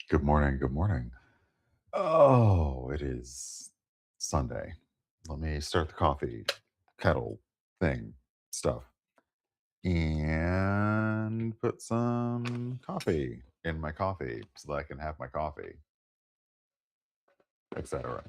Good morning. Good morning. Oh, it is Sunday. Let me start the coffee kettle thing stuff and put some coffee in my coffee so that I can have my coffee, etc.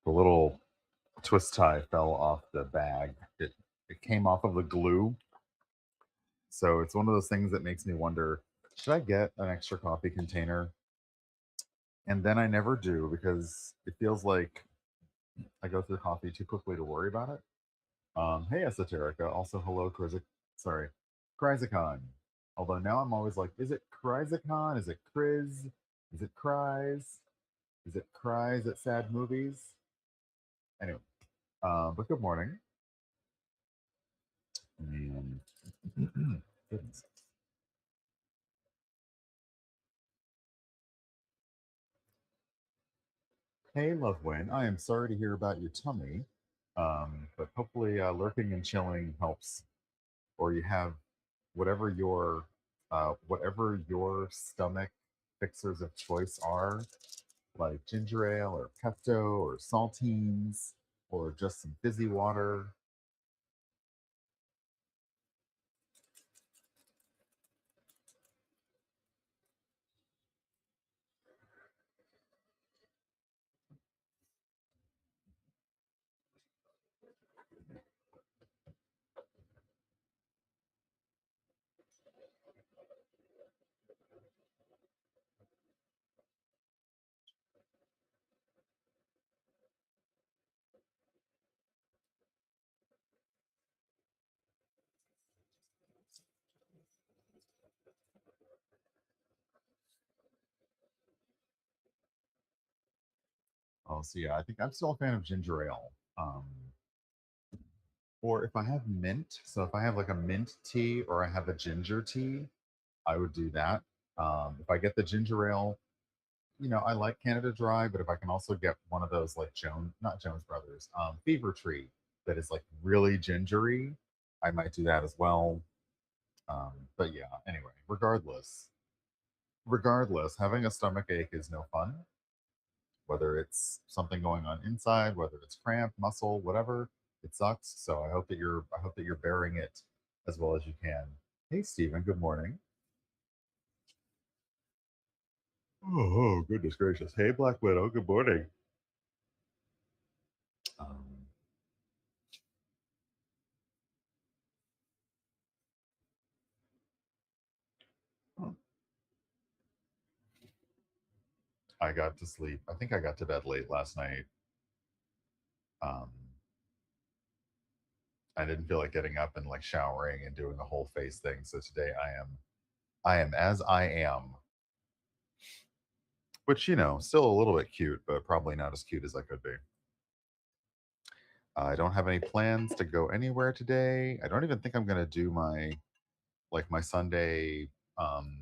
The little twist tie fell off the bag. It came off of the glue, so it's one of those things that makes me wonder: should I get an extra coffee container? And then I never do because it feels like I go through coffee too quickly to worry about it. Hey, Esoterica. Also, hello, Sorry, Crizicon. Although now I'm always like, is it Crizicon? Is it Criz? Is it Cries? Is it Cries at Sad Movies? Anyway, but good morning. And goodness. Hey, Lovewin. I am sorry to hear about your tummy, but hopefully, lurking and chilling helps, or you have whatever your stomach fixers of choice are, like ginger ale or pesto or saltines or just some fizzy water. Oh, so yeah, I think I'm still a fan of ginger ale. Or if I have mint, so if I have like a mint tea or I have a ginger tea, I would do that. If I get the ginger ale, I like Canada Dry, but if I can also get one of those like not Jones Brothers, Fever Tree that is like really gingery, I might do that as well. But yeah, anyway, regardless, having a stomach ache is no fun, whether it's something going on inside, whether it's cramp, muscle, whatever, it sucks. So I hope that you're bearing it as well as you can. Hey Stephen, good morning. Oh, goodness gracious. Hey Black Widow, good morning. Um, I got to sleep. I think I got to bed late last night. Um, I didn't feel like getting up and like showering and doing a whole face thing. So today I am as I am, which still a little bit cute, but probably not as cute as I could be. I don't have any plans to go anywhere today. I don't even think I'm gonna do my Sunday um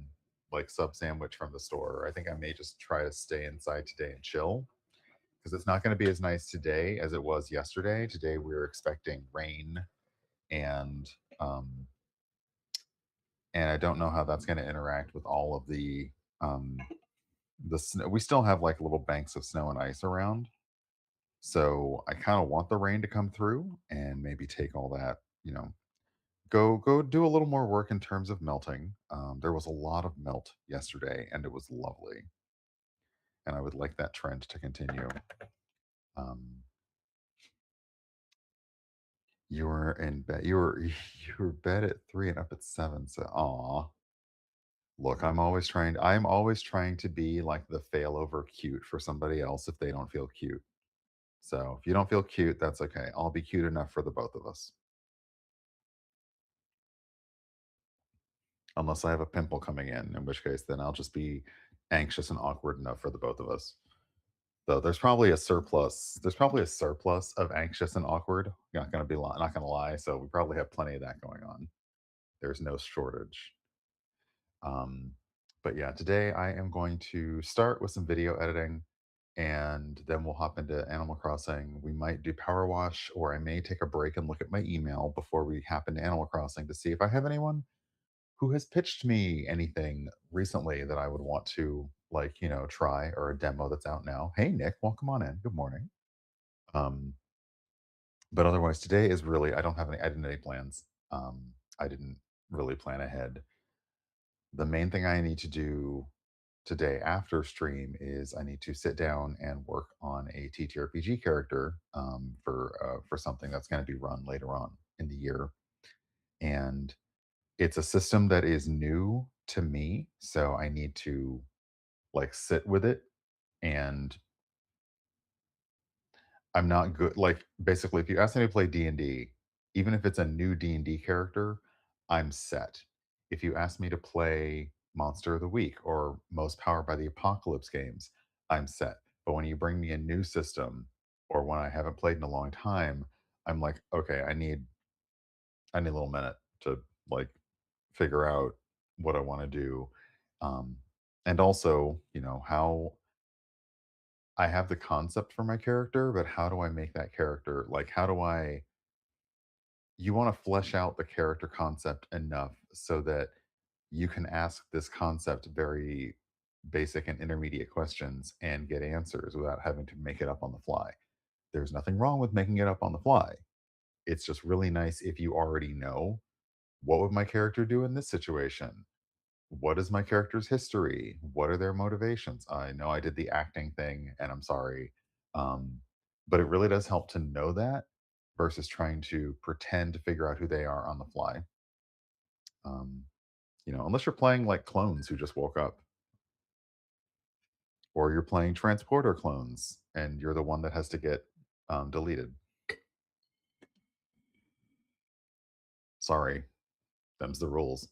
like sub sandwich from the store. I think I may just try to stay inside today and chill because it's not going to be as nice today as it was yesterday. Today we were expecting rain and um and I don't know how that's going to interact with all of um the snow. We still have like little banks of snow and ice around. So I kind of want the rain to come through and maybe take all that, go do a little more work in terms of melting. There was a lot of melt yesterday, and it was lovely, and I would like that trend to continue. Um, you were in bed. You were bed at 3 and up at 7. So, aw. Look, I'm always trying to be like the failover cute for somebody else if they don't feel cute. So if you don't feel cute, that's okay. I'll be cute enough for the both of us. unless I have a pimple coming in which case then I'll just be anxious and awkward enough for the both of us. Though there's probably a surplus of anxious and awkward. Not gonna lie. So we probably have plenty of that going on. There's no shortage. Um, but yeah, today I am going to start with some video editing and then we'll hop into Animal Crossing. We might do Power Wash, or I may take a break and look at my email before we hop into Animal Crossing to see if I have anyone who has pitched me anything recently that I would want to try, or a demo that's out now. Hey Nick, welcome on in. Good morning. Um, but otherwise today is really I didn't have any plans. I didn't really plan ahead. The main thing I need to do today after stream is I need to sit down and work on a TTRPG character for something that's going to be run later on in the year, and it's a system that is new to me, so I need to sit with it. And I'm not good. Like, basically, if you ask me to play D&D, even if it's a new D&D character, I'm set. If you ask me to play Monster of the Week or most Powered by the Apocalypse games, I'm set. But when you bring me a new system or one I haven't played in a long time, I'm like, okay, I need a little minute to like figure out what I want to do. Um, and also, how I have the concept for my character, but how do I make that character how do I you want to flesh out the character concept enough so that you can ask this concept very basic and intermediate questions and get answers without having to make it up on the fly. There's nothing wrong with making it up on the fly. It's just really nice if you already know, what would my character do in this situation? What is my character's history? What are their motivations? I know I did the acting thing and I'm sorry. Um, but it really does help to know that versus trying to pretend to figure out who they are on the fly. Um, unless you're playing like clones who just woke up, or you're playing transporter clones and you're the one that has to get deleted. Sorry, them's the rules.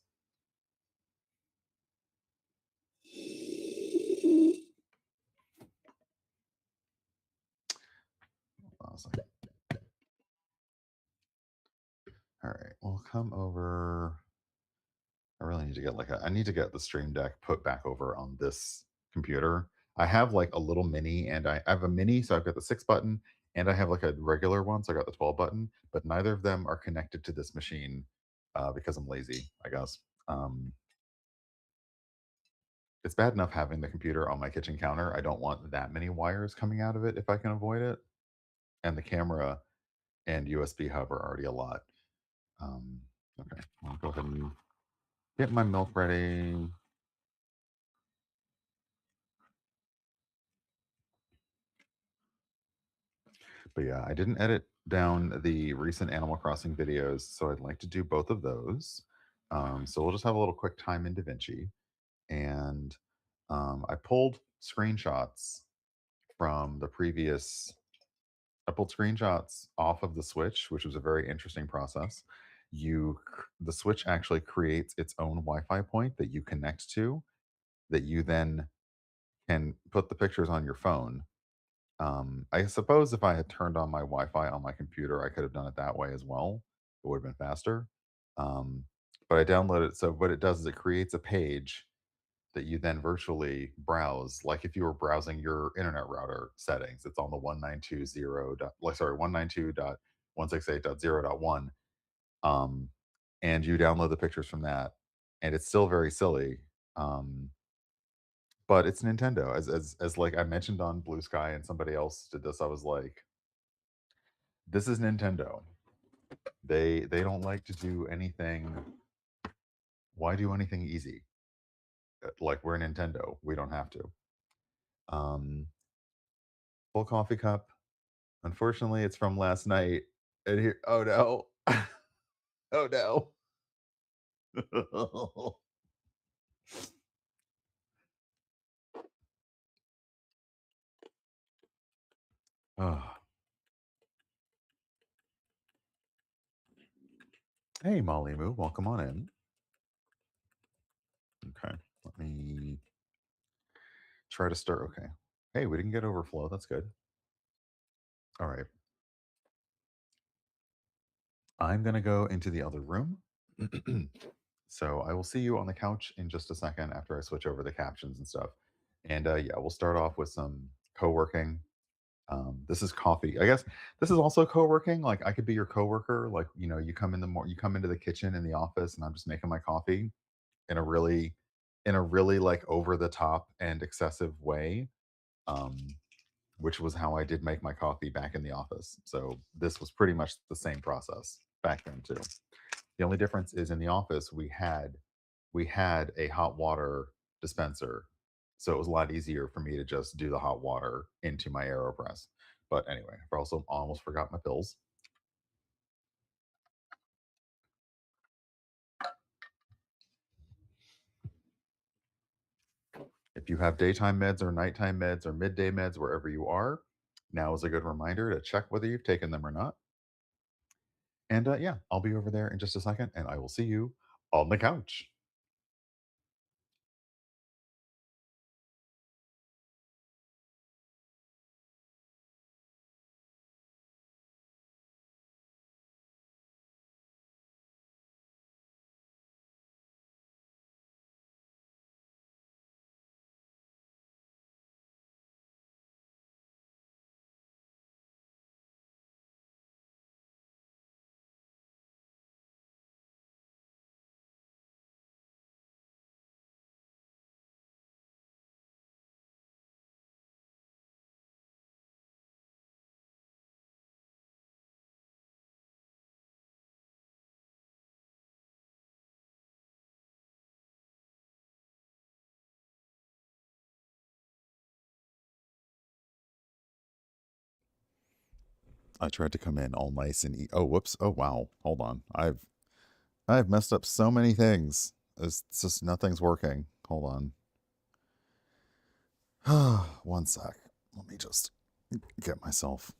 Awesome. All right, we'll come over. I really need to get I need to get the Stream Deck put back over on this computer. I have like a little mini, and I have a mini, so I've got the 6 button, and I have like a regular one, so I got the 12 button, but neither of them are connected to this machine because I'm lazy, I guess. Um, it's bad enough having the computer on my kitchen counter. I don't want that many wires coming out of it if I can avoid it. And the camera and USB hub are already a lot. Um, okay, I'll go ahead and get my milk ready. But yeah, I didn't edit down the recent Animal Crossing videos, so I'd like to do both of those. So we'll just have a little quick time in DaVinci. And I pulled screenshots from the previous, I pulled screenshots off of the Switch, which was a very interesting process. The Switch actually creates its own Wi-Fi point that you connect to, that you then can put the pictures on your phone. I suppose if I had turned on my Wi-Fi on my computer, I could have done it that way as well. It would have been faster. Um, but I downloaded it. So what it does is it creates a page that you then virtually browse, like if you were browsing your internet router settings. It's on the 192.0. Like sorry, 192.168.0.1. Um, and you download the pictures from that, and it's still very silly. Um, but it's Nintendo. As like I mentioned on Blue Sky, and somebody else did this, I was like, this is Nintendo. They don't like to do anything. Why do anything easy? Like, we're Nintendo. We don't have to. Um, full coffee cup. Unfortunately, it's from last night. And here, oh no. Oh no. Oh. Hey Molly Moo, welcome on in. Let me try to start. Okay. Hey, we didn't get overflow. That's good. All right. I'm going to go into the other room. So I will see you on the couch in just a second after I switch over the captions and stuff. And yeah, we'll start off with some co working. This is coffee. I guess this is also co-working. Like I could be your coworker. Like you come in you come into the kitchen in the office, and I'm just making my coffee in a really, like over the top and excessive way. Um, which was how I did make my coffee back in the office. So this was pretty much the same process back then too. The only difference is in the office we had a hot water dispenser. So it was a lot easier for me to just do the hot water into my AeroPress. But anyway, I also almost forgot my pills. If you have daytime meds or nighttime meds or midday meds wherever you are, now is a good reminder to check whether you've taken them or not. And yeah, I'll be over there in just a second and I will see you on the couch. I tried to come in all nice and eat. Oh, whoops. Oh, wow. Hold on. I've messed up so many things. It's just nothing's working. Hold on. One sec. Let me just get myself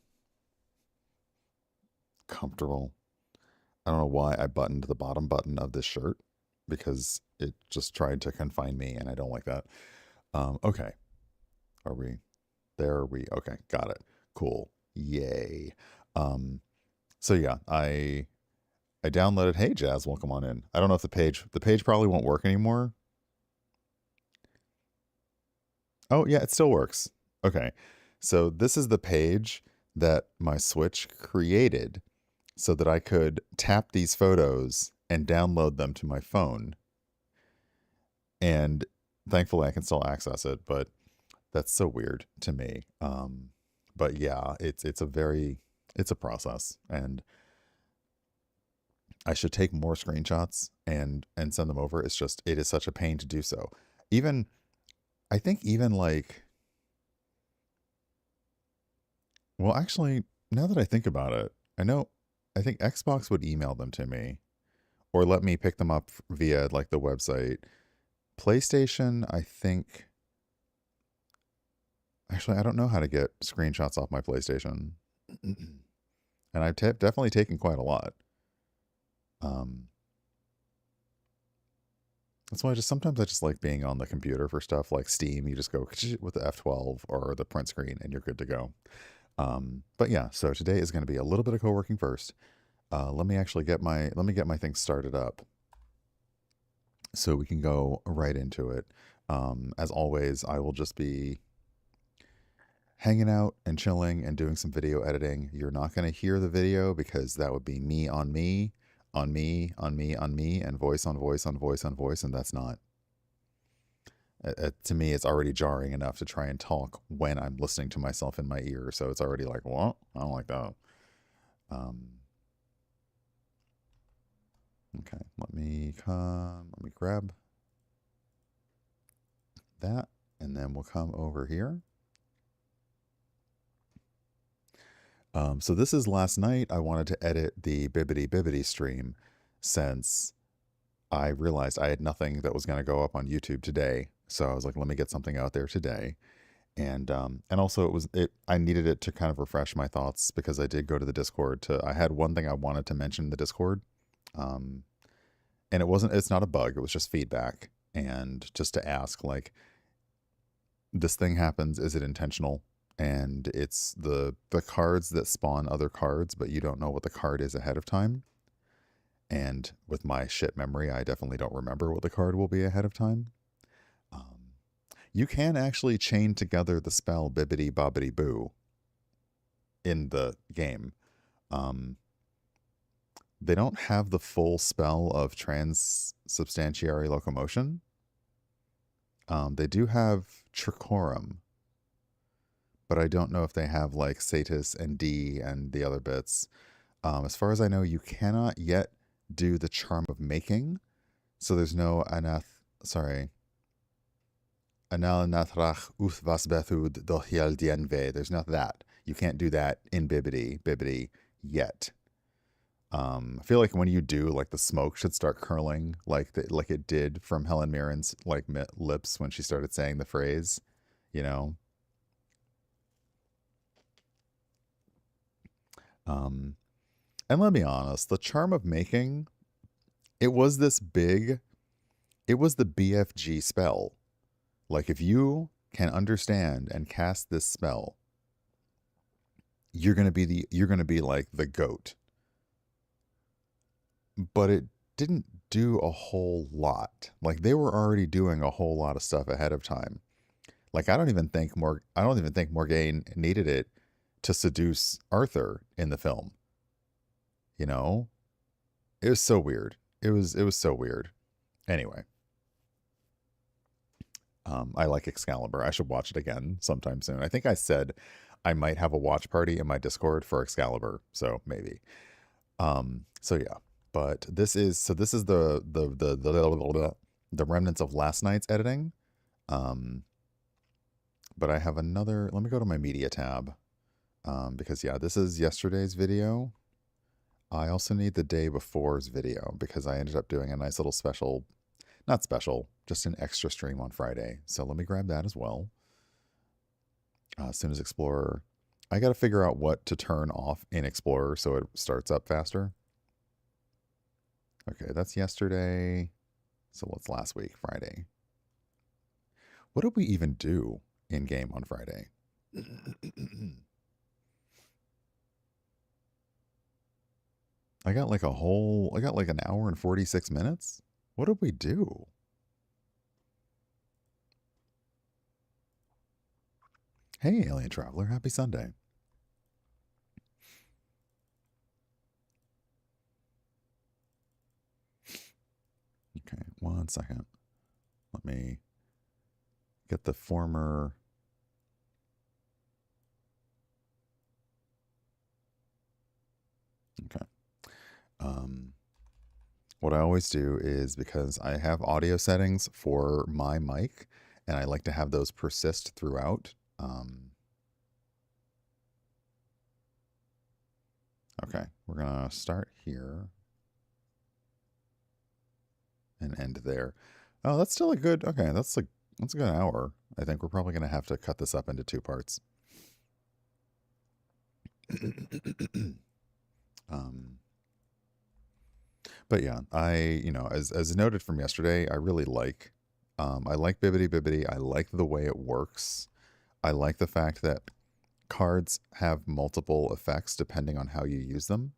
comfortable. I don't know why I buttoned the bottom button of this shirt because it just tried to confine me and I don't like that. Okay. Are we there? Are we okay? Got it. Cool. Yay. Um, so yeah, I downloaded. Hey Jazz, welcome on in. I don't know if the page probably won't work anymore. Oh yeah, it still works. Okay. So this is the page that my Switch created so that I could tap these photos and download them to my phone. And thankfully I can still access it, but that's so weird to me. But yeah, it's a process, and I should take more screenshots and send them over. It is such a pain to do so. Even I think even like well actually now that I think about it, I think Xbox would email them to me or let me pick them up via like the website. PlayStation, I think actually I don't know how to get screenshots off my PlayStation. And definitely taken quite a lot. Um That's why sometimes I just like being on the computer for stuff like Steam. You just go with the F12 or the print screen and you're good to go. But yeah, so today is going to be a little bit of co-working first. Let me get my thing started up so we can go right into it. As always, I will just be hanging out and chilling and doing some video editing. You're not going to hear the video because that would be me on me, on me, on me, on me, and voice on voice on voice on voice, and that's not to me, it's already jarring enough to try and talk when I'm listening to myself in my ear. So it's already like, what? I don't like that. Um, okay, let me grab that, and then we'll come over here. So this is last night. I wanted to edit the Bibbidi Bibbidi stream since I realized I had nothing that was going to go up on YouTube today. So I was like, let me get something out there today. And also I needed it to kind of refresh my thoughts because I did go to the Discord I had one thing I wanted to mention in the Discord. And it's not a bug, it was just feedback. and just to ask, like, this thing happens, is it intentional? And it's the cards that spawn other cards, but you don't know what the card is ahead of time. And with my shit memory, I definitely don't remember what the card will be ahead of time. Um, you can actually chain together the spell Bibbidi Bobbidi Boo in the game. Um, they don't have the full spell of transubstantiary locomotion. They do have Tricorum, but I don't know if they have like Satis and D and the other bits. As far as I know, you cannot yet do the Charm of Making, so there's no sorry, Anal Nathrach Uthvasbethud Dohiel Dienve. There's not that. You can't do that in Bibbidi yet. I feel like when you do, like the smoke should start curling, like it did from Helen Mirren's like lips when she started saying the phrase, you know. Um, and let me be honest, the Charm of Making, it was this big, it was the BFG spell. Like if you can understand and cast this spell, you're gonna be like the goat. But it didn't do a whole lot. Like they were already doing a whole lot of stuff ahead of time. Like I don't even think Morgaine needed it to seduce Arthur in the film. You know? It was so weird. It was so weird. Anyway, I like Excalibur. I should watch it again sometime soon. I think I said I might have a watch party in my Discord for Excalibur, so maybe. So yeah. But this is the remnants of last night's editing. Um, but I have another. Let me go to my media tab. Because yeah, this is yesterday's video. I also need the day before's video because I ended up doing a nice little special, not special, just an extra stream on Friday. So let me grab that as well. As soon as Explorer, I got to figure out what to turn off in Explorer so it starts up faster. Okay, that's yesterday. So what's last week, Friday? What did we even do in game on Friday? I got like an hour and 46 minutes. What did we do? Hey, Alien Traveler, happy Sunday. Okay, 1 second. Let me get the former. Okay. What I always do is because I have audio settings for my mic and I like to have those persist throughout. Okay, we're going to start here and end there. Oh, that's still a good, okay, that's a good hour. I think we're probably going to have to cut this up into 2 parts. But yeah, as noted from yesterday, I like Bibbidi Bibbidi. I like the way it works. I like the fact that cards have multiple effects depending on how you use them.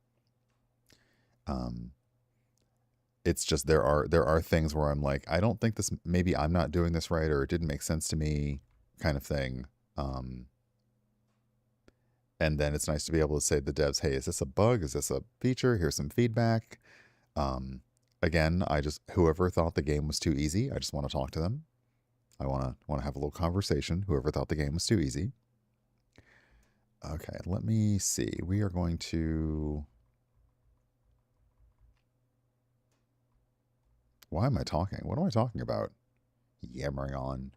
It's just there are things where I'm like, I don't think this, maybe I'm not doing this right, or it didn't make sense to me, kind of thing. And then it's nice to be able to say to the devs, hey, is this a bug? Is this a feature? Here's some feedback. Again, whoever thought the game was too easy, I just want to talk to them. I want to have a little conversation. Whoever thought the game was too easy. Okay, let me see. We are going to. Why am I talking? What am I talking about? Yammering on.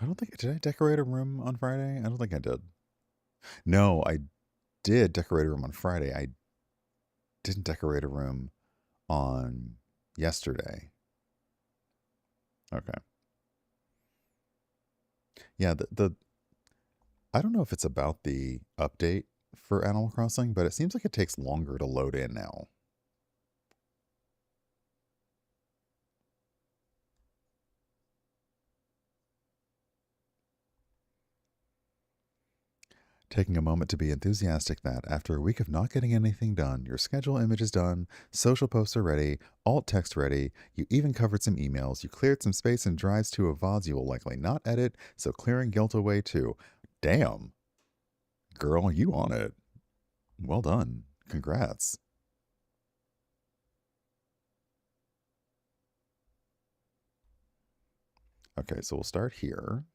I don't think, did I decorate a room on Friday? I don't think I did. No, I did decorate a room on Friday. I didn't decorate a room on yesterday. Okay. Yeah, the I don't know if it's about the update for Animal Crossing, but it seems like it takes longer to load in now. Taking a moment to be enthusiastic that, after a week of not getting anything done, your schedule image is done, social posts are ready, alt text ready, you even covered some emails, you cleared some space in drives to a VODs you will likely not edit, so clearing guilt away too. Damn, girl, you on it. Well done. Congrats. Okay, so we'll start here.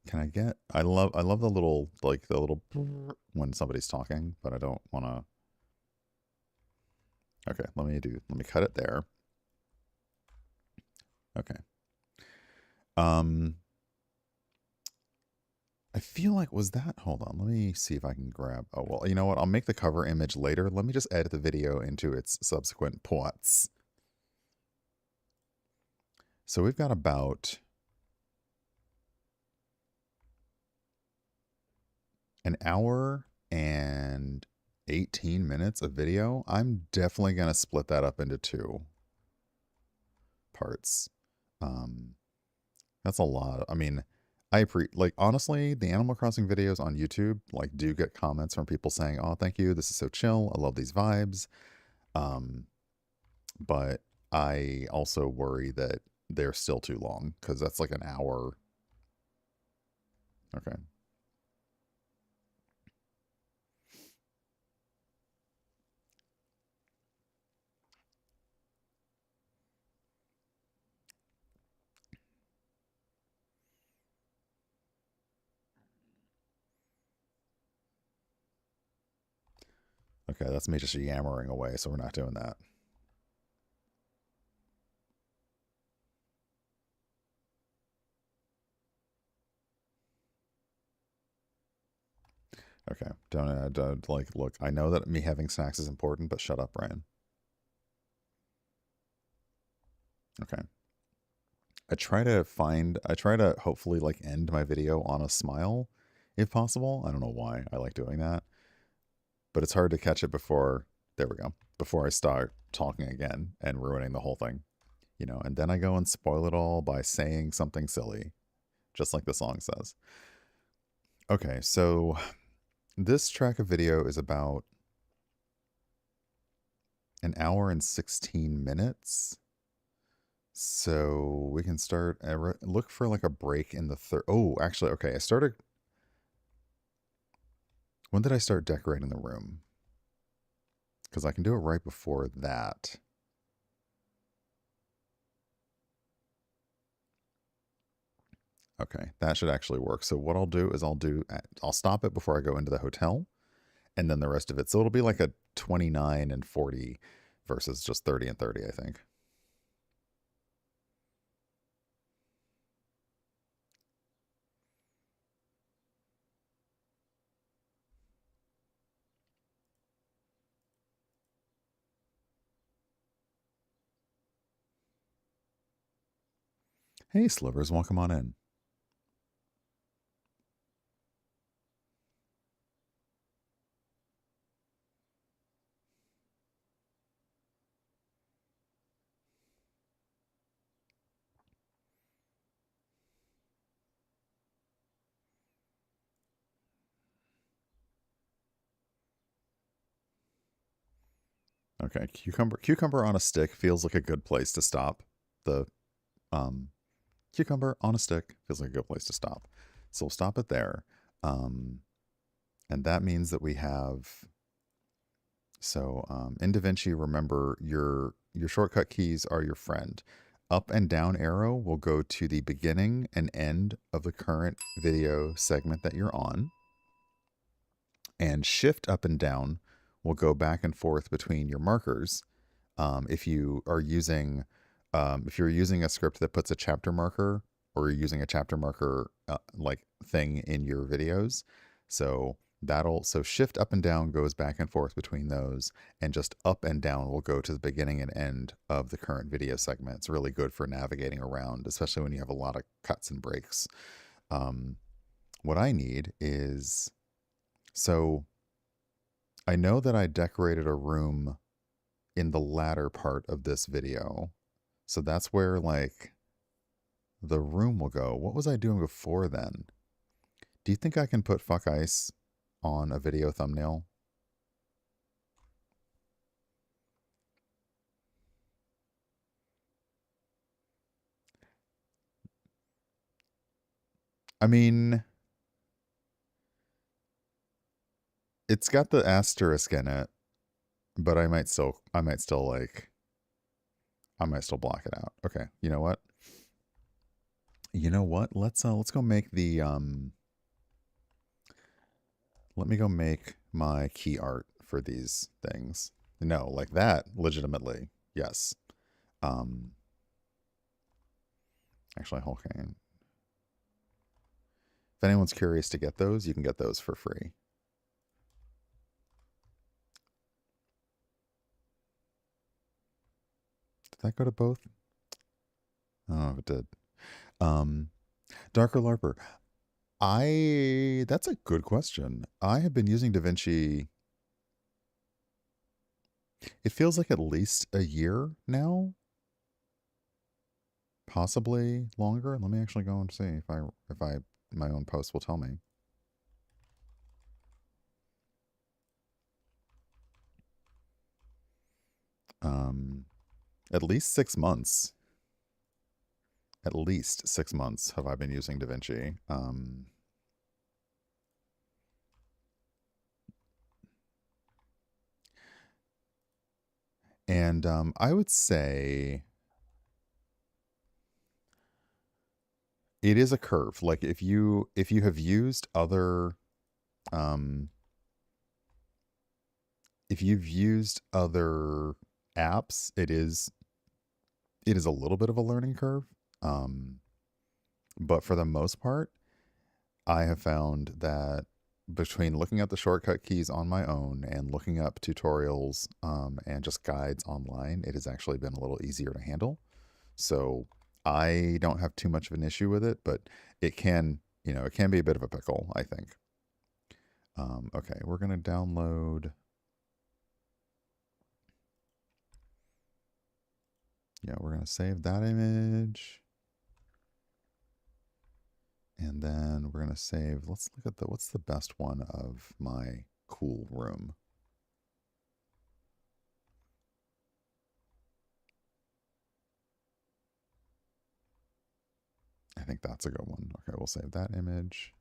Can I get I love the little like the little when somebody's talking, but I don't wanna. Okay, let me cut it there. Okay. Um I feel like was that hold on, let me see if I can grab oh well, you know what? I'll make the cover image later. Let me just edit the video into its subsequent parts. So we've got about an hour and 18 minutes of video. I'm definitely gonna split that up into two parts. Um That's a lot. I mean, like honestly, the Animal Crossing videos on YouTube like do get comments from people saying, "Oh, thank you. This is so chill. I love these vibes." Um, but I also worry that they're still too long because that's like an hour. Okay. Okay, that's me just yammering away, so we're not doing that. Okay. Don't like look, I know that me having snacks is important, but shut up, Brian. Okay. I try to hopefully like end my video on a smile if possible. I don't know why I like doing that, but it's hard to catch it before, there we go, before I start talking again and ruining the whole thing, you know, and then I go and spoil it all by saying something silly, just like the song says. Okay, so this track of video is about an hour and 16 minutes. So we can start, look for like a break in the third. Oh, actually, okay. When did I start decorating the room? Because I can do it right before that. Okay, that should actually work. So what I'll do is I'll stop it before I go into the hotel, and then the rest of it. So it'll be like a 29 and 40 versus just 30 and 30, I think. Hey, Slivers, welcome on in. Okay, cucumber on a stick feels like a good place to stop. The um, cucumber on a stick feels like a good place to stop. So we'll stop it there. Um, and that means that we have, so in DaVinci, remember your shortcut keys are your friend. Up and down arrow will go to the beginning and end of the current video segment that you're on. And shift up and down will go back and forth between your markers. If you are using, if you're using a script that puts a chapter marker, or you're using a chapter marker like thing in your videos, so shift up and down goes back and forth between those, and just up and down will go to the beginning and end of the current video segment. It's really good for navigating around, especially when you have a lot of cuts and breaks. Um, what I need is, so I know that I decorated a room in the latter part of this video. So that's where like the room will go. What was I doing before then? Do you think I can put fuck ice on a video thumbnail? I mean, it's got the asterisk in it, but I might still block it out. Okay, you know what? You know what? Let's go make the let me go make my key art for these things. No, like that, legitimately. Yes. Um Actually, okay. If anyone's curious to get those, you can get those for free. Did that go to both? Oh, it did. Um, Darker LARPer. That's a good question. I have been using DaVinci. It feels like at least a year now, possibly longer. Let me actually go and see if I my own post will tell me. Um, at least 6 months. At least 6 months have I been using DaVinci. And I would say it is a curve. Like if you have used other um, if you've used other apps, it is a little bit of a learning curve. Um, but for the most part, I have found that between looking at the shortcut keys on my own and looking up tutorials and just guides online, it has actually been a little easier to handle. So I don't have too much of an issue with it, but it can, it can be a bit of a pickle, I think. Okay, we're going to download. Yeah, we're going to save that image. And then we're going to save, let's look at what's the best one of my cool room. I think that's a good one. Okay, we'll save that image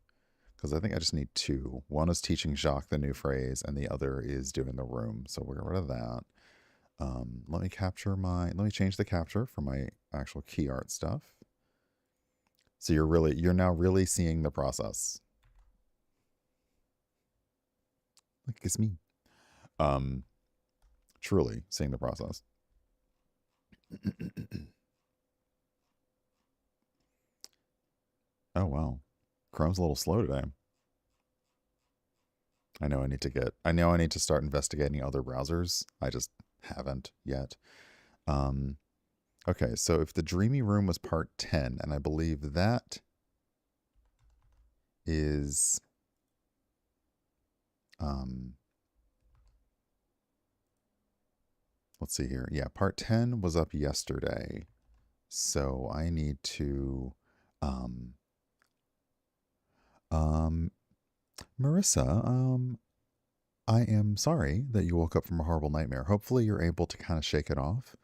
because I think I just need two. One is teaching Jacques the new phrase, and the other is doing the room. So we'll get rid of that. Let me change the capture for my actual key art stuff. So you're now really seeing the process. Like it's me. Truly seeing the process. Oh wow. Chrome's a little slow today. I know I need to start investigating other browsers. I just haven't yet. Um, okay, so if the Dreamy Room was part 10, and I believe that is let's see here. Yeah, part 10 was up yesterday. So I need to Marissa, I am sorry that you woke up from a horrible nightmare. Hopefully you're able to kind of shake it off.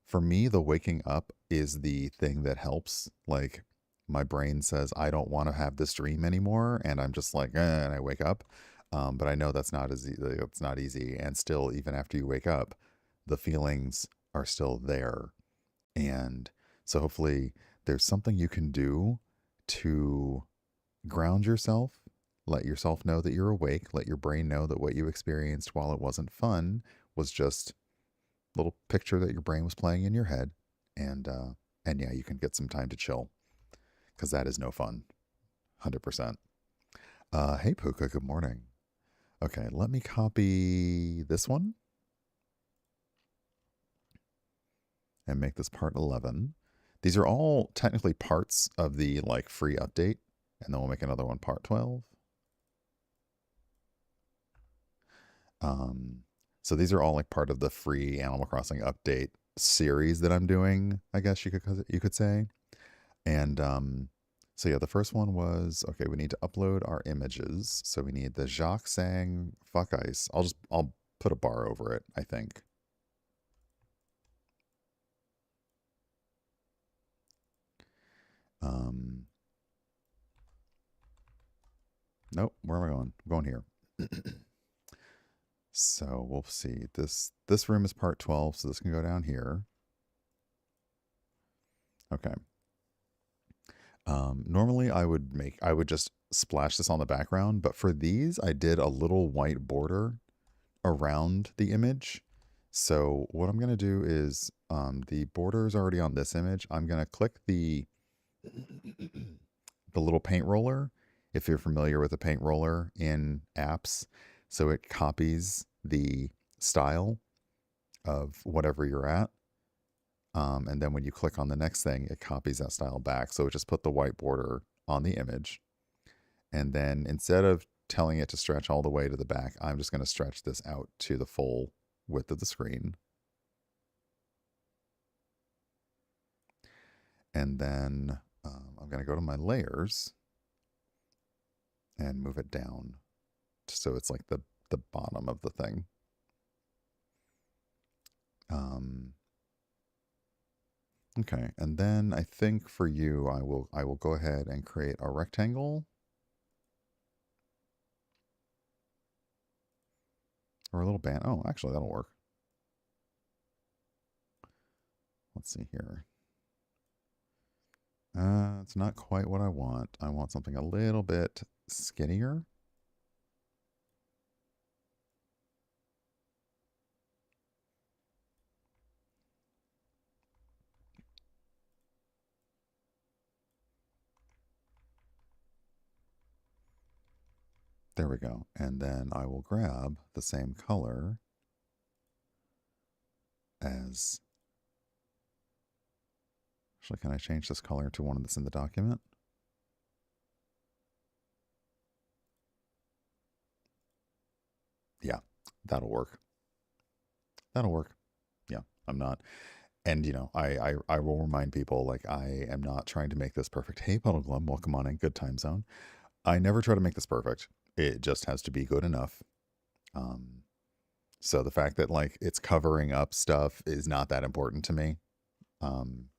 For me, the waking up is the thing that helps. Like my brain says, I don't want to have this dream anymore. And I'm just like, and I wake up. But I know that's not it's not easy. And still, even after you wake up, the feelings are still there. And so hopefully there's something you can do to ground yourself, let yourself know that you're awake, let your brain know that what you experienced while it wasn't fun was just little picture that your brain was playing in your head, and yeah, you can get some time to chill because that is no fun. 100%. Hey Puka, good morning. Okay, let me copy this one and make this part 11. These are all technically parts of the like free update, and then we'll make another one part 12. So these are all like part of the free Animal Crossing update series that I'm doing, I guess you could say. And so yeah, the first one was okay, we need to upload our images. So we need the Jacques saying fuck ice. I'll put a bar over it, I think. Um Nope, where am I going? I'm going here. So we'll see. This room is part 12, so this can go down here. Okay. Normally I would just splash this on the background, but for these I did a little white border around the image. So what I'm gonna do is the border is already on this image. I'm gonna click the little paint roller, if you're familiar with a paint roller in apps. So it copies the style of whatever you're at. And then when you click on the next thing, it copies that style back. So it just put the white border on the image. And then instead of telling it to stretch all the way to the back, I'm just going to stretch this out to the full width of the screen. And then I'm going to go to my layers and move it down so it's like the bottom of the thing. Okay, and then I think for you, I will go ahead and create a rectangle. Or a little band. Oh, actually, that'll work. Let's see here. It's not quite what I want. I want something a little bit skinnier. There we go. And then I will grab the same color as... Actually, can I change this color to one that's in the document? Yeah, that'll work. That'll work. Yeah, I'm not... And, you know, I will remind people, like, I am not trying to make this perfect. Hey, Puddle Glum, welcome on in. Good time zone. I never try to make this perfect. It just has to be good enough. So the fact that like it's covering up stuff is not that important to me.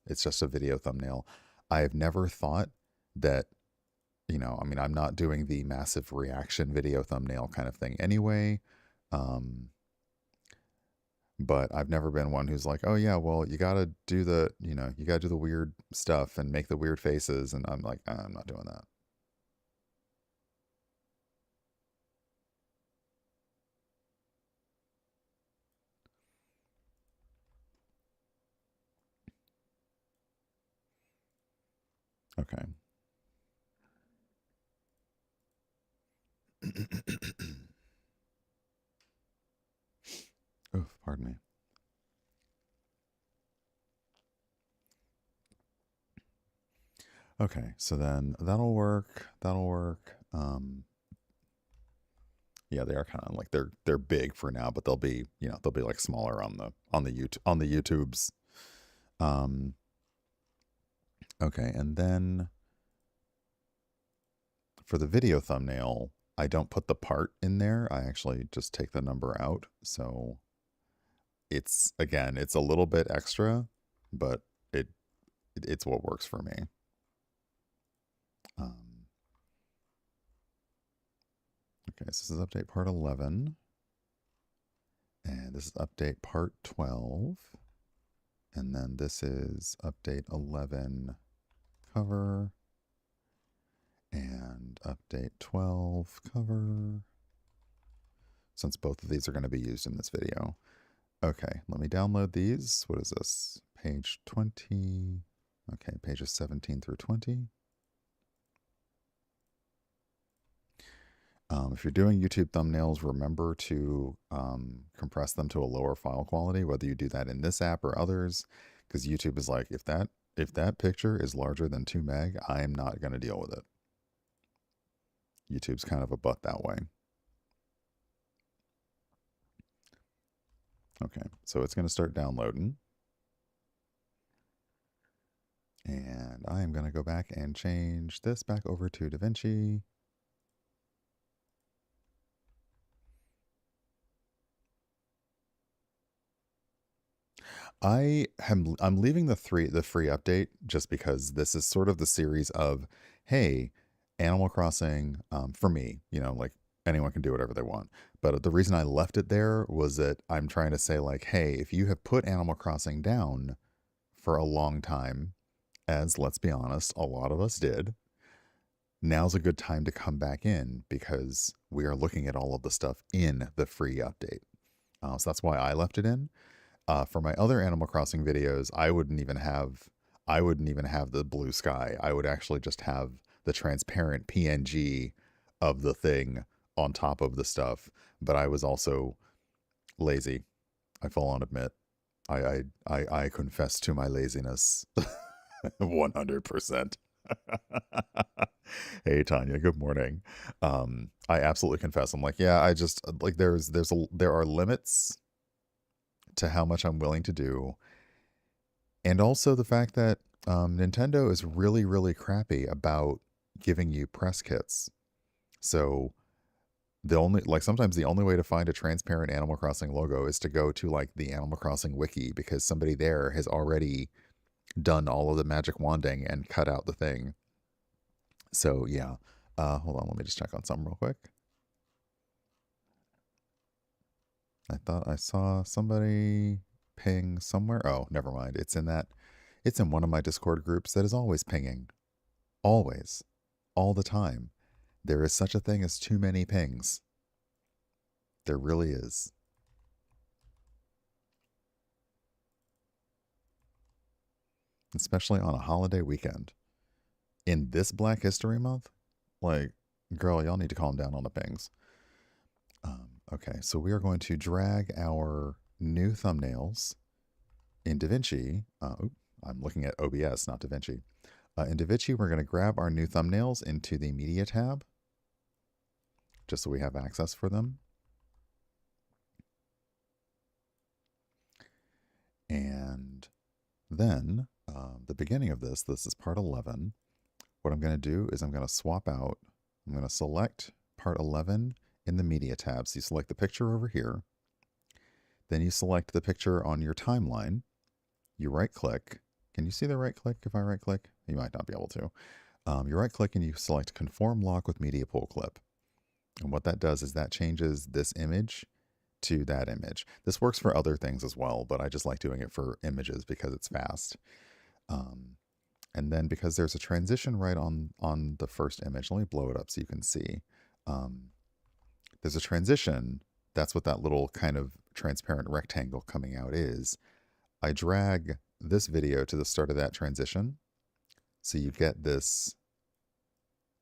It's just a video thumbnail. I've never thought that, you know, I mean, I'm not doing the massive reaction video thumbnail kind of thing anyway. But I've never been one who's like, oh yeah, well, you gotta do the, you know, you gotta do the weird stuff and make the weird faces. And I'm like, I'm not doing that. Okay. Oof, pardon me. Okay, so then that'll work. That'll work. Yeah, they are kind of like they're big for now, but they'll be, you know, they'll be like smaller on the YouTubes. Um, okay, and then for the video thumbnail, I don't put the part in there. I actually just take the number out. So it's again, it's a little bit extra, but it's what works for me. Okay, so this is update part 11. And this is update part 12. And then this is update 11 cover. And update 12 cover. Since both of these are going to be used in this video. Okay, let me download these. What is this? Page 20. Okay, pages 17 through 20. If you're doing YouTube thumbnails, remember to compress them to a lower file quality, whether you do that in this app or others, because YouTube is like, if that picture is larger than 2 meg, I am not going to deal with it. YouTube's kind of a butt that way. Okay, so it's going to start downloading. And I am going to go back and change this back over to DaVinci. I'm leaving the free update just because this is sort of the series of, hey, Animal Crossing, for me, like anyone can do whatever they want. But the reason I left it there was that I'm trying to say, like, hey, if you have put Animal Crossing down for a long time, as let's be honest, a lot of us did, now's a good time to come back in because we are looking at all of the stuff in the free update. So that's why I left it in. For my other Animal Crossing videos, I wouldn't even have the blue sky. I would actually just have the transparent PNG of the thing on top of the stuff. But I was also lazy. I full on admit. I confess to my laziness. 100%. Hey Tanya, good morning. I absolutely confess. I'm like, yeah, I just like there are limits to how much I'm willing to do, and also the fact that Nintendo is really, really crappy about giving you press kits. So sometimes the only way to find a transparent Animal Crossing logo is to go to like the Animal Crossing wiki because somebody there has already done all of the magic wanding and cut out the thing. So yeah, hold on, let me just check on something real quick. I thought I saw somebody ping somewhere. Oh, never mind. It's in one of my Discord groups that is always pinging. Always. All the time. There is such a thing as too many pings. There really is. Especially on a holiday weekend. In this Black History Month? Like, girl, y'all need to calm down on the pings. Okay, so we are going to drag our new thumbnails in DaVinci. I'm looking at OBS, not DaVinci. In DaVinci, we're going to grab our new thumbnails into the Media tab, just so we have access for them. And then the beginning of this is part 11. What I'm going to do is I'm going to swap out. I'm going to select part 11 in the Media tab. So you select the picture over here. Then you select the picture on your timeline. You right click. Can you see the right click if I right click? You might not be able to. You right click and you select Conform Lock with Media Pool Clip. And what that does is that changes this image to that image. This works for other things as well, but I just like doing it for images because it's fast. And then because there's a transition right on the first image, let me blow it up so you can see. There's a transition. That's what that little kind of transparent rectangle coming out is. I drag this video to the start of that transition. So you get this,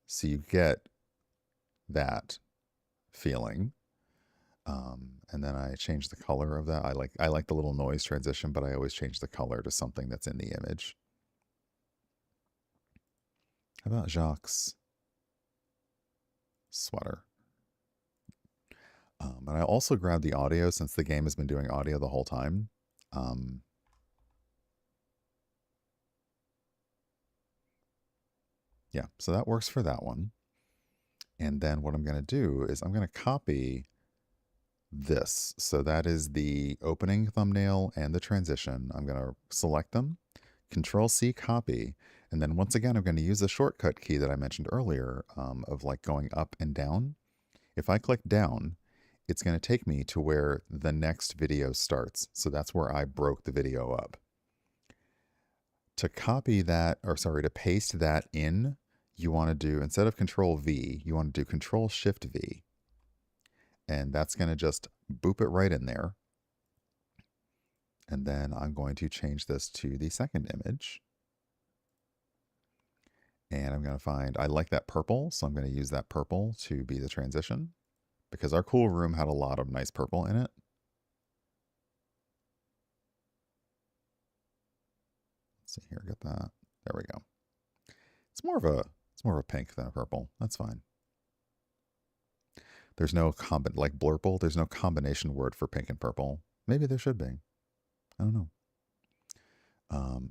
so you get that feeling. And then I change the color of that. I like the little noise transition, but I always change the color to something that's in the image. How about Jacques' sweater? And I also grabbed the audio since the game has been doing audio the whole time. Yeah, so that works for that one. And then what I'm going to do is I'm going to copy this. So that is the opening thumbnail and the transition. I'm going to select them, Control C, copy. And then once again, I'm going to use the shortcut key that I mentioned earlier of like going up and down. If I click down, it's going to take me to where the next video starts. So that's where I broke the video up. To copy that, or sorry, to paste that in, you want to do, instead of Control V, you want to do Control Shift V. And that's going to just boop it right in there. And then I'm going to change this to the second image. And I'm going to find, I like that purple, so I'm going to use that purple to be the transition because our cool room had a lot of nice purple in it. Let's see here, get that. There we go. It's more of a pink than a purple. That's fine. There's no like blurple, there's no combination word for pink and purple. Maybe there should be. I don't know.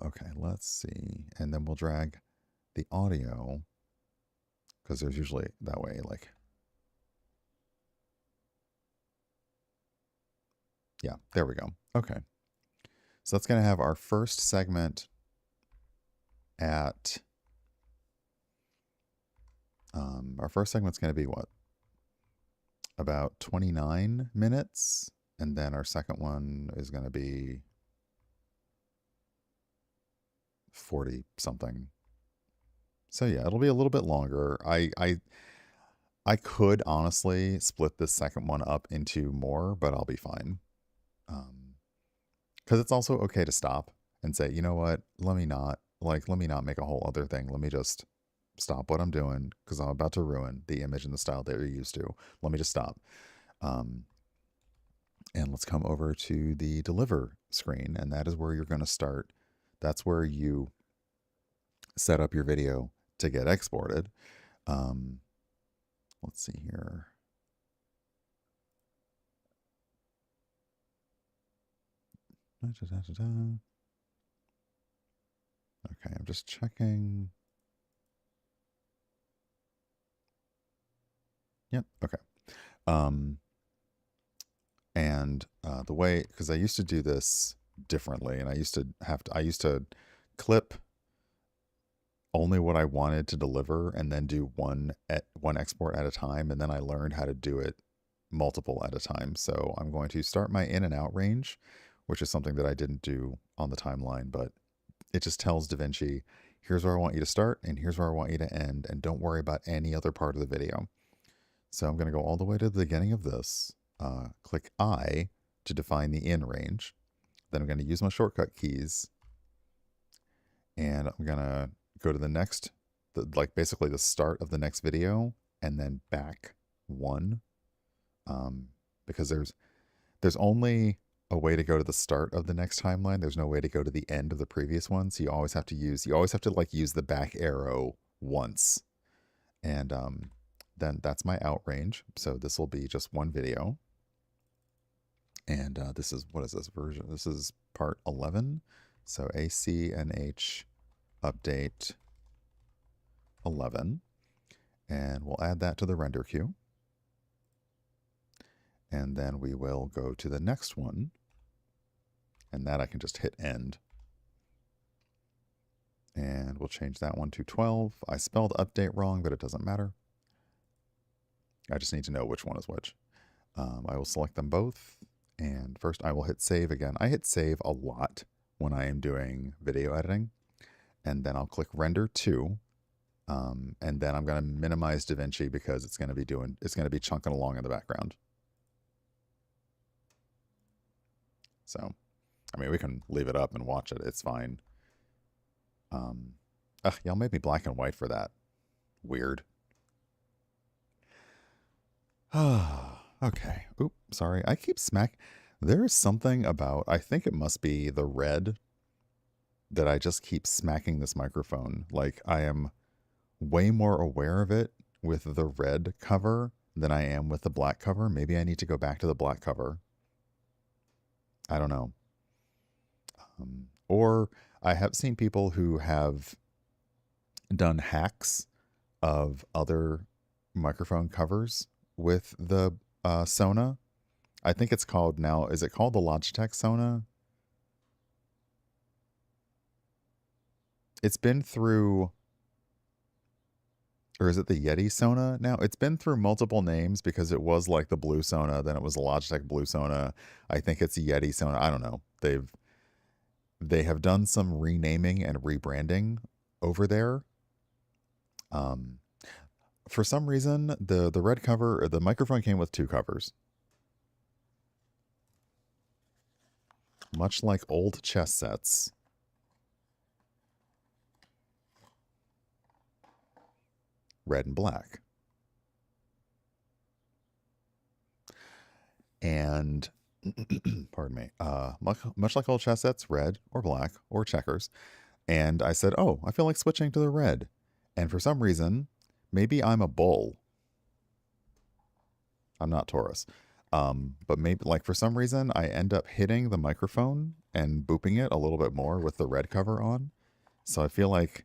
Okay, let's see. And then we'll drag the audio because there's usually that way, like, yeah, there we go. Okay. So that's going to have our first segment at, our first segment's going to be what? About 29 minutes. And then our second one is going to be 40 something. So yeah, it'll be a little bit longer. I could honestly split this second one up into more, but I'll be fine. Because it's also okay to stop and say, you know what, let me not make a whole other thing. Let me just stop what I'm doing because I'm about to ruin the image and the style that you're used to. Let me just stop. And let's come over to the deliver screen, and that is where you're going to start. That's where you set up your video to get exported. Let's see here. Okay, I'm just checking. Yep, okay. And the way, because I used to do this differently, and I used to clip only what I wanted to deliver and then do one export at a time, and then I learned how to do it multiple at a time. So I'm going to start my in and out range, which is something that I didn't do on the timeline, but it just tells DaVinci, here's where I want you to start and here's where I want you to end, and don't worry about any other part of the video. So I'm going to go all the way to the beginning of this, click I to define the in range. Then I'm going to use my shortcut keys, and I'm going to go to the next, like basically the start of the next video, and then back one, because there's only a way to go to the start of the next timeline. There's no way to go to the end of the previous one. So you always have to use the back arrow once. And then that's my out range. So this will be just one video. And this is, what is this version? This is part 11. So ACNH update 11. And we'll add that to the render queue. And then we will go to the next one. And that I can just hit end. And we'll change that one to 12. I spelled update wrong, but it doesn't matter. I just need to know which one is which. I will select them both. And first I will hit save again. I hit save a lot when I am doing video editing. And then I'll click render to. And then I'm going to minimize DaVinci because it's going to be chunking along in the background. So, I mean, we can leave it up and watch it. It's fine. Y'all made me black and white for that. Weird. Okay. Oop, sorry. I keep There is something about, I think it must be the red that I just keep smacking this microphone. Like I am way more aware of it with the red cover than I am with the black cover. Maybe I need to go back to the black cover. I don't know. Or I have seen people who have done hacks of other microphone covers with the Sona. I think it's called now, is it called the Logitech Sona? It's been through, or is it the Yeti Sona now? It's been through multiple names because it was like the Blue Sona, then it was the Logitech Blue Sona. I think it's Yeti Sona. I don't know. They have done some renaming and rebranding over there. For some reason, the red cover, or the microphone came with two covers. much like old chess sets. Red and black. And pardon me, much like old chess sets, red or black or checkers. And I said, oh, I feel like switching to the red. And for some reason, maybe I'm a bull. I'm not Taurus. But maybe, like, for some reason, I end up hitting the microphone and booping it a little bit more with the red cover on. So I feel like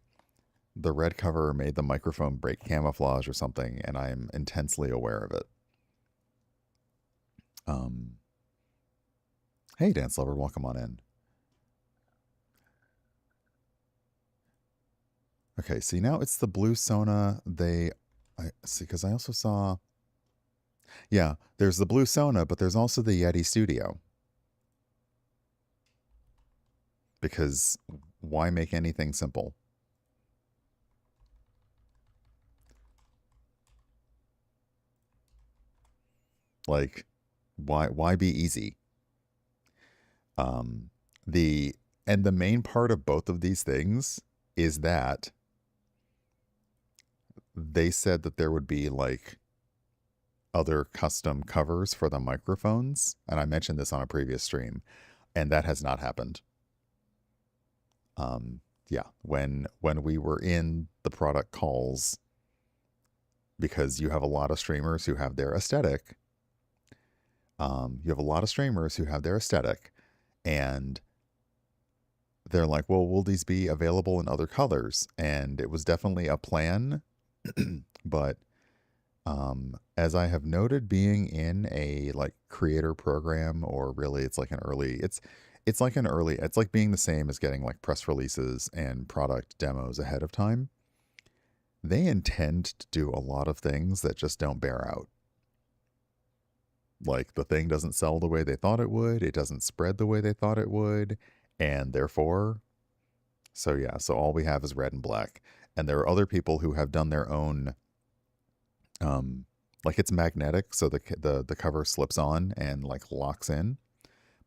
the red cover made the microphone break camouflage or something, and I'm intensely aware of it. Hey, Dance Lover, welcome on in. Okay, see, now it's the blue Sona. I see, because I also saw, yeah, there's the blue Sona, but there's also the Yeti Studio. Because why make anything simple? Like, why be easy? The and the main part of both of these things is that they said that there would be like other custom covers for the microphones, and I mentioned this on a previous stream, and that has not happened. Yeah, when we were in the product calls, because you have a lot of streamers who have their aesthetic. You have a lot of streamers who have their aesthetic, and they're like, well, will these be available in other colors? And it was definitely a plan, but as I have noted, being in a like creator program, or really it's like an early, it's like being the same as getting like press releases and product demos ahead of time. They intend to do a lot of things that just don't bear out. Like, the thing doesn't sell the way they thought it would, it doesn't spread the way they thought it would, and therefore, so yeah, so all we have is red and black. And there are other people who have done their own, like, it's magnetic, so the cover slips on and like locks in,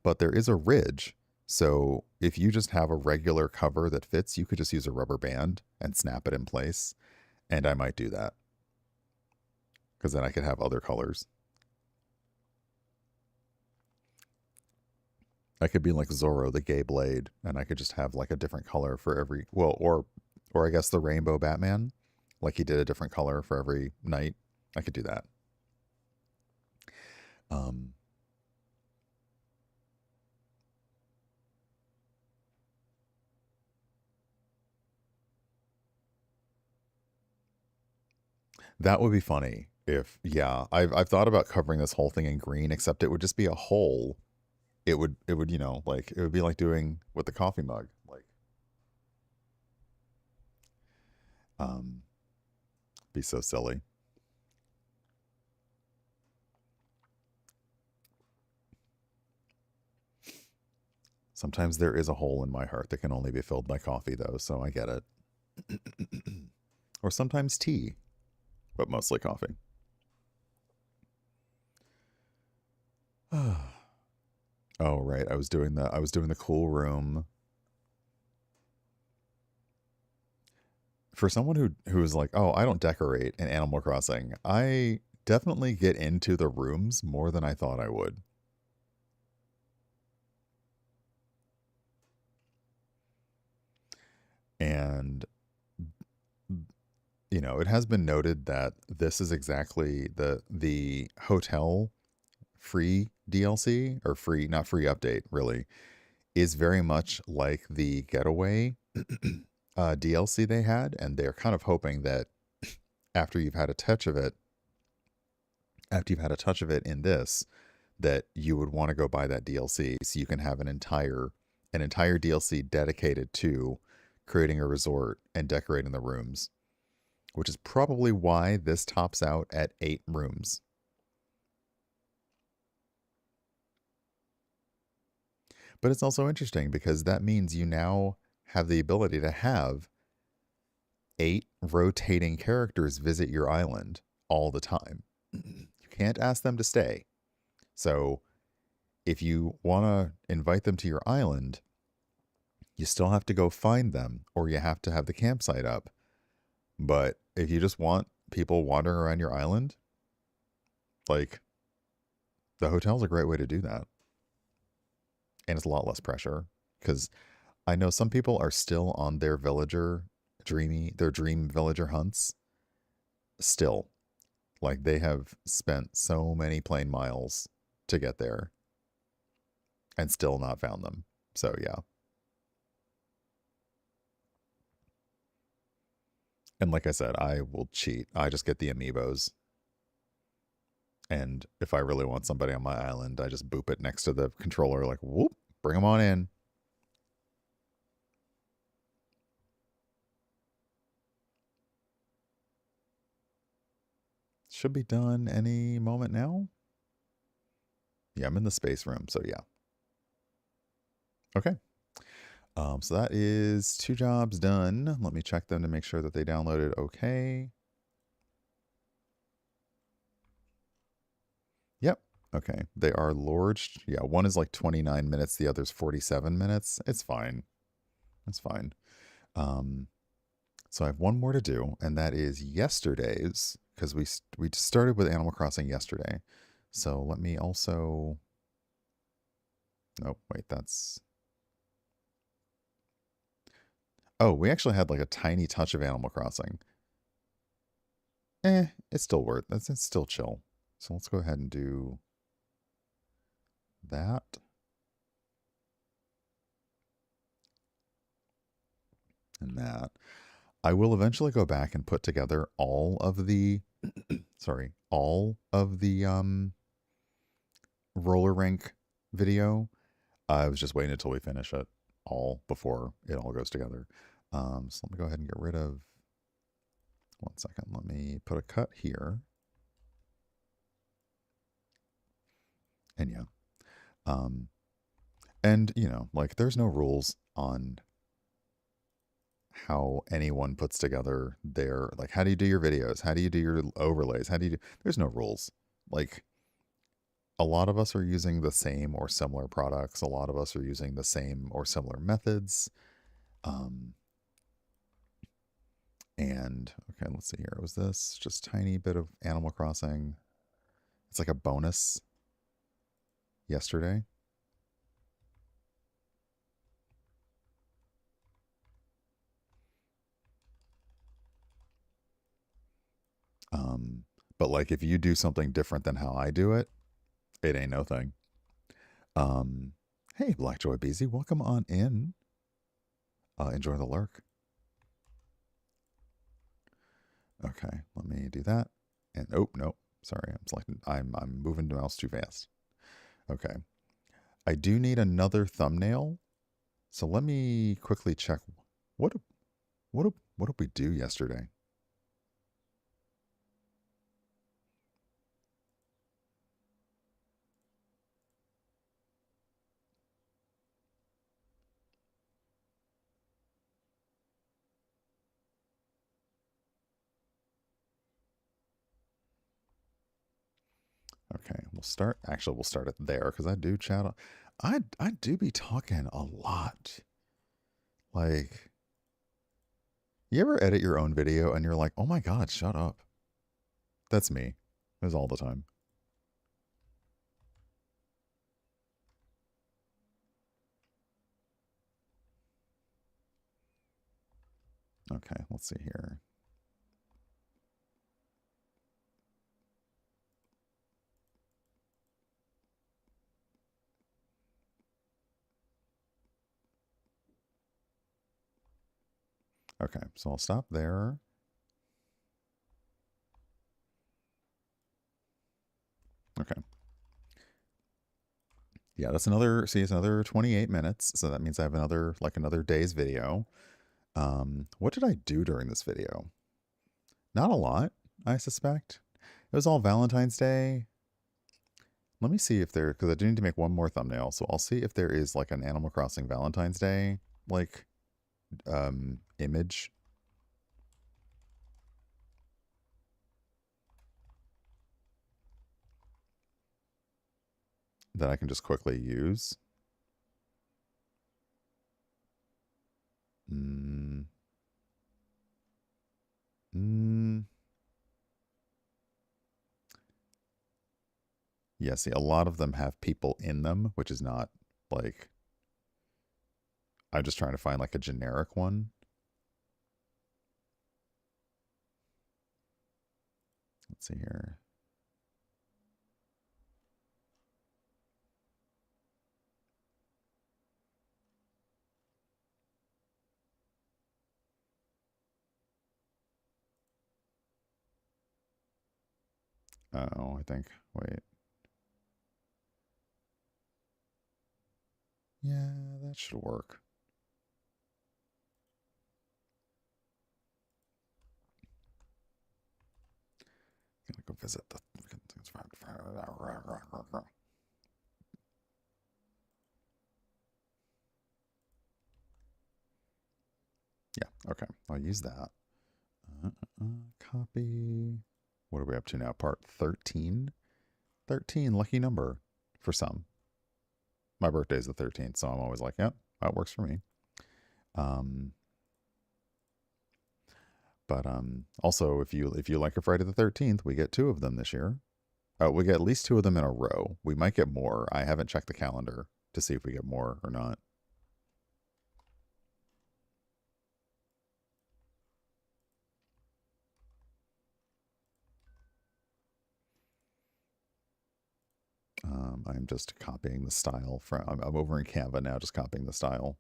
but there is a ridge. So if you just have a regular cover that fits, you could just use a rubber band and snap it in place. And I might do that, because then I could have other colors. I could be like Zorro the Gay Blade, and I could just have like a different color for every, well, or I guess the Rainbow Batman, like he did a different color for every night. I could do that. That would be funny if, yeah, I've thought about covering this whole thing in green, except it would just be a hole. It would, like, it would be like doing with the coffee mug, like, be so silly. Sometimes there is a hole in my heart that can only be filled by coffee, though, so I get it. Or sometimes tea, but mostly coffee. Oh, right. I was doing the cool room. For someone who is like, "Oh, I don't decorate in Animal Crossing." I definitely get into the rooms more than I thought I would. And it has been noted that this is exactly the hotel free DLC, or free, not free update, really, is very much like the Getaway DLC they had, and they're kind of hoping that after you've had a touch of it, in this, that you would want to go buy that DLC, so you can have an entire DLC dedicated to creating a resort and decorating the rooms, which is probably why this tops out at 8 rooms. But it's also interesting because that means you now have the ability to have 8 rotating characters visit your island all the time. You can't ask them to stay. So If you want to invite them to your island, you still have to go find them or you have to have the campsite up. But if you just want people wandering around your island, like the hotel's a great way to do that. And it's a lot less pressure because I know some people are still on their their dream villager hunts still. Like they have spent so many plane miles to get there and still not found them. So yeah. And like I said, I will cheat. I just get the amiibos. And if I really want somebody on my island, I just boop it next to the controller, like, whoop, bring them on in. Should be done any moment now. Yeah, I'm in the space room, so yeah. Okay. So that is 2 jobs done. Let me check them to make sure that they downloaded okay. Yep. Okay. They are lorged. Yeah, one is like 29 minutes, the other's 47 minutes. It's fine. It's fine. Um, so I have one more to do, and that is yesterday's, because we started with Animal Crossing yesterday. So let me also. Oh, wait, that's. Oh, we actually had like a tiny touch of Animal Crossing. It's still worth. It's still chill. So let's go ahead and do that. And that. I will eventually go back and put together all of the all of the roller rink video. I was just waiting until we finish it all before it all goes together. So let me go ahead and get rid of 1 second. Let me put a cut here. And yeah. And you know, like there's no rules on how anyone puts together their, like, how do you do your videos? How do you do your overlays? How do you do, there's no rules. Like a lot of us are using the same or similar products. A lot of us are using the same or similar methods. Um, and okay, let's see here. Was this just tiny bit of Animal Crossing? It's like a bonus yesterday. But like if you do something different than how I do it, it ain't no thing. Hey, Blackjoy Beezy, welcome on in. Enjoy the lurk. Okay, let me do that. And oh no, sorry, I'm selecting. I'm moving the mouse too fast. Okay, I do need another thumbnail. So let me quickly check. What what did we do yesterday? Okay, we'll start. Actually, we'll start it there because I do chat. I do be talking a lot. Like, you ever edit your own video and you're like, oh my god, shut up. That's me. That's all the time. Okay, let's see here. Okay, so I'll stop there. Okay. Yeah, that's another, see, it's another 28 minutes. So that means I have another day's video. What did I do during this video? Not a lot, I suspect. It was all Valentine's Day. Let me see if there, because I do need to make one more thumbnail. So I'll see if there is like an Animal Crossing Valentine's Day, like, image. that I can just quickly use. Mm. Mm. Yeah, see, a lot of them have people in them, which is not like, I'm just trying to find like a generic one. Let's see here. Oh, I think, wait. Yeah, that should work. Gonna go visit the. Yeah, okay. I'll use that. Copy. What are we up to now? Part 13? 13, lucky number for some. My birthday is the 13th, so I'm always like, yep, that works for me. But also, if you like a Friday the 13th, we get 2 of them this year. We get at least 2 of them in a row. We might get more. I haven't checked the calendar to see if we get more or not. I'm just copying the style from. I'm over in Canva now, just copying the style.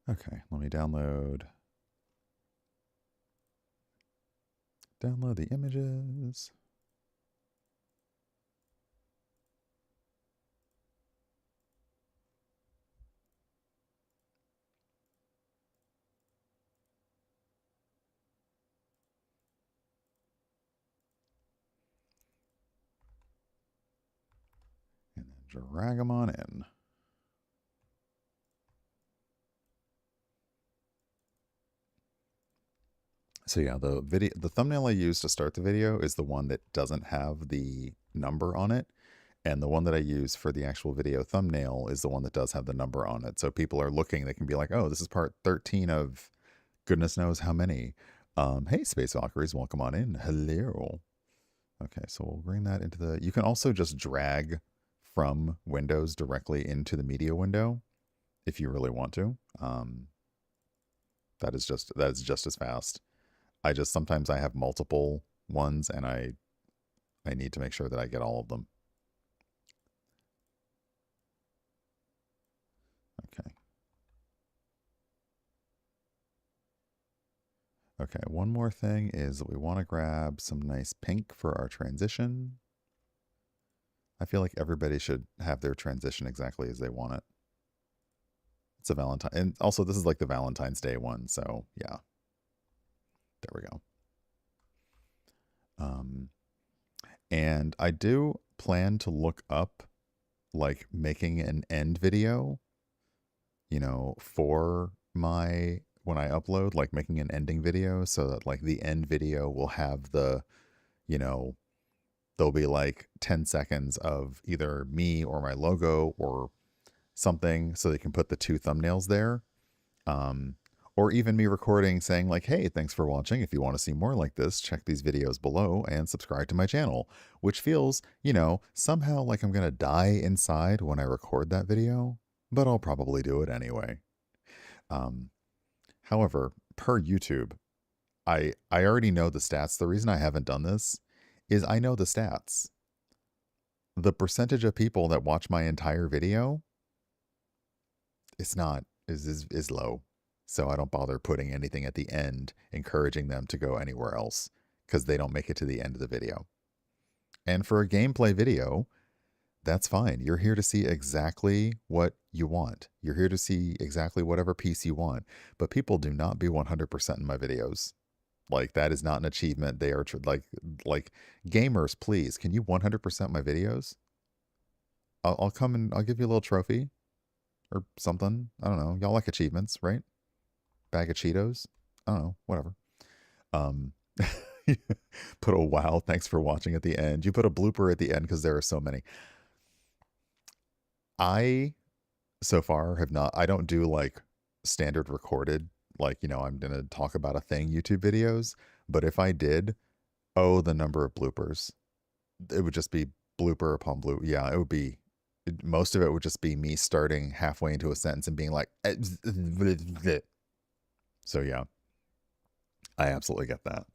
Okay, let me download the images. And then drag them on in. So yeah, the thumbnail I use to start the video is the one that doesn't have the number on it. And the one that I use for the actual video thumbnail is the one that does have the number on it. So people are looking, they can be like, oh, this is part 13 of goodness knows how many. Hey, Space Valkyries, welcome on in. Hello. Okay, so we'll bring that into the... You can also just drag from Windows directly into the media window if you really want to. That is just as fast. Sometimes I have multiple ones and I need to make sure that I get all of them. Okay. Okay, one more thing is that we want to grab some nice pink for our transition. I feel like everybody should have their transition exactly as they want it. It's a Valentine, and also this is like the Valentine's Day one, so yeah. There we go. And I do plan to look up like making an end video, you know, for my, when I upload, like making an ending video so that like the end video will have the, you know, there'll be like 10 seconds of either me or my logo or something so they can put the 2 thumbnails there. Or even me recording saying like, hey, thanks for watching. If you want to see more like this, check these videos below and subscribe to my channel, which feels, you know, somehow like I'm going to die inside when I record that video, but I'll probably do it anyway. However, per YouTube, I already know the stats. The reason I haven't done this is I know the stats. The percentage of people that watch my entire video is low. So I don't bother putting anything at the end, encouraging them to go anywhere else because they don't make it to the end of the video. And for a gameplay video, That's fine. You're here to see exactly what you want. You're here to see exactly whatever piece you want. But people do not be 100% in my videos. Like that is not an achievement. They are like gamers, please. Can you 100% my videos? I'll come and I'll give you a little trophy or something. I don't know. Y'all like achievements, right? Bag of Cheetos. I don't know. Whatever. Um, put a wow. Thanks for watching at the end. You put a blooper at the end because there are so many. I so far have not. I don't do like standard recorded. Like I'm gonna talk about a thing YouTube videos. But if I did, oh, the number of bloopers. It would just be blooper upon blooper. Yeah, it would be most of it would just be me starting halfway into a sentence and being like, so yeah, I absolutely get that.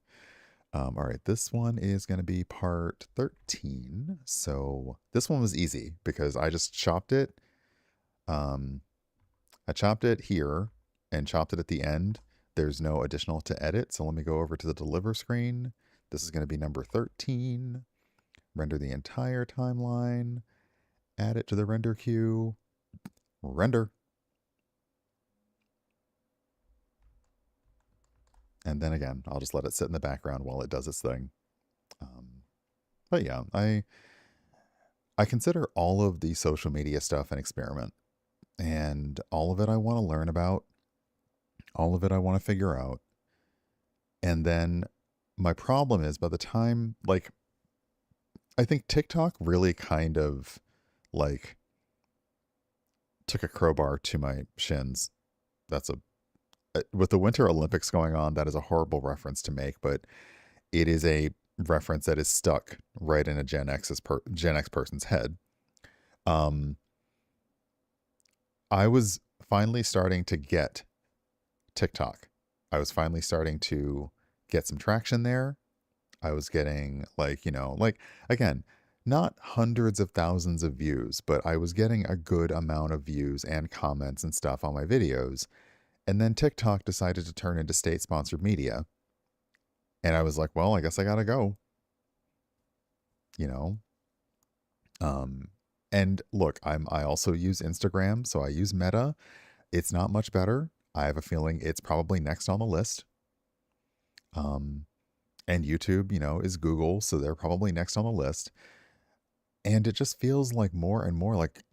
All right, this one is going to be part 13. So this one was easy because I just chopped it. I chopped it here and chopped it at the end. There's no additional to edit. So let me go over to the deliver screen. This is going to be number 13. Render the entire timeline. Add it to the render queue. Render. And then again, I'll just let it sit in the background while it does its thing. But yeah, I consider all of the social media stuff an experiment. And all of it I want to learn about. All of it I want to figure out. And then my problem is by the time, like, I think TikTok really kind of like took a crowbar to my shins. That's a with the Winter Olympics going on, that is a horrible reference to make, but it is a reference that is stuck right in a Gen X person's head. Um, I was finally starting to get TikTok. I was finally starting to get some traction there. I was getting like again, not hundreds of thousands of views, but I was getting a good amount of views and comments and stuff on my videos. And then TikTok decided to turn into state sponsored media. And I was like, well, I guess I gotta go. You know? And look, I also use Instagram, so I use Meta. It's not much better. I have a feeling it's probably next on the list. And YouTube, is Google, so they're probably next on the list. And it just feels like more and more like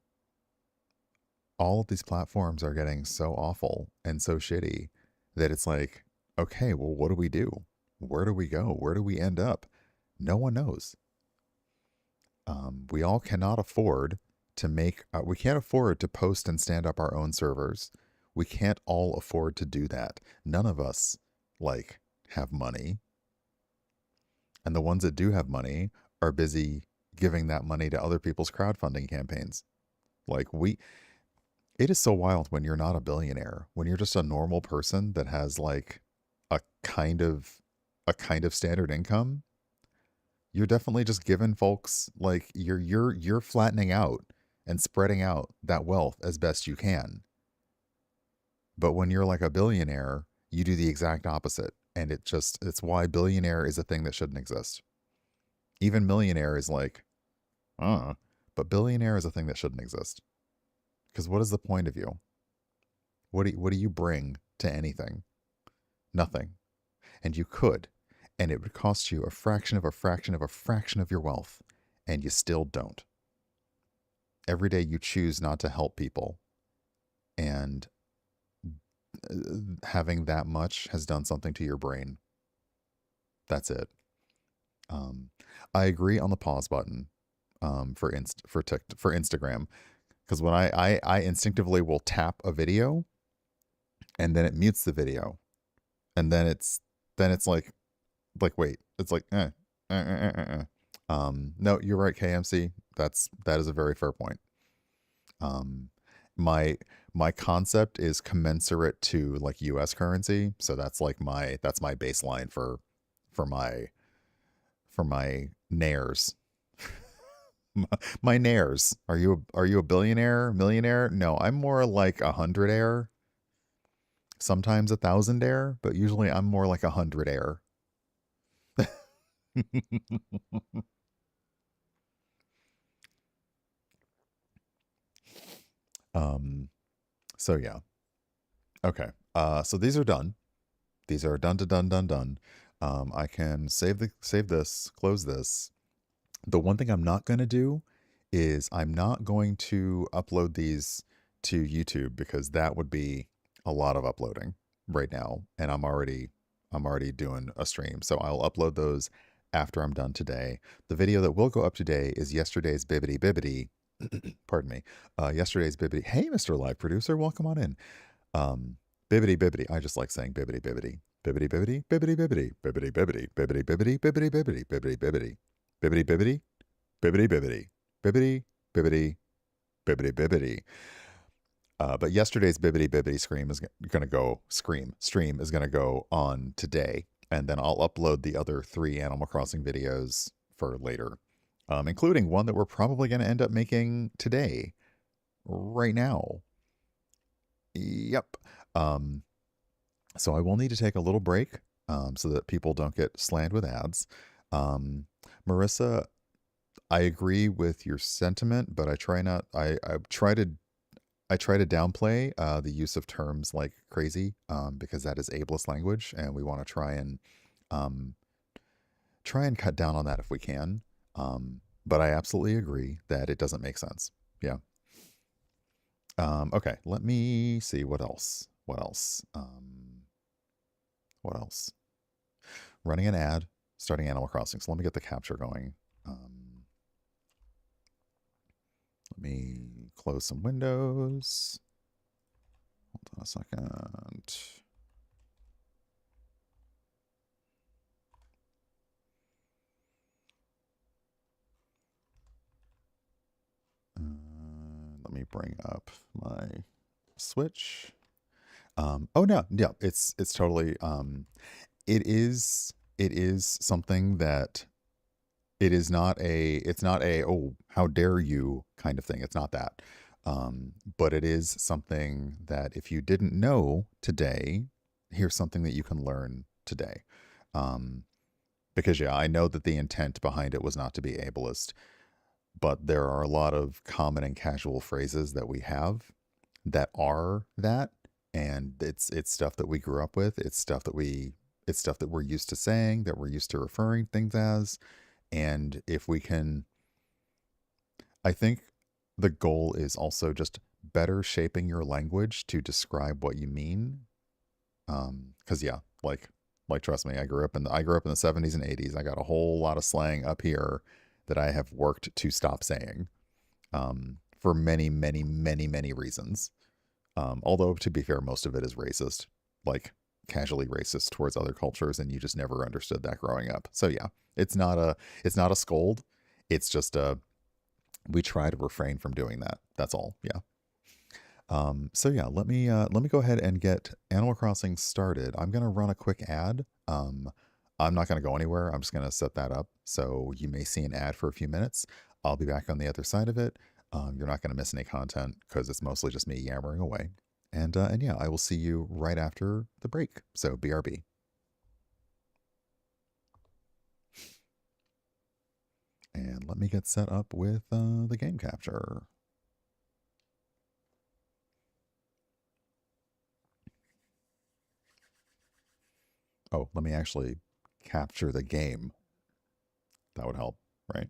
all of these platforms are getting so awful and so shitty that it's like, okay, well, what do we do? Where do we go? Where do we end up? No one knows. We all cannot afford to we can't afford to post and stand up our own servers. We can't all afford to do that. None of us, like, have money. And the ones that do have money are busy giving that money to other people's crowdfunding campaigns. Like, it is so wild when you're not a billionaire, when you're just a normal person that has like a kind of standard income. You're definitely just giving folks like you're flattening out and spreading out that wealth as best you can. But when you're like a billionaire, you do the exact opposite. And it's why billionaire is a thing that shouldn't exist. Even millionaire is like, but billionaire is a thing that shouldn't exist. Because what is the point of you? What do you bring to anything? Nothing. And you could. And it would cost you a fraction of a fraction of a fraction of your wealth. And you still don't. Every day you choose not to help people. And having that much has done something to your brain. That's it. I agree on the pause button for Instagram, because when I instinctively will tap a video and then it mutes the video, and then it's like wait, it's like no, you're right, KMC. That is a very fair point. My concept is commensurate to like US currency, so that's my baseline for my nares. My nares. Are you a billionaire, millionaire? No, I'm more like 100-aire. Sometimes 1,000-aire, but usually I'm more like 100-aire. Um, so yeah. Okay. So these are done. These are done to done done done. I can save this, close this. The one thing I'm not going to do is I'm not going to upload these to YouTube because that would be a lot of uploading right now, and I'm already doing a stream. So I'll upload those after I'm done today. The video that will go up today is yesterday's bibbity bibbity. Pardon me. Yesterday's bibbity. Hey, Mr. Live Producer, welcome on in. Um, bibbity bibbity. I just like saying bibbity bibbity. Bibbity bibbity, bibbity bibbity, bibbity bibbity, bibbity bibbity, bibbity bibbity, bibbity bibbity, bibbity bibbity, bibbity bibbity, bibbity bibbity, bibbity bibbity. But yesterday's bibbity bibbity scream is going to go stream is going to go on today, and then I'll upload the other 3 Animal Crossing videos for later, including one that we're probably going to end up making today, right now. Yep. Um, so I will need to take a little break so that people don't get slammed with ads. Marissa, I agree with your sentiment, but I try not. I try to downplay the use of terms like crazy because that is ableist language, and we want to um, try and cut down on that if we can. But I absolutely agree that it doesn't make sense. Yeah. Okay. Let me see what else. What else? What else? Running an ad, starting Animal Crossing. So let me get the capture going. Let me close some windows. Hold on a second. Let me bring up my Switch. Oh no, yeah, it's totally. It is something that it's not a oh how dare you kind of thing. It's not that. But it is something that if you didn't know today, here's something that you can learn today. Um, because yeah, I know that the intent behind it was not to be ableist, but there are a lot of common and casual phrases that we have that are that, and it's stuff that we grew up with. It's stuff that we're used to saying, that we're used to referring things as, and if we can, I think the goal is also just better shaping your language to describe what you mean. Because yeah, like trust me, I grew up in the 70s and 80s. I got a whole lot of slang up here that I have worked to stop saying for many, many, many, many reasons. Although to be fair, most of it is racist, like casually racist towards other cultures, and you just never understood that growing up. So yeah, it's not a scold. It's just a we try to refrain from doing that. That's all. Yeah. So yeah, let me go ahead and get Animal Crossing started. I'm gonna run a quick ad. I'm not gonna go anywhere. I'm just gonna set that up. So you may see an ad for a few minutes. I'll be back on the other side of it. You're not gonna miss any content because it's mostly just me yammering away. And yeah, I will see you right after the break. So BRB. And let me get set up with the game capture. Oh, let me actually capture the game. That would help, right?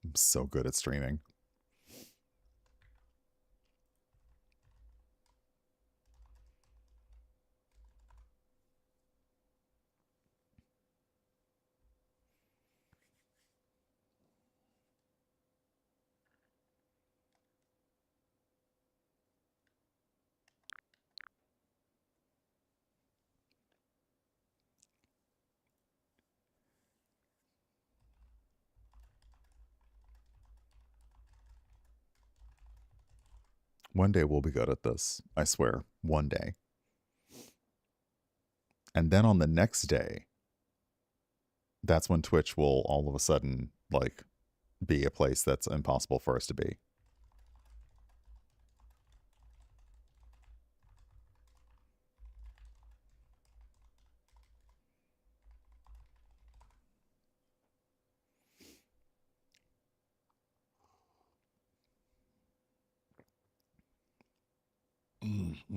I'm so good at streaming. One day we'll be good at this. I swear. One day. And then on the next day, that's when Twitch will all of a sudden like be a place that's impossible for us to be.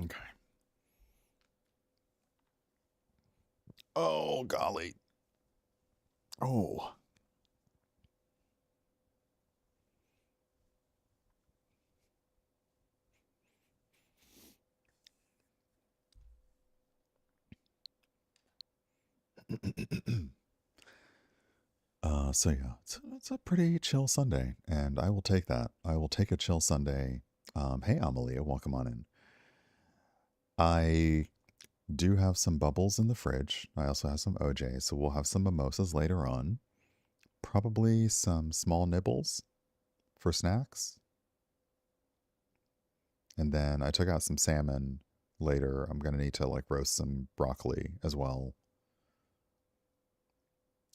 Okay. Oh, golly. Oh. So yeah, it's a pretty chill Sunday, and I will take that. I will take a chill Sunday. Hey, Amalia, welcome on in. I do have some bubbles in the fridge. I also have some OJ, so we'll have some mimosas later on. Probably some small nibbles for snacks. And then I took out some salmon later. I'm going to need to like roast some broccoli as well.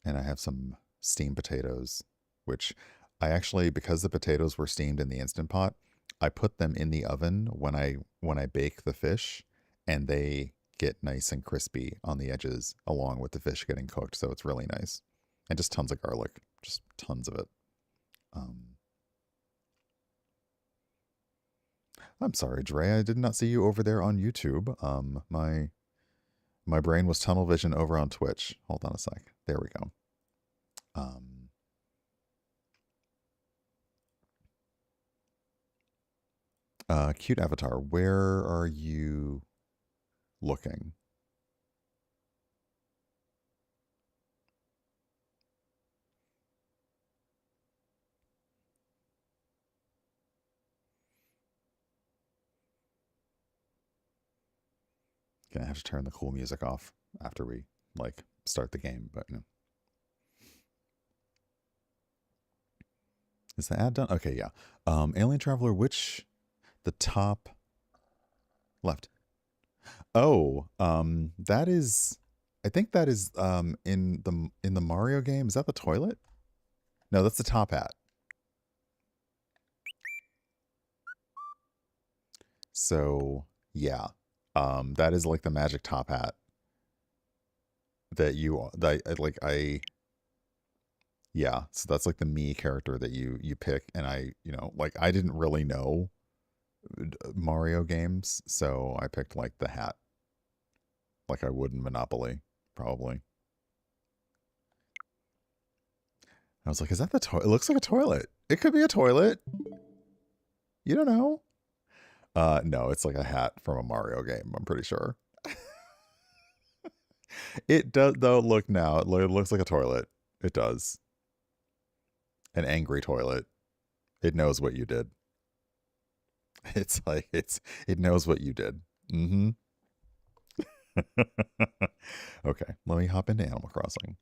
And I have some steamed potatoes, which I actually, because the potatoes were steamed in the Instant Pot, I put them in the oven when I bake the fish, and they get nice and crispy on the edges along with the fish getting cooked. So it's really nice. And just tons of garlic, just tons of it. Um, I'm sorry, Dre. I did not see you over there on YouTube. My brain was tunnel vision over on Twitch. Hold on a sec. There we go. Um, Cute avatar. Where are you looking? Gonna have to turn the cool music off after we like start the game, but you know. Is the ad done? Okay, yeah. Alien Traveler, which the top left. Oh, that is I think that is in the Mario game. Is that the toilet? No, that's the top hat. So, yeah. That is like the magic top hat that like I yeah, so that's like the me character that you pick, and like I didn't really know Mario games, so I picked like the hat like I would in Monopoly probably. I was like, is that the toilet? It looks like a toilet. It could be a toilet. You don't know. No, it's like a hat from a Mario game, I'm pretty sure. It does though. Look now, it looks like a toilet. It does. An angry toilet. It knows what you did. It's like it knows what you did. Mm-hmm. Okay, let me hop into Animal Crossing.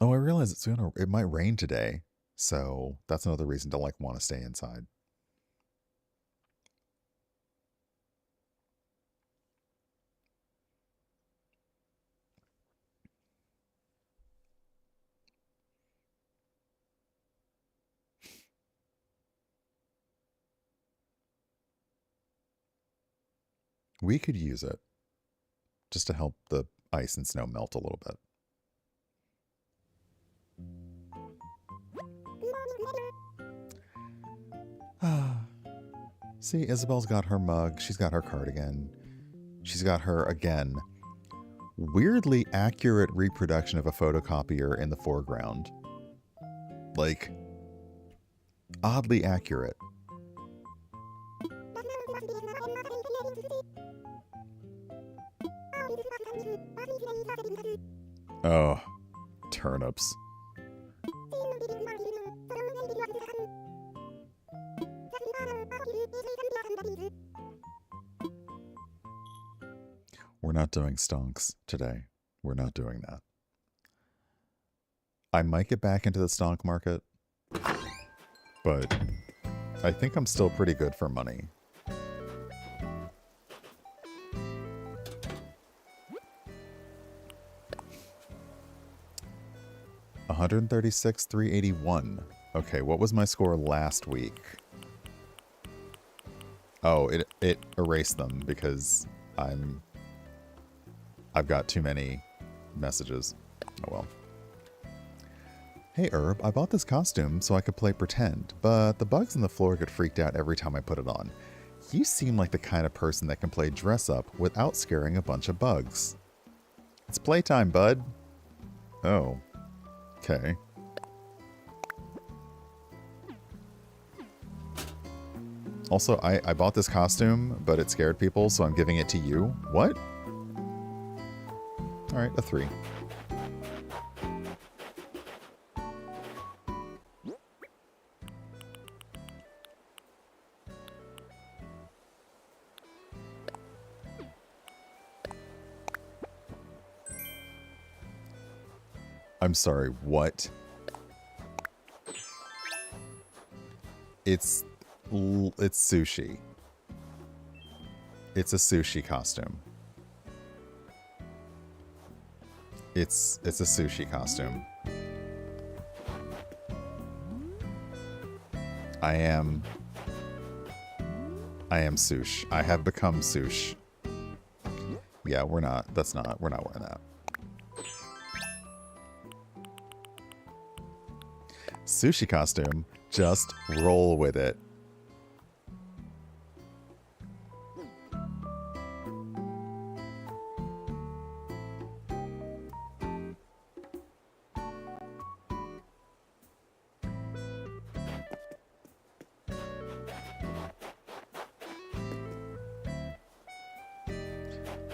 Oh, I realize it might rain today, so that's another reason to like want to stay inside. We could use it just to help the ice and snow melt a little bit. See, Isabel's got her mug. She's got her cardigan. She's got her, again, weirdly accurate reproduction of a photocopier in the foreground. Like, oddly accurate. Oh, turnips. We're not doing stonks today. We're not doing that. I might get back into the stonk market, but I think I'm still pretty good for money. $136,381. Okay, what was my score last week? Oh, it erased them because I've got too many messages. Oh well. Hey Herb, I bought this costume so I could play pretend, but the bugs on the floor get freaked out every time I put it on. You seem like the kind of person that can play dress up without scaring a bunch of bugs. It's playtime, bud. Oh. Okay. Also, I bought this costume, but it scared people, so I'm giving it to you. What? Alright, a 3. I'm sorry, what? It's sushi. It's a sushi costume. It's a sushi costume. I am sush. I have become sush. Yeah, we're not wearing that. Sushi costume, just roll with it.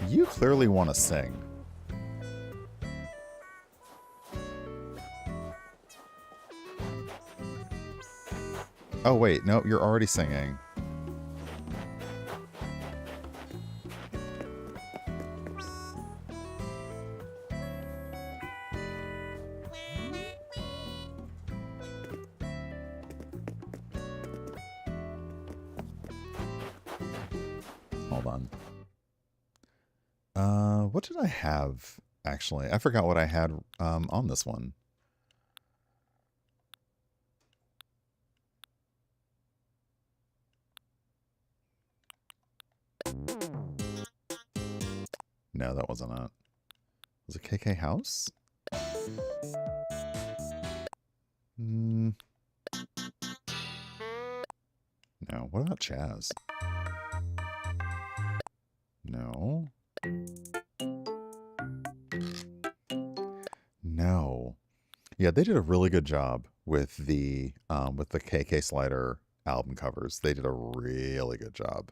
You clearly want to sing. Oh wait, no, you're already singing. Hold on. What did I have, actually? I forgot what I had on this one. No, that wasn't it. Was it KK House? No. What about Chaz? No. No. Yeah, they did a really good job with the KK Slider album covers. They did a really good job.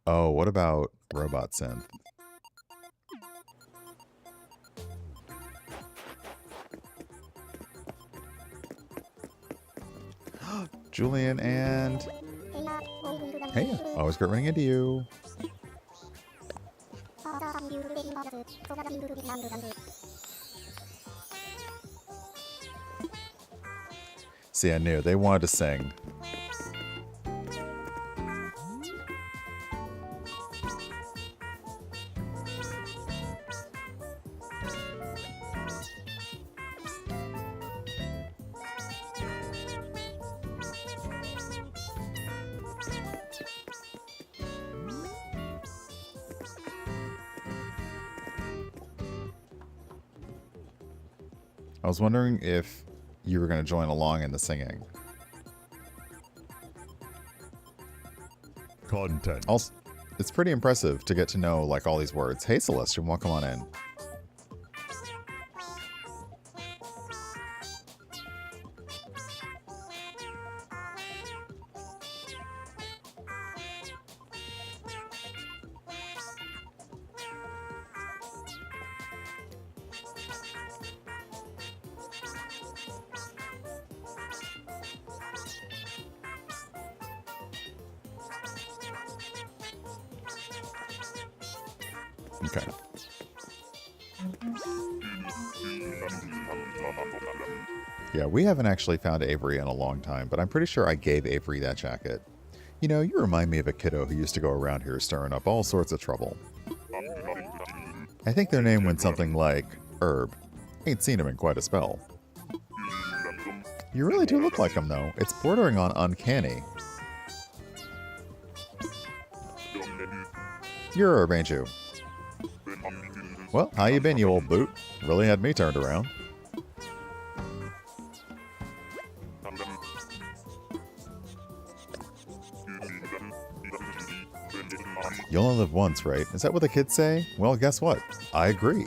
Oh, what about Robot Synth? Julian and... Hey, always great running into you. See, I knew. They wanted to sing. I was wondering if you were going to join along in the singing. Content. Also, it's pretty impressive to get to know like all these words. Hey Celestian, welcome on in. Okay. Yeah, we haven't actually found Avery in a long time, but I'm pretty sure I gave Avery that jacket. You know, you remind me of a kiddo who used to go around here stirring up all sorts of trouble. I think their name went something like Herb. Ain't seen him in quite a spell. You really do look like him, though. It's bordering on uncanny. You're Urb, ain't you? Well, how you been, you old boot? Really had me turned around. You only live once, right? Is that what the kids say? Well, guess what? I agree.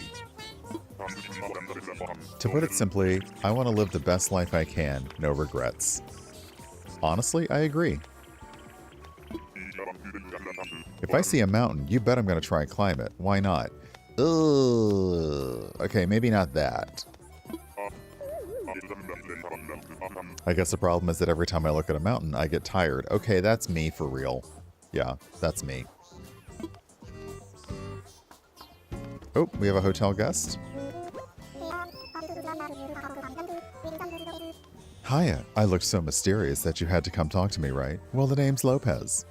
To put it simply, I want to live the best life I can, no regrets. Honestly, I agree. If I see a mountain, you bet I'm going to try and climb it. Why not? Ugh. Okay, maybe not that. I guess the problem is that every time I look at a mountain, I get tired. Okay, that's me for real. Yeah, that's me. Oh, we have a hotel guest. Hiya, I looked so mysterious that you had to come talk to me, right? Well, the name's Lopez.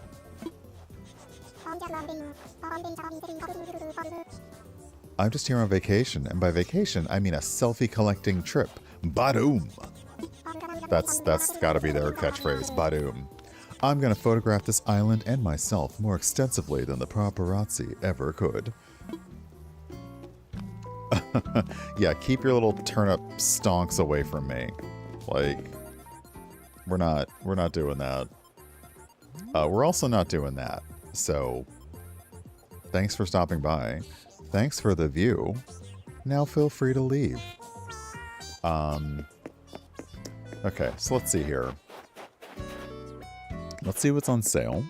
I'm just here on vacation, and by vacation, I mean a selfie-collecting trip. Badoom! That's gotta be their catchphrase, badoom. I'm gonna photograph this island and myself more extensively than the paparazzi ever could. Yeah, keep your little turnip stonks away from me. Like, we're not doing that. We're also not doing that. So, thanks for stopping by. Thanks for the view. Now feel free to leave. Okay, so let's see here. Let's see what's on sale.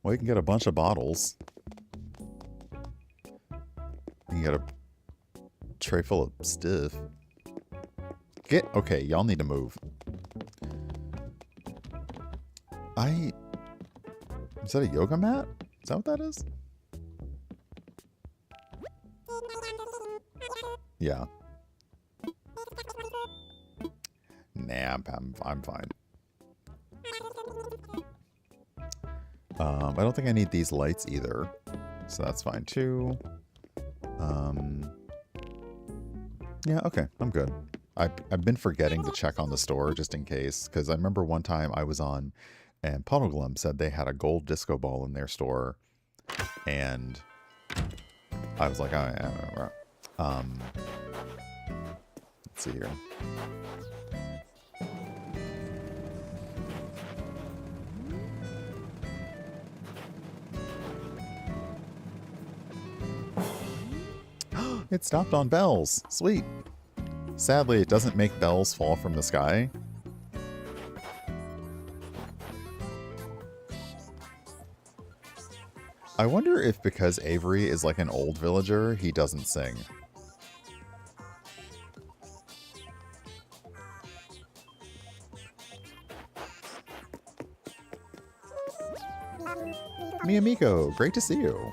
Well, you can get a bunch of bottles. You can get a tray full of stuff. Okay, y'all need to move. Is that a yoga mat? Is that what that is? Yeah. Nah, I'm fine. I don't think I need these lights either. So that's fine too. Yeah, okay, I'm good. I've been forgetting to check on the store just in case, because I remember one time I was on and Puddleglum said they had a gold disco ball in their store, and I was like, I don't know. Let's see here. It stopped on bells. Sweet. Sadly, it doesn't make bells fall from the sky. I wonder if because Avery is like an old villager, he doesn't sing. Miyamiko, great to see you.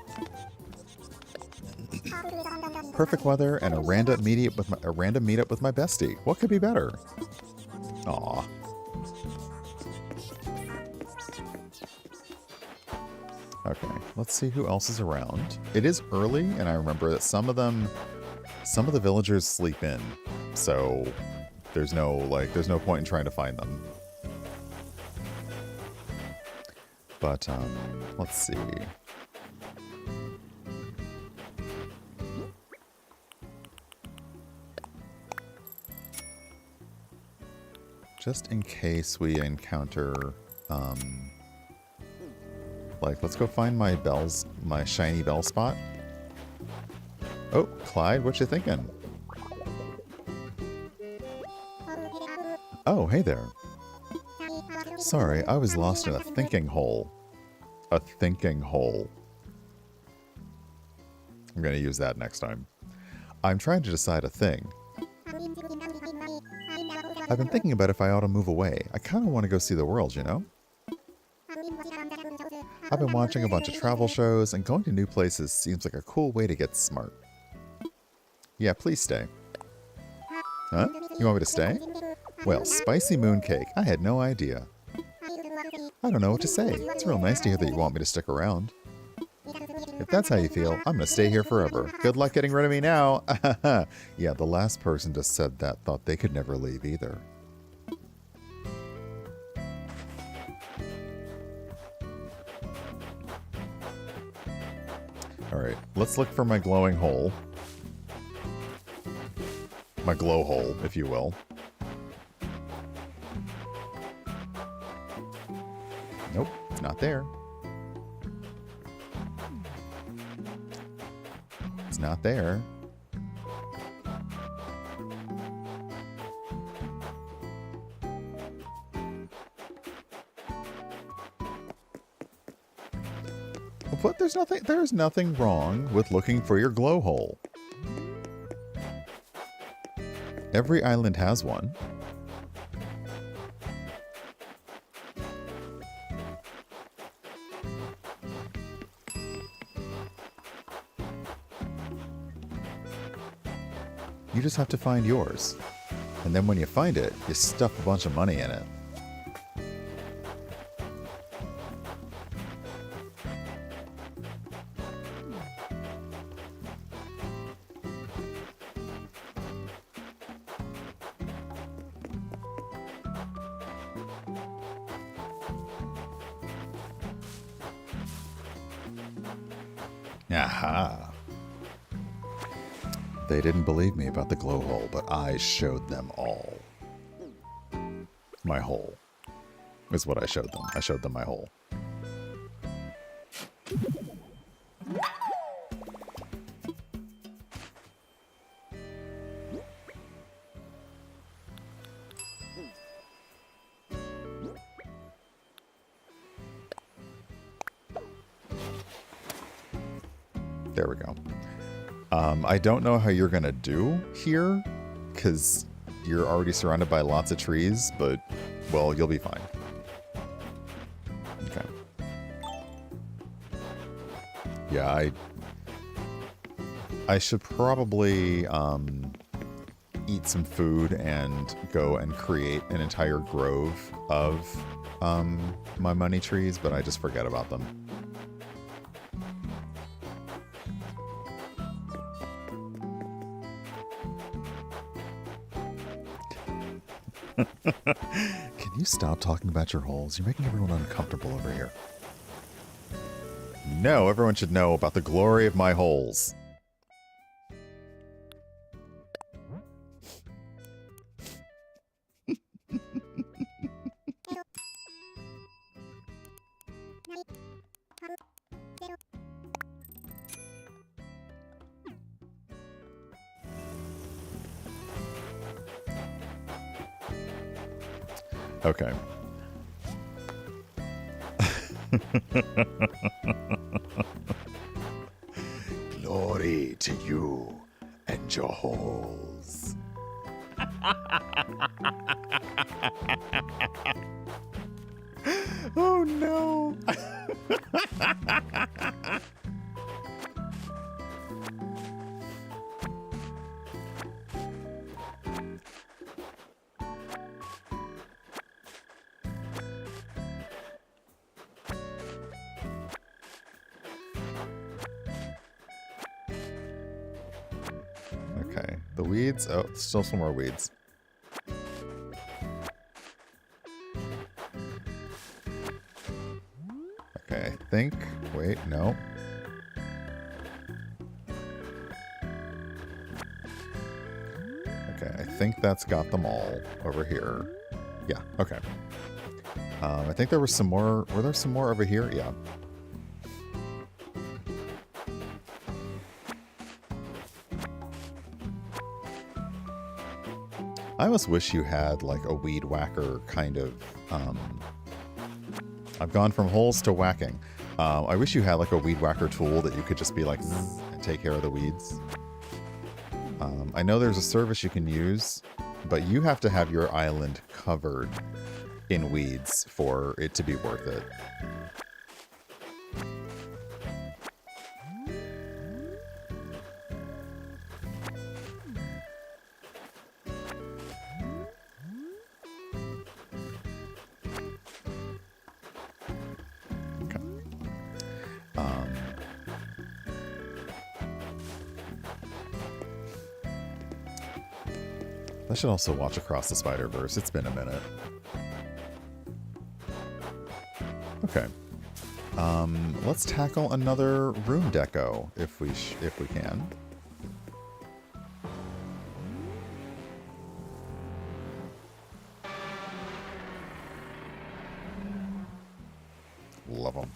Perfect weather and a random meetup with my bestie. What could be better? Aw. Okay, let's see who else is around. It is early, and I remember that some of the villagers sleep in, so there's no point in trying to find them. But let's see. Just in case we encounter, like, let's go find my bells, my shiny bell spot. Oh, Clyde, what you thinking? Oh, hey there. Sorry, I was lost in a thinking hole. A thinking hole. I'm going to use that next time. I'm trying to decide a thing. I've been thinking about if I ought to move away. I kind of want to go see the world, you know? I've been watching a bunch of travel shows, and going to new places seems like a cool way to get smart. Yeah, please stay. Huh? You want me to stay? Well, spicy mooncake. I had no idea. I don't know what to say. It's real nice to hear that you want me to stick around. If that's how you feel, I'm going to stay here forever. Good luck getting rid of me now. Yeah, the last person just said that thought they could never leave either. Alright, let's look for my glowing hole. My glow hole, if you will. Nope, it's not there. It's not there. But there's nothing wrong with looking for your glow hole. Every island has one. You just have to find yours. And then when you find it, you stuff a bunch of money in it. Aha. They didn't believe me about the glow hole, but I showed them all. My hole is what I showed them. I showed them my hole. There we go. I don't know how you're going to do here, because you're already surrounded by lots of trees, but, well, you'll be fine. Okay. Yeah, I should probably eat some food and go and create an entire grove of my money trees, but I just forget about them. Can you stop talking about your holes? You're making everyone uncomfortable over here. No, everyone should know about the glory of my holes. Okay. Glory to you and your holes. Oh no. Okay, the weeds. Oh, still some more weeds. Okay, I think. Wait, no. Okay, I think that's got them all over here. Yeah, okay. I think there was some more. Were there some more over here? Yeah. I almost wish you had like a weed whacker kind of. I've gone from holes to whacking. I wish you had like a weed whacker tool that you could just be like zzz, and take care of the weeds. I know there's a service you can use, but you have to have your island covered in weeds for it to be worth it. I should also watch Across the Spider-Verse. It's been a minute. Okay. Let's tackle another room deco if we can. Love them.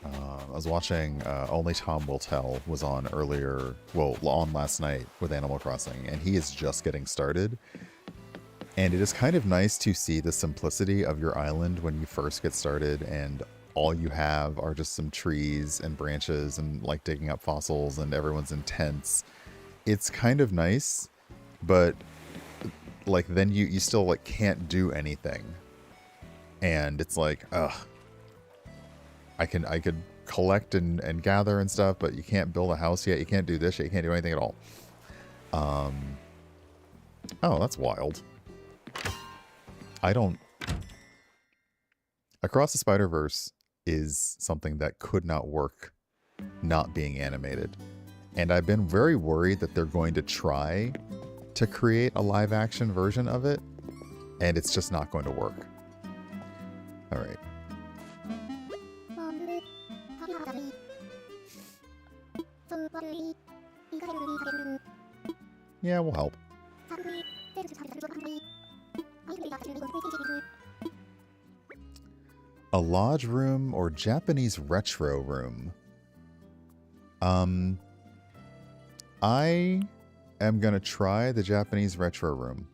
I was watching Only Tom Will Tell was on earlier, well, on last night with Animal Crossing, and he is just getting started. And it is kind of nice to see the simplicity of your island when you first get started and all you have are just some trees and branches and like digging up fossils and everyone's in tents. It's kind of nice, but like then you still like can't do anything. And it's like, ugh. I could collect and gather and stuff, but you can't build a house yet. You can't do this yet. You can't do anything at all. Oh, that's wild. Across the Spider-Verse is something that could not work not being animated. And I've been very worried that they're going to try to create a live action version of it, and it's just not going to work. All right. Yeah, we'll help. A lodge room or Japanese retro room? I am gonna try the Japanese retro room.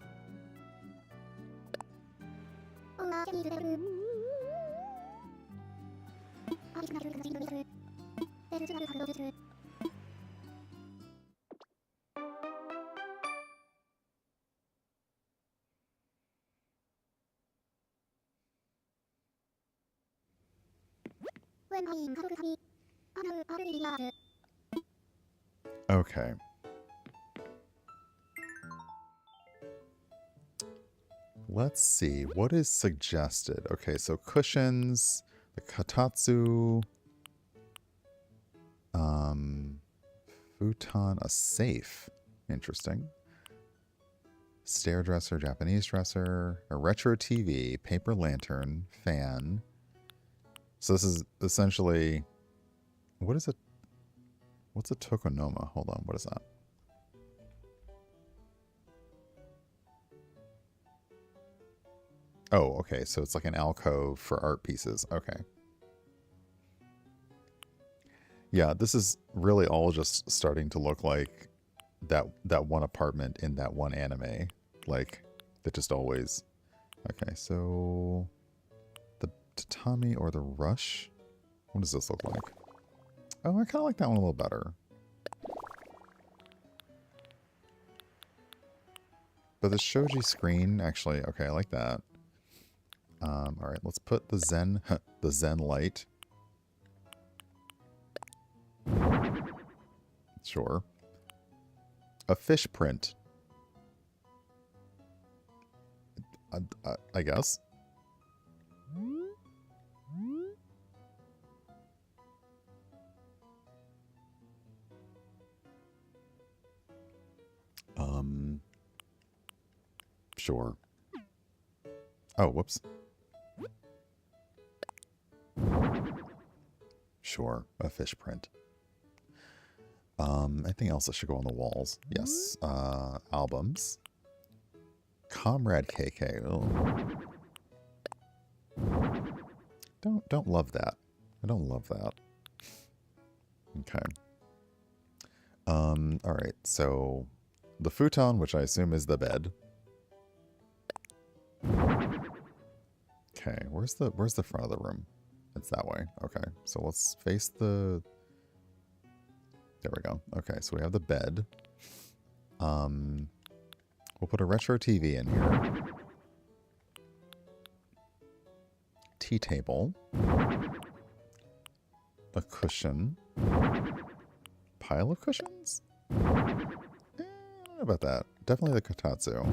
Okay. Let's see. What is suggested? Okay, so cushions, the katatsu, futon, a safe. Interesting. Stair dresser, Japanese dresser, a retro TV, paper lantern, fan. So this is essentially, what is it? What's a tokonoma? Hold on, what is that? Oh, okay, so it's like an alcove for art pieces. Okay. Yeah, this is really all just starting to look like that one apartment in that one anime. Like, that just always... Okay, so... The tatami or the rush? What does this look like? Oh, I kind of like that one a little better. But the shoji screen, actually, okay, I like that. Alright, let's put the Zen light. Sure. A fish print. I guess. Sure. Oh, whoops. Sure, a fish print. Anything else that should go on the walls? Yes. Albums. Comrade KK. Oh. Don't love that. I don't love that. Okay. Alright, so the futon, which I assume is the bed. Okay, where's the front of the room? It's that way. Okay, so let's face the... There we go. Okay, so we have the bed. We'll put a retro TV in here. Tea table. A cushion. Pile of cushions? I don't know about that. Definitely the kotatsu.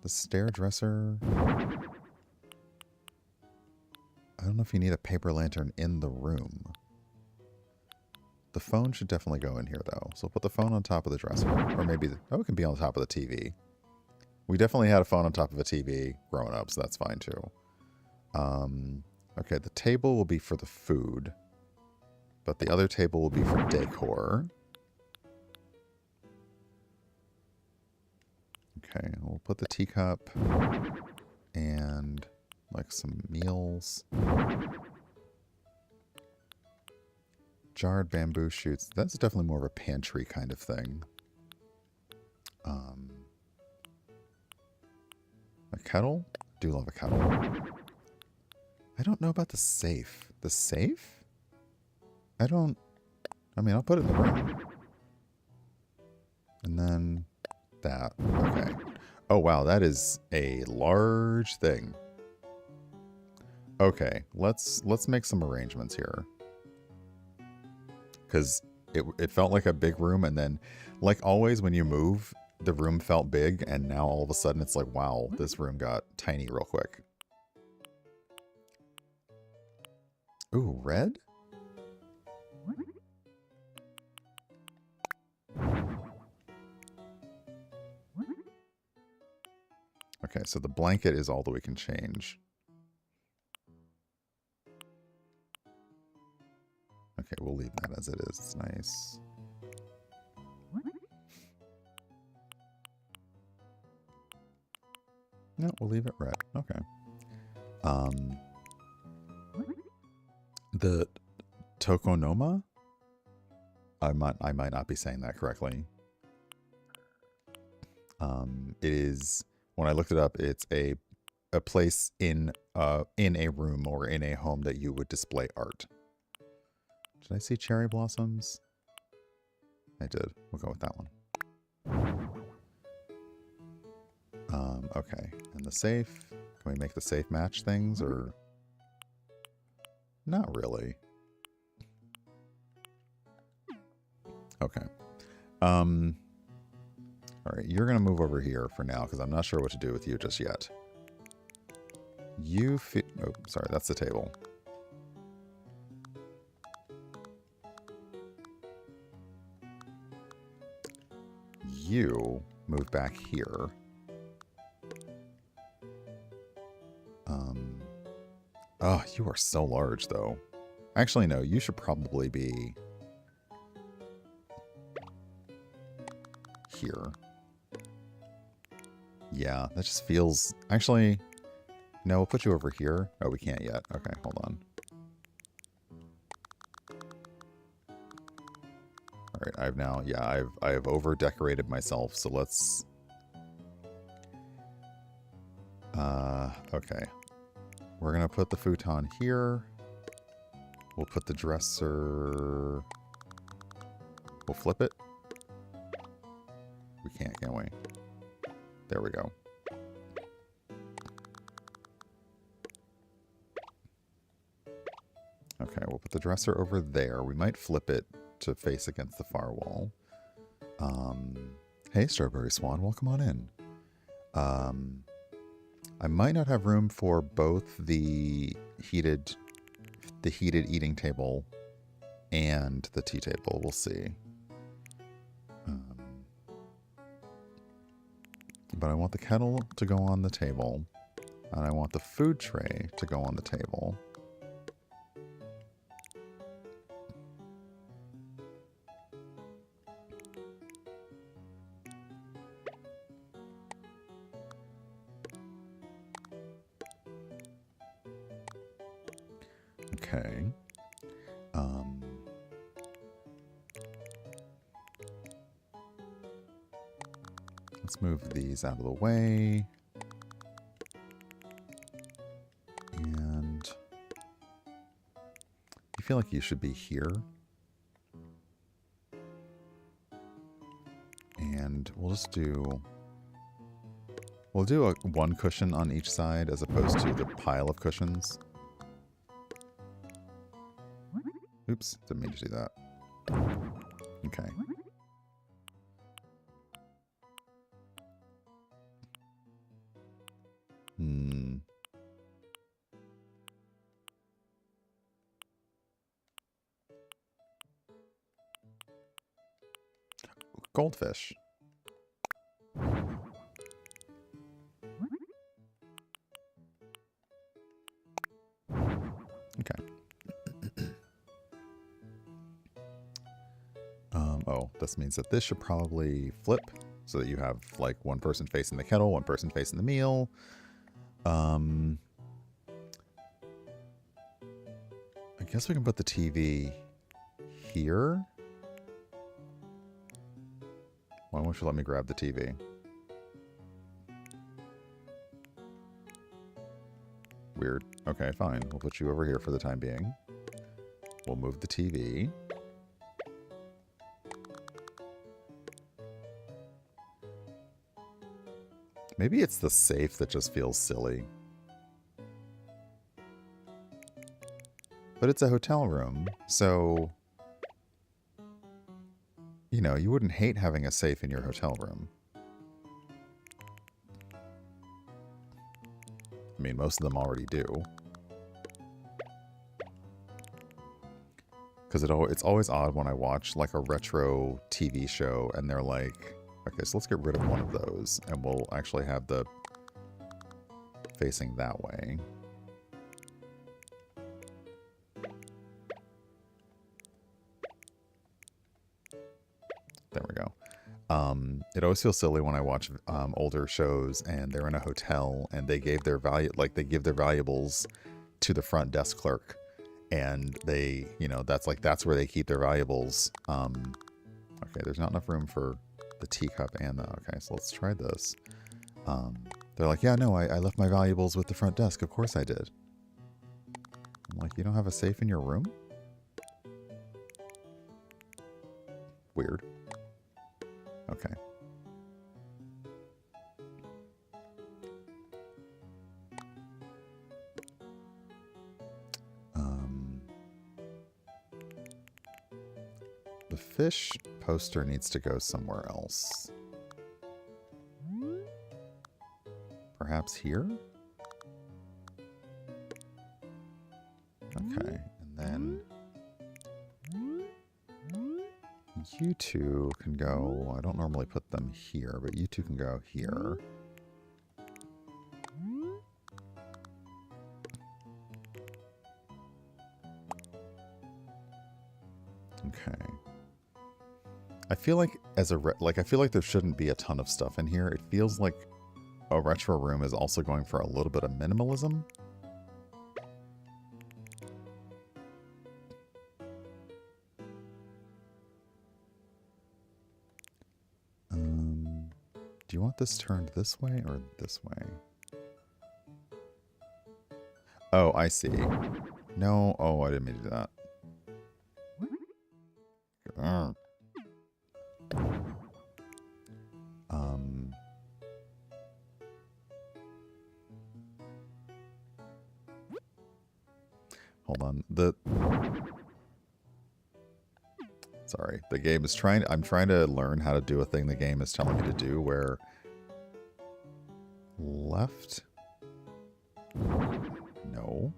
The stair dresser. I don't know if you need a paper lantern in the room. The phone should definitely go in here, though. So put the phone on top of the dresser. Or maybe, it can be on top of the TV. We definitely had a phone on top of a TV growing up, so that's fine, too. Okay, the table will be for the food. But the other table will be for decor. Okay, we'll put the teacup and like some meals. Jarred bamboo shoots. That's definitely more of a pantry kind of thing. A kettle? Do love a kettle. I don't know about the safe. The safe? I mean, I'll put it in the room. And then that. Okay. Oh, wow. That is a large thing. Okay. Let's make some arrangements here. Because it felt like a big room, and then, like always, when you move, the room felt big, and now all of a sudden it's like, wow, this room got tiny real quick. Ooh, red? Okay, so the blanket is all that we can change. Okay, we'll leave that as it is. It's nice. No, we'll leave it red. Okay. The tokonoma? I might not be saying that correctly. It is, when I looked it up, it's a place in a room or in a home that you would display art. Did I see cherry blossoms? I did. We'll go with that one. Okay. And the safe. Can we make the safe match things, or? Not really. Okay. All right. You're going to move over here for now, because I'm not sure what to do with you just yet. Oh, sorry. That's the table. You move back here. Oh, you are so large, though. Actually, no, you should probably be here. Yeah, that just feels... Actually, no, we'll put you over here. Oh, we can't yet. Okay, hold on. All right, I have over-decorated myself, so let's... Okay. We're going to put the futon here. We'll put the dresser... We'll flip it. We can't we? There we go. Okay, we'll put the dresser over there. We might flip it to face against the far wall. Hey, Strawberry Swan, welcome on in. I might not have room for both the heated eating table and the tea table. We'll see. But I want the kettle to go on the table, and I want the food tray to go on the table. Okay. Let's move these out of the way. And you feel like you should be here. And we'll do one cushion on each side as opposed to the pile of cushions. Oops, didn't mean to do that. Okay. goldfish. Okay. Oh, this means that this should probably flip so that you have like one person facing the kettle, one person facing the meal. I guess we can put the TV here. Why won't you let me grab the TV? Weird. Okay, fine. We'll put you over here for the time being. We'll move the TV. Maybe it's the safe that just feels silly. But it's a hotel room, so... You know, you wouldn't hate having a safe in your hotel room. I mean, most of them already do. Because it's always odd when I watch like a retro TV show and they're like, okay, so let's get rid of one of those and we'll actually have the facing that way. There we go. It always feels silly when I watch older shows and they're in a hotel and they gave their they give their valuables to the front desk clerk, and they, you know, that's where they keep their valuables. Okay, there's not enough room for the teacup and the, okay, so let's try this. They're like, yeah, no, I left my valuables with the front desk. Of course I did. I'm like, you don't have a safe in your room? Weird. Okay. The fish poster needs to go somewhere else. Perhaps here? Okay, and then you two can go, I don't normally put them here, but you two can go here. Okay. I feel like I feel like there shouldn't be a ton of stuff in here. It feels like a retro room is also going for a little bit of minimalism. Do you want this turned this way or this way? Oh, I see. No, oh, I didn't mean to do that. Hold on. Sorry, the game is I'm trying to learn how to do a thing the game is telling me to do where left? No.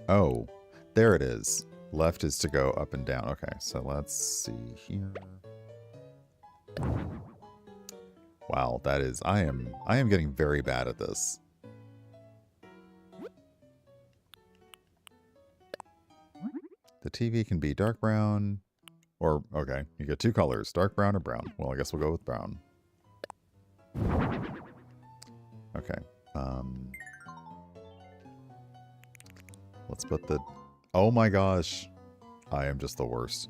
Oh, there it is. Left is to go up and down. Okay, so let's see here. Wow, that is, I am getting very bad at this. The TV can be dark brown, or, okay, you get two colors, dark brown or brown. Well, I guess we'll go with brown. Okay, let's put the, oh my gosh, I am just the worst.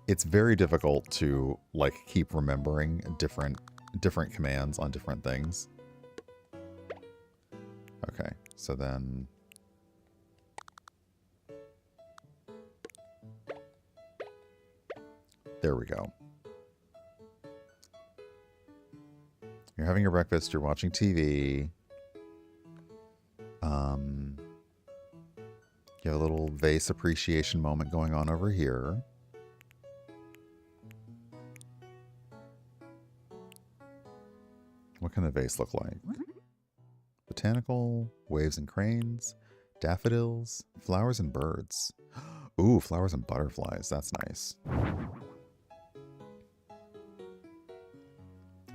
It's very difficult to, like, keep remembering different commands on different things. Okay, so then... There we go. You're having your breakfast, you're watching TV. You have a little vase appreciation moment going on over here. What can the vase look like? The botanical, waves and cranes, daffodils, flowers and birds. Ooh, flowers and butterflies. That's nice.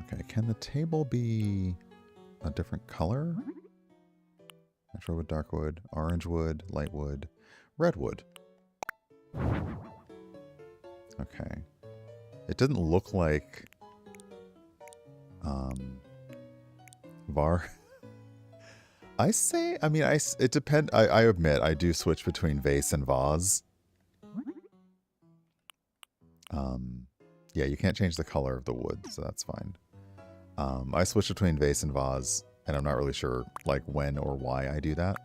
Okay, can the table be a different color? Natural wood, dark wood, orange wood, light wood, red wood. Okay. It didn't look like Var. I say, I mean, it depends. I admit, I do switch between vase and vase. Yeah, you can't change the color of the wood, so that's fine. I switch between vase and vase, and I'm not really sure, like, when or why I do that.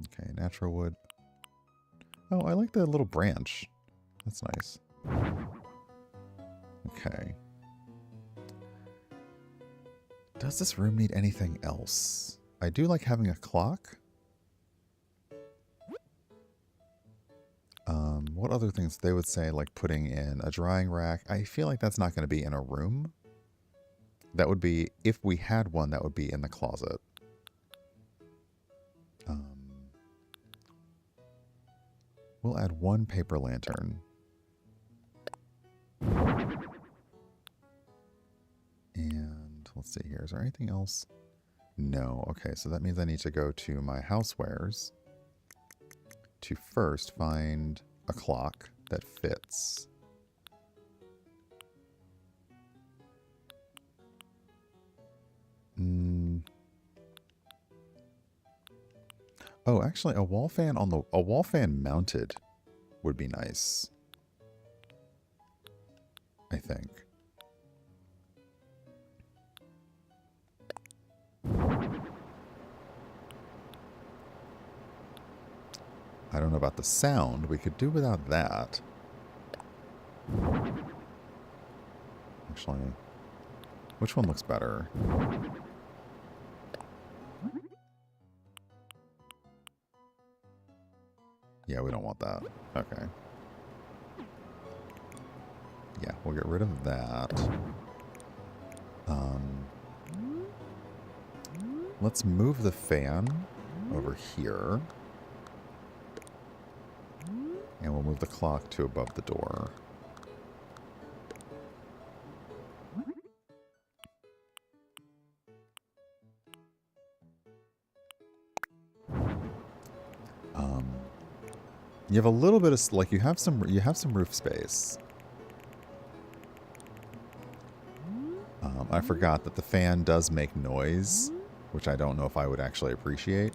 Okay, natural wood. Oh, I like the little branch. That's nice. Okay. Does this room need anything else? I do like having a clock. What other things they would say, like putting in a drying rack? I feel like that's not going to be in a room. That would be, if we had one, that would be in the closet. We'll add one paper lantern. And let's see here. Is there anything else? No. Okay, so that means I need to go to my housewares to first find a clock that fits. Oh, actually, a wall fan mounted would be nice. I think. I don't know about the sound. We could do without that. Actually, which one looks better? Yeah, we don't want that. Okay. Yeah, we'll get rid of that. Let's move the fan over here. And we'll move the clock to above the door. You have a little bit of, like, you have some roof space. I forgot that the fan does make noise, which I don't know if I would actually appreciate.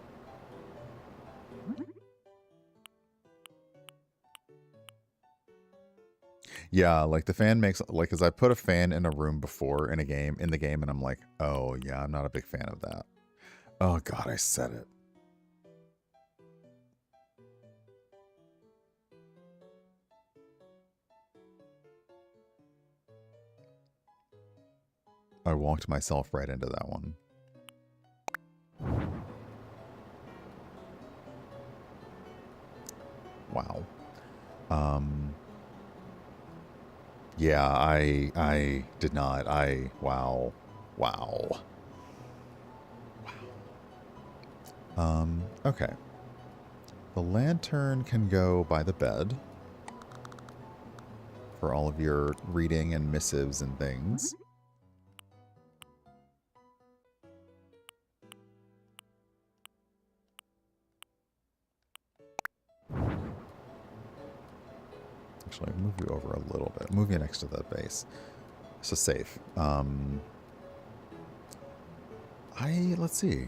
Yeah, like the fan makes, like, as I put a fan in a room before in the game, and I'm like, oh yeah, I'm not a big fan of that. Oh god, I said it. I walked myself right into that one. Wow. Yeah, I did not. Wow. Okay. The lantern can go by the bed for all of your reading and missives and things. Actually, I'll move you over a little bit. Move you next to the base. So safe. Let's see.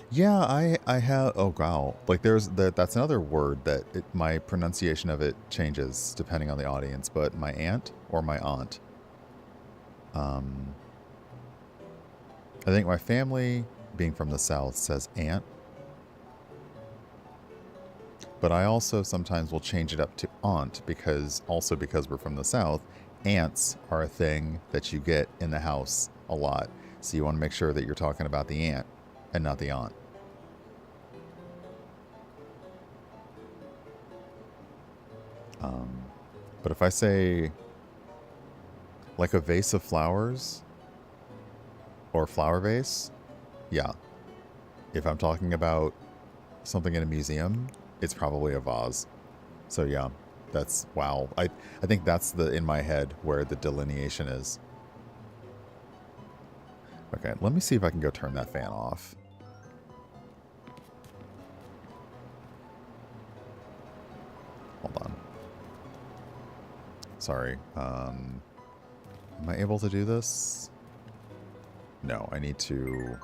Yeah, I have, oh wow. Like that's another word that my pronunciation of it changes depending on the audience, but my aunt or my aunt. I think my family, being from the South, says aunt. But I also sometimes will change it up to aunt because we're from the South, ants are a thing that you get in the house a lot. So you want to make sure that you're talking about the aunt and not the aunt. But if I say Like a vase of flowers or flower vase? Yeah. If I'm talking about something in a museum, it's probably a vase. So yeah, that's wow. I think that's the in my head where the delineation is. Okay, let me see if I can go turn that fan off. Hold on. Sorry. Am I able to do this? No, I need to...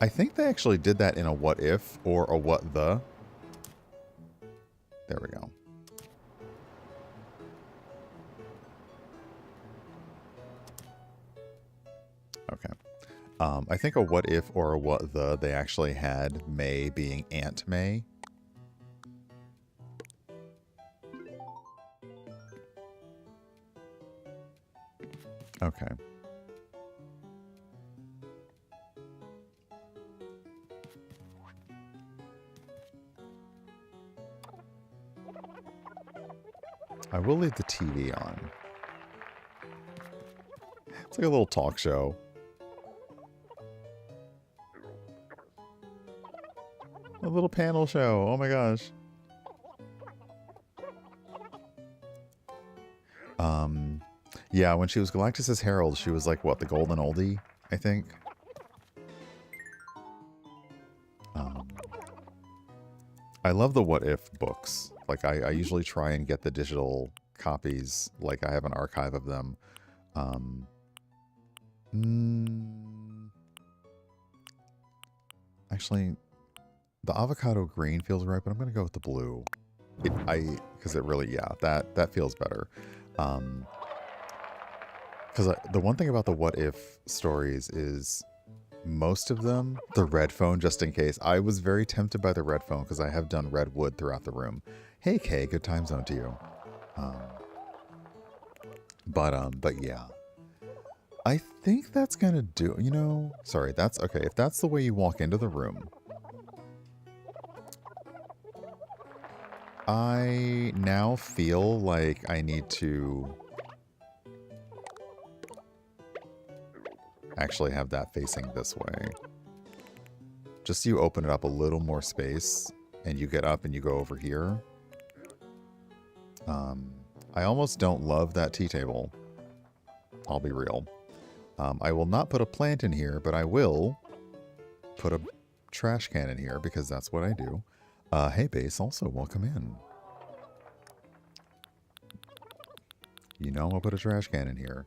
I think they actually did that in a what if or a what the. There we go. Okay. I think a what if or a what the, they actually had May being Aunt May. Okay. I will leave the TV on. It's like a little talk show. A little panel show. Oh my gosh. Yeah, when she was Galactus's Herald, she was like, what, the golden oldie, I think? I love the what if books. Like, I usually try and get the digital copies. Like, I have an archive of them. Actually, the avocado green feels right, but I'm going to go with the blue. Because it really, yeah, that feels better. Because the one thing about the what if stories is most of them, the red phone, just in case. I was very tempted by the red phone because I have done red wood throughout the room. Hey, Kay, good time zone to you. But yeah. I think that's going to do, you know, sorry, that's okay. If that's the way you walk into the room, I now feel like I need to actually have that facing this way. Just so you open it up a little more space and you get up and you go over here. I almost don't love that tea table. I'll be real. I will not put a plant in here, but I will put a trash can in here because that's what I do. Hey, Base, also welcome in. You know, I'll put a trash can in here,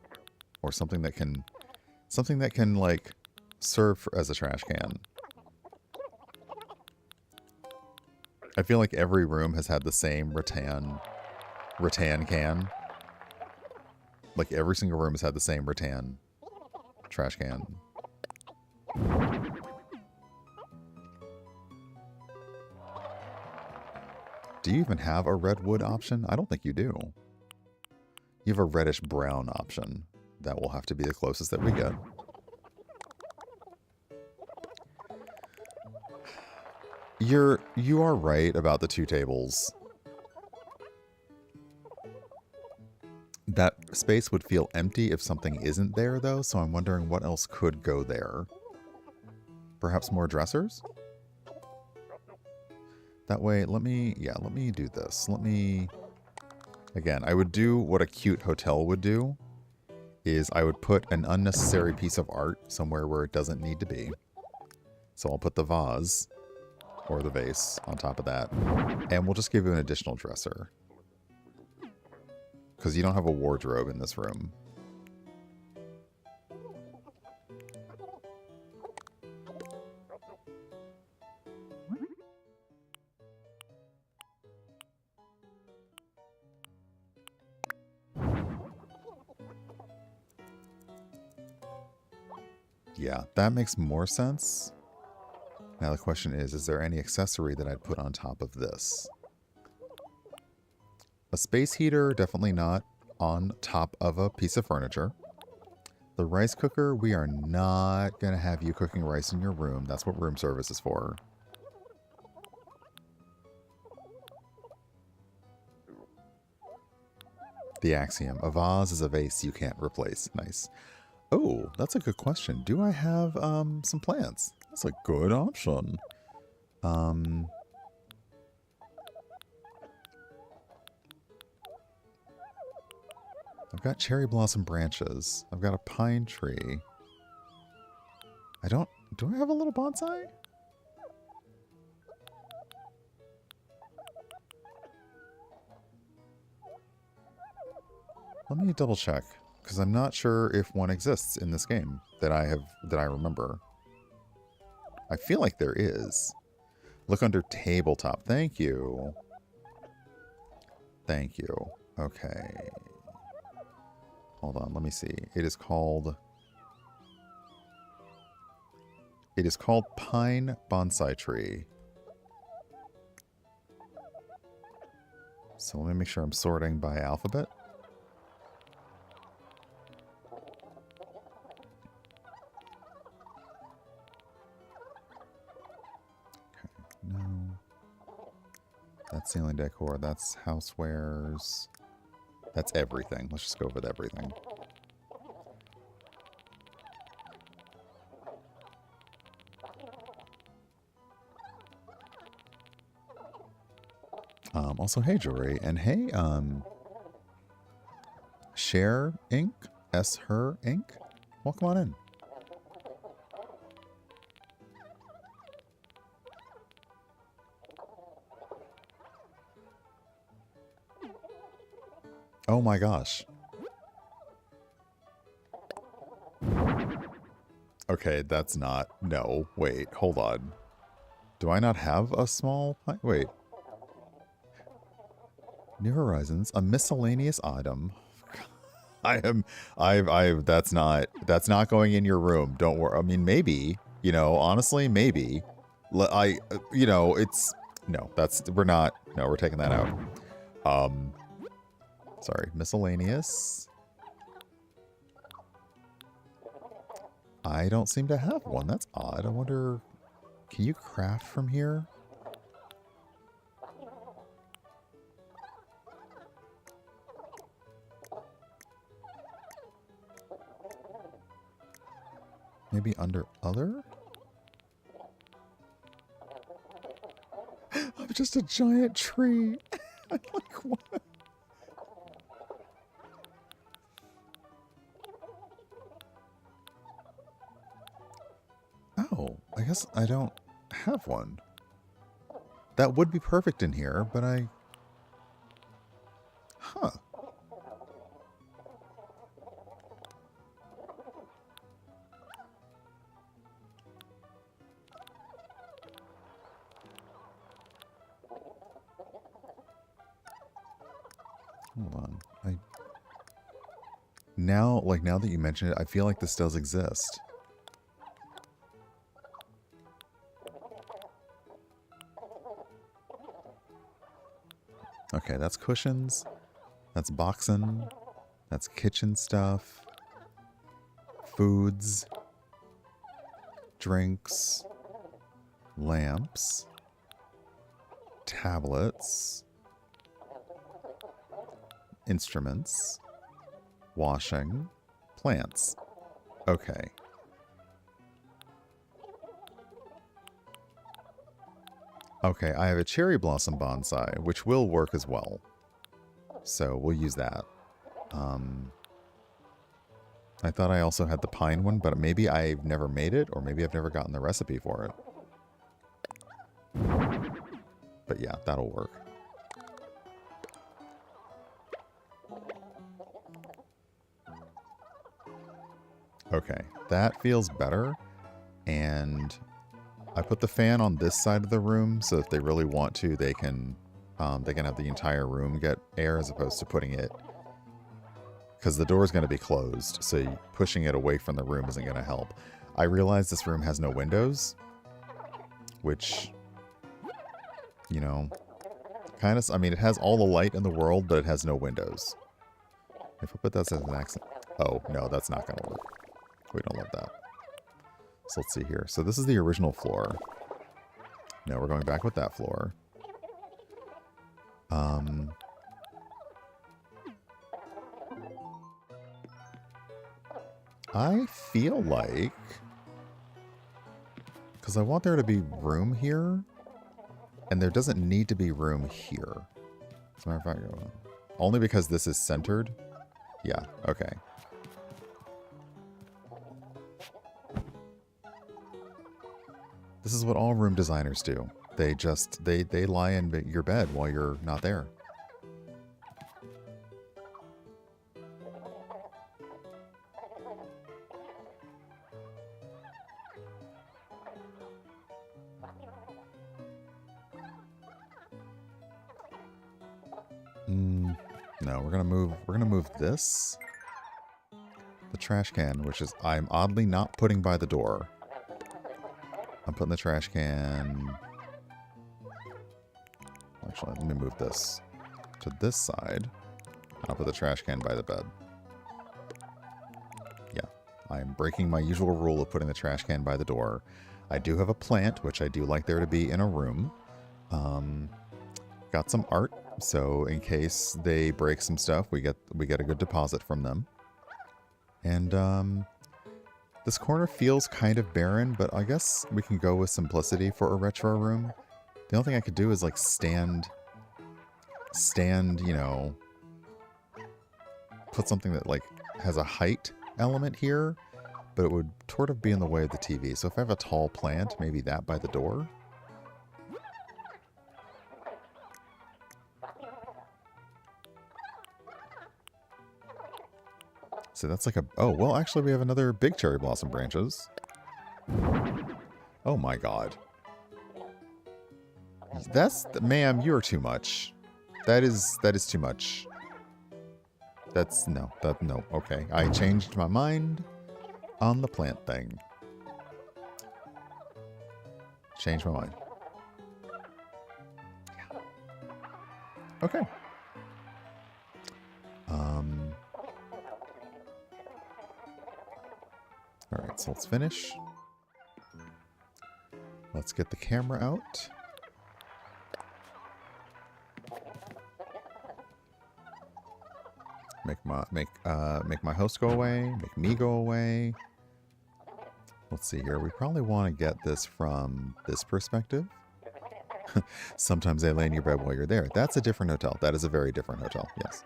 or something that can like serve as a trash can. I feel like every room has had the same rattan can. Like every single room has had the same rattan trash can. Do you even have a red wood option? I don't think you do. You have a reddish brown option. That will have to be the closest that we get. You are right about the two tables. That space would feel empty if something isn't there, though, so I'm wondering what else could go there. Perhaps more dressers? That way, let me do this. Again, I would do what a cute hotel would do, is I would put an unnecessary piece of art somewhere where it doesn't need to be. So I'll put the vase, or the vase, on top of that, and we'll just give you an additional dresser. Because you don't have a wardrobe in this room. Yeah, that makes more sense. Now the question is there any accessory that I'd put on top of this? A space heater, definitely not on top of a piece of furniture. The rice cooker, we are not going to have you cooking rice in your room. That's what room service is for. The axiom. A vase is a vase you can't replace. Nice. Oh, that's a good question. Do I have some plants? That's a good option. I've got cherry blossom branches. I've got a pine tree. Do I have a little bonsai? Let me double check, because I'm not sure if one exists in this game that I remember. I feel like there is. Look under tabletop. Thank you. Thank you. Okay. Hold on, let me see. It is called Pine Bonsai Tree. So let me make sure I'm sorting by alphabet. Okay, no. That's ceiling decor. That's housewares. That's everything. Let's just go with everything. Also, hey, Jory. And hey, Share Inc. Her Inc. Welcome on in. Oh my gosh. Okay, that's not... No, wait, hold on. Do I not have a small... Wait. New Horizons, a miscellaneous item. That's not going in your room. Don't worry. I mean, maybe, you know, honestly, maybe. It's... No, we're taking that out. Sorry, miscellaneous. I don't seem to have one. That's odd. I wonder, can you craft from here? Maybe under other? I'm just a giant tree. I'm like, what? Oh, I guess I don't have one. That would be perfect in here, but I... Huh. Hold on. Now that you mention it, I feel like this does exist. Okay, that's cushions. That's boxing. That's kitchen stuff. Foods. Drinks. Lamps. Tablets. Instruments. Washing. Plants. Okay. Okay, I have a cherry blossom bonsai, which will work as well. So we'll use that. I thought I also had the pine one, but maybe I've never made it, or maybe I've never gotten the recipe for it. But yeah, that'll work. Okay, that feels better. And I put the fan on this side of the room, so if they really want to, they can have the entire room get air as opposed to putting it... Because the door is going to be closed, so pushing it away from the room isn't going to help. I realize this room has no windows, which, you know, kind of... I mean, it has all the light in the world, but it has no windows. If I put that as an accent... Oh, no, that's not going to work. We don't love that. So let's see here. So this is the original floor. Now we're going back with that floor. I feel like, because I want there to be room here, and there doesn't need to be room here. As a matter of fact, only because this is centered. Yeah, okay. This is what all room designers do. They just, they lie in your bed while you're not there. No, we're gonna move this. The trash can, which is, I'm oddly not putting by the door. I'm putting the trash can... Actually, let me move this to this side. I'll put the trash can by the bed. Yeah, I'm breaking my usual rule of putting the trash can by the door. I do have a plant, which I do like there to be in a room. Got some art, so in case they break some stuff, we get a good deposit from them. And this corner feels kind of barren, but I guess we can go with simplicity for a retro room. The only thing I could do is like stand, you know, put something that like has a height element here, but it would sort of be in the way of the TV. So if I have a tall plant, maybe that by the door. So that's like a... Oh, well, actually, we have another big cherry blossom branches. Oh, my God. That's... Ma'am, you're too much. That is too much. That's... No. No. Okay. I changed my mind on the plant thing. Changed my mind. Yeah. Okay. Alright, so let's finish. Let's get the camera out. Make my host go away, make me go away. Let's see here. We probably want to get this from this perspective. Sometimes they lay in your bed while you're there. That's a different hotel. That is a very different hotel, yes.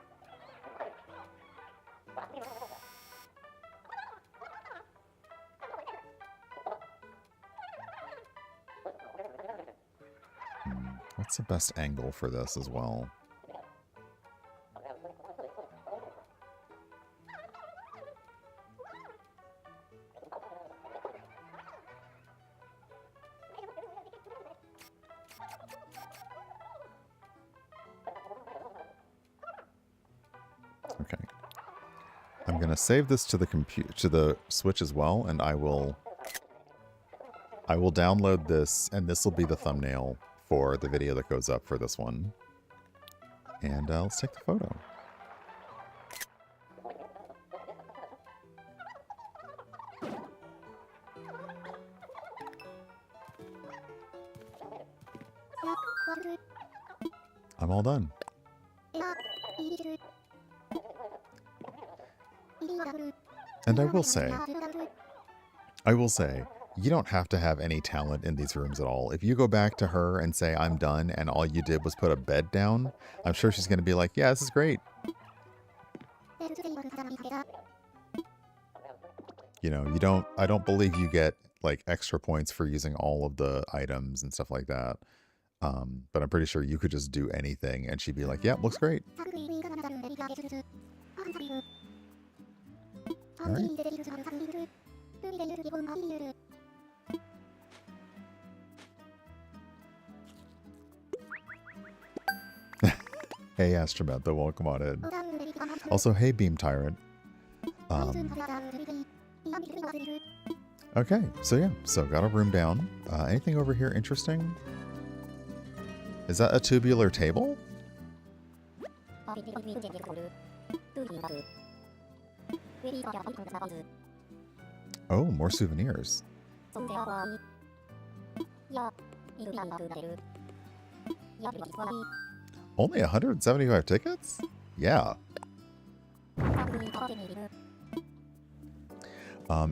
What's the best angle for this as well? Okay. I'm going to save this to the Switch as well, and I will download this, and this will be the thumbnail for the video that goes up for this one. And let's take the photo. I'm all done. And I will say, you don't have to have any talent in these rooms at all. If you go back to her and say, I'm done, and all you did was put a bed down, I'm sure she's going to be like, yeah, this is great. You know, I don't believe you get, like, extra points for using all of the items and stuff like that. But I'm pretty sure you could just do anything, and she'd be like, yeah, looks great. All right. Hey, Astromantha, welcome on in. Also, hey, Beam Tyrant. Okay, so yeah, so got a room down. Anything over here interesting? Is that a tubular table? Oh, more souvenirs. Only 175 tickets? Yeah.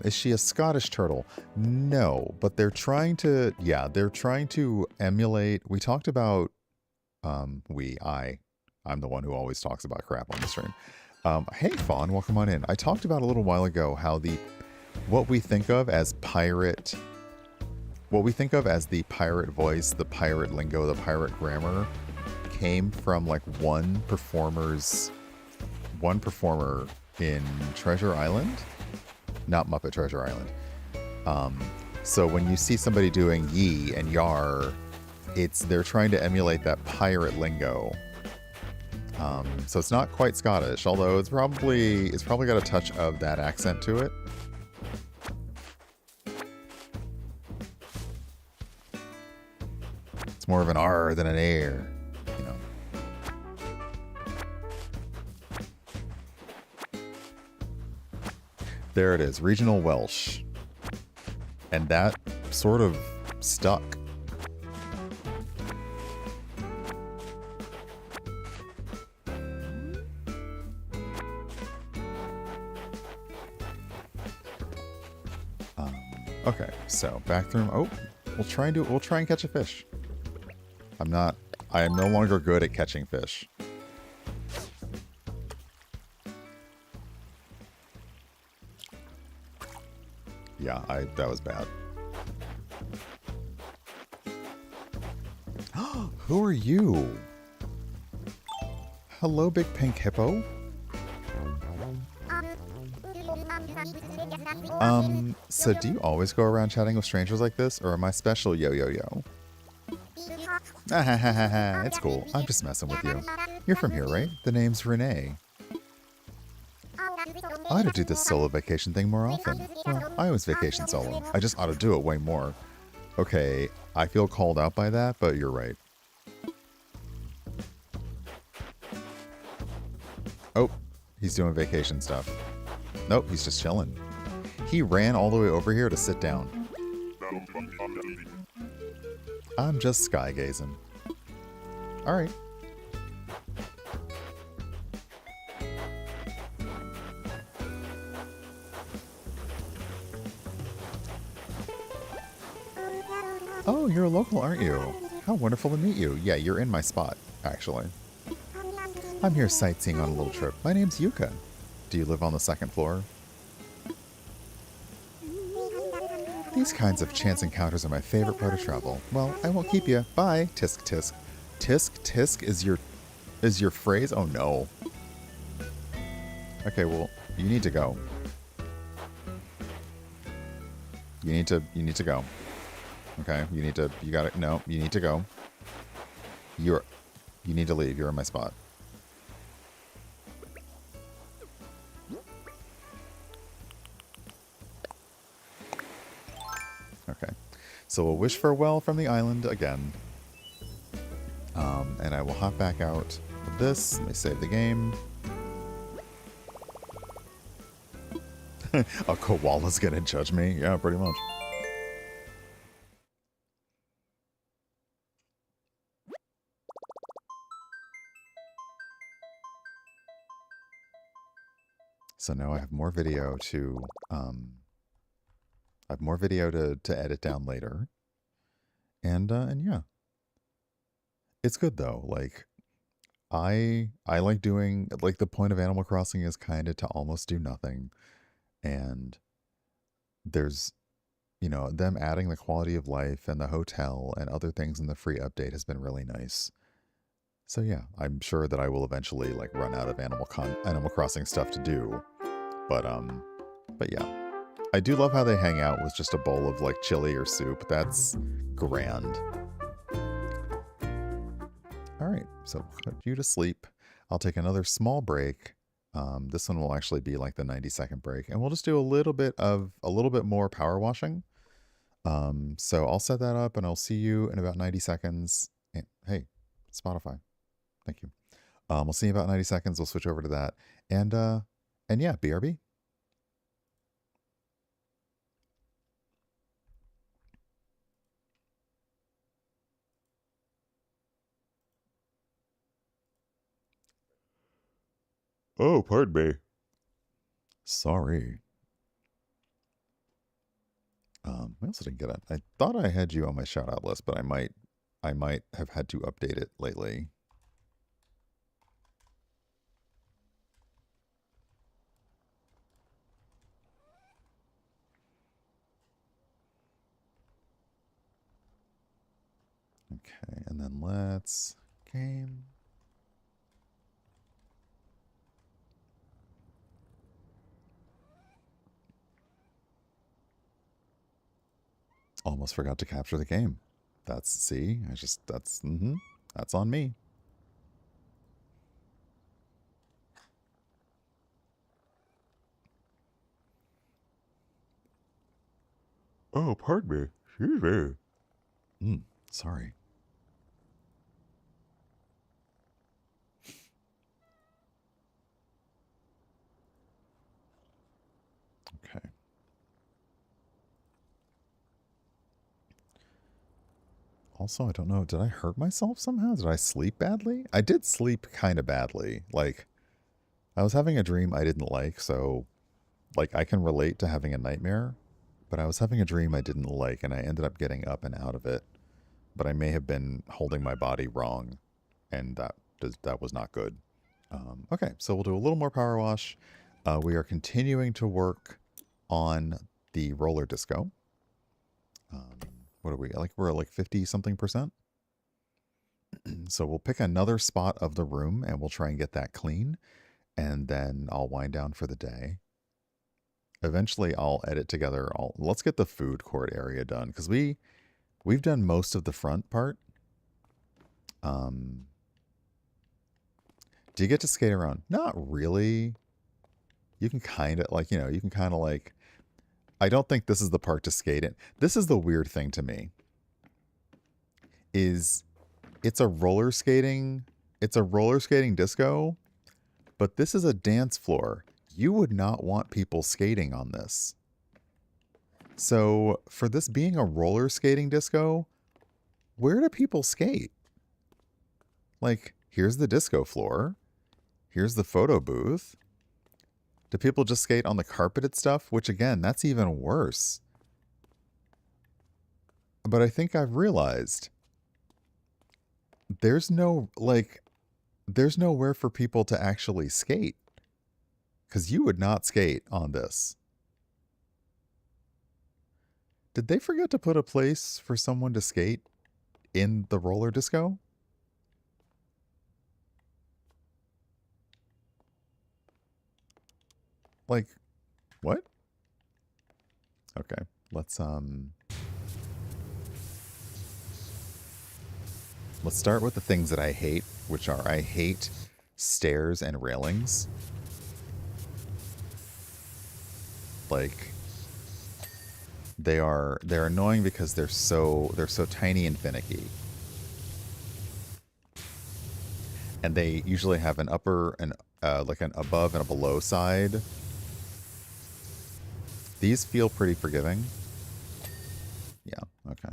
Is she a Scottish turtle? No, but they're trying to, yeah, they're trying to emulate. We talked about, I'm the one who always talks about crap on the stream. Hey, Fawn, welcome on in. I talked about a little while ago how what we think of as the pirate voice, the pirate lingo, the pirate grammar came from like one performer in Treasure Island, not Muppet Treasure Island. So when you see somebody doing ye and yar, they're trying to emulate that pirate lingo. So it's not quite Scottish, although it's probably got a touch of that accent to it. It's more of an R than an air, you know. There it is, regional Welsh. And that sort of stuck. Okay, so bathroom. Oh, we'll try and catch a fish. I am no longer good at catching fish. Yeah, that was bad. Who are you? Hello, big pink hippo. So do you always go around chatting with strangers like this, or am I special, yo? Ah, ha, ha, ha, ha. It's cool. I'm just messing with you. You're from here, right? The name's Renee. I ought to do this solo vacation thing more often. Well, I always vacation solo. I just ought to do it way more. Okay, I feel called out by that, but you're right. Oh, he's doing vacation stuff. Nope, he's just chilling. He ran all the way over here to sit down. I'm just sky gazing. Alright. Oh, you're a local, aren't you? How wonderful to meet you. Yeah, you're in my spot, actually. I'm here sightseeing on a little trip. My name's Yuka. Do you live on the second floor? These kinds of chance encounters are my favorite part of travel. Well, I won't keep you. Bye. Tisk tisk. Tisk tisk is your phrase? Oh no. Okay, well, you need to go. You need to go. Okay, you need to go. You need to leave. You're in my spot. Okay, so we'll wish farewell from the island again. And I will hop back out of this. Let me save the game. A koala's gonna judge me? Yeah, pretty much. So now I have more video to edit down later. And yeah. It's good though. Like I like doing, like, the point of Animal Crossing is kind of to almost do nothing. And there's, them adding the quality of life and the hotel and other things in the free update has been really nice. So yeah, I'm sure that I will eventually like run out of Animal Crossing stuff to do. But yeah. I do love how they hang out with just a bowl of like chili or soup. That's grand. All right, so put you to sleep. I'll take another small break. This one will actually be like the 90-second break, and we'll just do a little bit more power washing. So I'll set that up, and I'll see you in about 90 seconds. And, hey, Spotify, thank you. We'll see you in about 90 seconds. We'll switch over to that, and yeah, BRB. Oh, pardon me. Sorry. I also didn't get it. I thought I had you on my shout out list, but I might have had to update it lately. Okay, and then let's game. Almost forgot to capture the game. See, that's on me. Oh, pardon me. Excuse me. Sorry. Okay. Also, I don't know. Did I hurt myself somehow? Did I sleep badly? I did sleep kind of badly. Like, I was having a dream I didn't like, so, like, I can relate to having a nightmare, but I was having a dream I didn't like, and I ended up getting up and out of it. But I may have been holding my body wrong, and that was not good. Okay, so we'll do a little more power wash. We are continuing to work on the roller disco. What are we like? We're at like 50 something percent. So we'll pick another spot of the room and we'll try and get that clean. And then I'll wind down for the day. Eventually I'll edit together. Let's get the food court area done because we've done most of the front part. Do you get to skate around? Not really. You can kind of like, you can kind of like, I don't think this is the part to skate in. This is the weird thing to me. Is it's a roller skating disco, but this is a dance floor. You would not want people skating on this. So for this being a roller skating disco, where do people skate? Like, here's the disco floor. Here's the photo booth. Do people just skate on the carpeted stuff? Which again, that's even worse. But I think I've realized there's nowhere for people to actually skate. Because you would not skate on this. Did they forget to put a place for someone to skate in the roller disco? Like, what? Okay, let's start with the things that I hate, which are I hate stairs and railings. Like, they're annoying because they're so tiny and finicky. And they usually have an upper and like an above and a below side. These feel pretty forgiving. Yeah, okay.